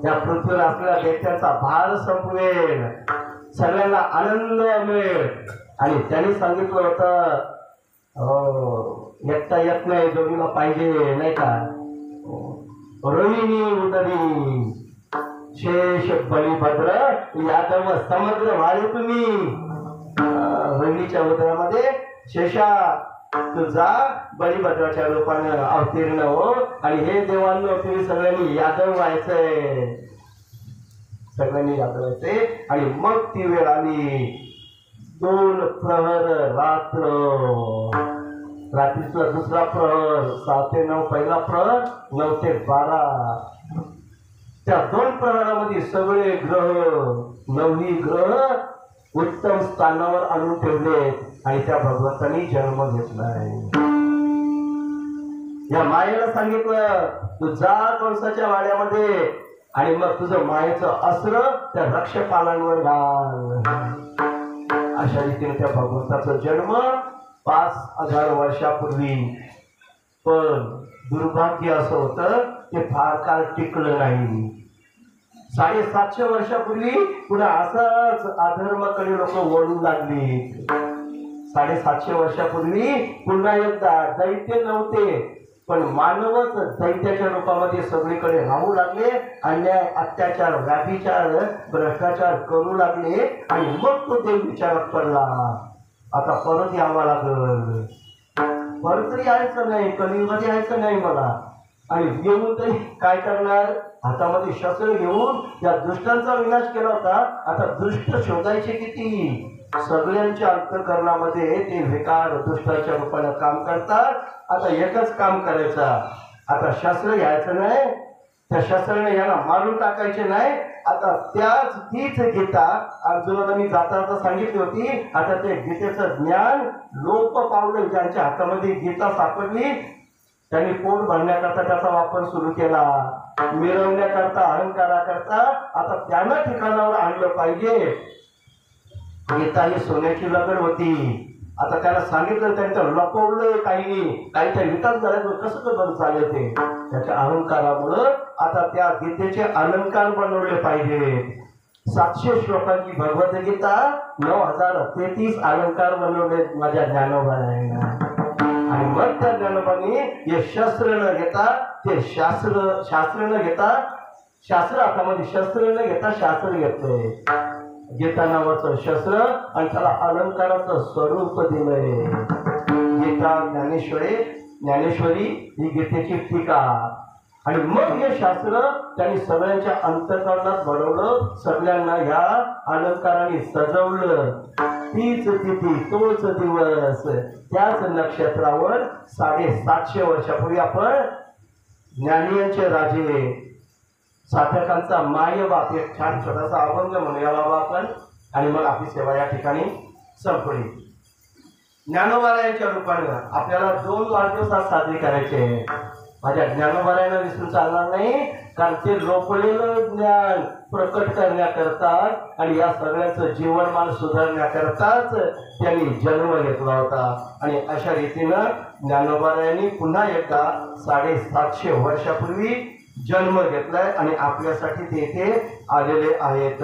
या पृथ्वीवर आपल्या दैत्याचा भार संपवेल, सगळ्यांना आनंद मिळेल. आणि त्यांनी सांगितलं होतं एकटा येत नाही, जोडीला पाहिजे नाही का. रोहिणी उतरी शेष बलिभद्र यादव समग्र व्हाले तुम्ही. रोहिणीच्या उदरामध्ये शेषा तुझा बलिभद्राच्या रूपाने अवतीर्ण हो. आणि हे देवांनो तुम्ही सगळ्यांनी यादव व्हायचंय, सगळ्यांनी यादव व्हायचे. आणि मग ती वेळ आली. 2 प्रहर रात्र, रात्रीचा दुसरा प्रहर, 7 ते 9 पहिला प्रहर, 9 ते 12. त्या 2 प्रहरामध्ये सगळे ग्रह, 9ही ग्रह उत्तम स्थानावर आणून ठेवले. आणि त्या भगवंतानी जन्म घेतलाय. या मायेला सांगितलं तू जा कंसाच्या वाड्यामध्ये आणि मग तुझं मायेचं अस्त्र त्या रक्षपालांवर घाल. अशा रीतीने त्या भगवंताचा जन्म 5000 वर्षापूर्वी. पण दुर्भाग्य असं होतं ते फार काळ टिकलं नाही. 750 वर्षापूर्वी पुन्हा असाच अधर्माकडे लोक वळू लागली. 750 वर्षापूर्वी पुन्हा एकदा दैत्य नव्हते पण मानवच दैत्याच्या रूपामध्ये सगळीकडे राहू लागले. अन्याय, अत्याचार, व्याभिचार, भ्रष्टाचार करू लागले. आणि मग तो देव विचारात पडला आता परत यावं लागल, परत तरी यायचं नाही, कलियुगामध्ये यायचं नाही मला. आणि येऊन तरी काय करणार? हातामध्ये शस्त्र घेऊन या दुष्टांचा विनाश केला होता. आता दुष्ट शोधायचे किती? सगळ्यांच्या अंतःकरणामध्ये ते विकार दुष्टाच्या रूपाने काम करतात. आता एकच काम करायचं, आता शस्त्र घ्यायचं नाही, त्या शस्त्राने यांना मारून टाकायचे नाही. आता तीच गीता अर्जुनाला मी जाता सांगितली होती. आता ते गीतेचं ज्ञान लोप पावलं. ज्यांच्या हातामध्ये गीता सापडली त्यांनी पोट भरण्याकरता त्याचा वापर सुरू केला, मिरवण्याकरता, अहंकाराकरता. आता त्यांना ठिकाणावर आणलं पाहिजे. गीता ही सोन्याची लगड होती. आता त्याला सांगितलं, त्यांचं लपवलं काही त्या विकास झाल्याचं कसं बरं चालेल ते त्याच्या अहंकारामुळं. आता त्या गीतेचे अलंकार बनवले पाहिजे. 700 श्लोकांची भगवद्गीता, 9033 अलंकार बनवले माझ्या ज्ञानोबाने. आणि मग त्या ज्ञानोबाने हे शस्त्र न घेता, ते शास्त्र न घेता, शास्त्र हातामध्ये शस्त्र न घेता शास्त्र घेतलंय. गीता नावाचं शस्त्र आणि त्याला अलंकाराचं स्वरूप दिलंय. गीता ज्ञानेश्वरी ही गीतेची टीका. आणि मग हे शास्त्र त्यांनी सगळ्यांच्या अंतःकरणात बनवलं, सगळ्यांना ह्या अलंकाराने सजवलं. तीच तिथी, तोच दिवस, त्याच नक्षत्रावर 750 वर्षापूर्वी आपण ज्ञानियांचे राजे, साधकांचा मायबाप, एक छान छोटासा अभंग म्हणूया बाबा आपण. आणि मग आपली सेवा या ठिकाणी संपली. ज्ञानोबारायांच्या रूपाने आपल्याला 2 वाढदिवस आज साजरे करायचे. माझ्या ज्ञानोबारायांना विसरून चालणार नाही, कारण ते लोपलेलं ज्ञान प्रकट करण्याकरता आणि या सगळ्याचं जीवनमान सुधारण्याकरताच त्यांनी जन्म घेतला होता. आणि अशा रीतीनं ज्ञानोबारायांनी पुन्हा एकदा 750 वर्षापूर्वी जन्म घेतलाय आणि आपल्यासाठी ते इथे आलेले आहेत.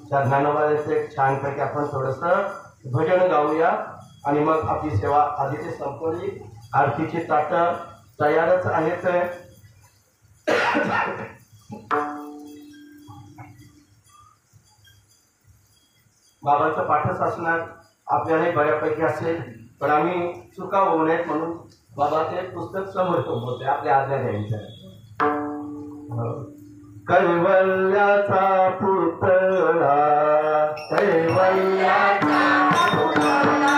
त्या ज्ञानोबारायांचं एक छानपैकी आपण थोडंसं भजन गाऊया आणि मग आपली सेवा आधीची संपवली. आरतीची ताटं तयारच आहेत. बाबांचं पाठच असणार आपल्यालाही बऱ्यापैकी असेल, पण आम्ही चुका होऊ नयेत म्हणून बाबाचे पुस्तक समोर ठेवते आपल्या आज्ञा द्यायच्या. कैवल्याचा पुतळा कैवल्याचा पुतळा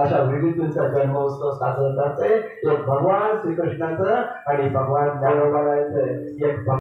अशा विविधतेचा जन्मोत्सव साजरा करते. एक भगवान श्रीकृष्णाचं आणि भगवान ज्ञानोबाचं एक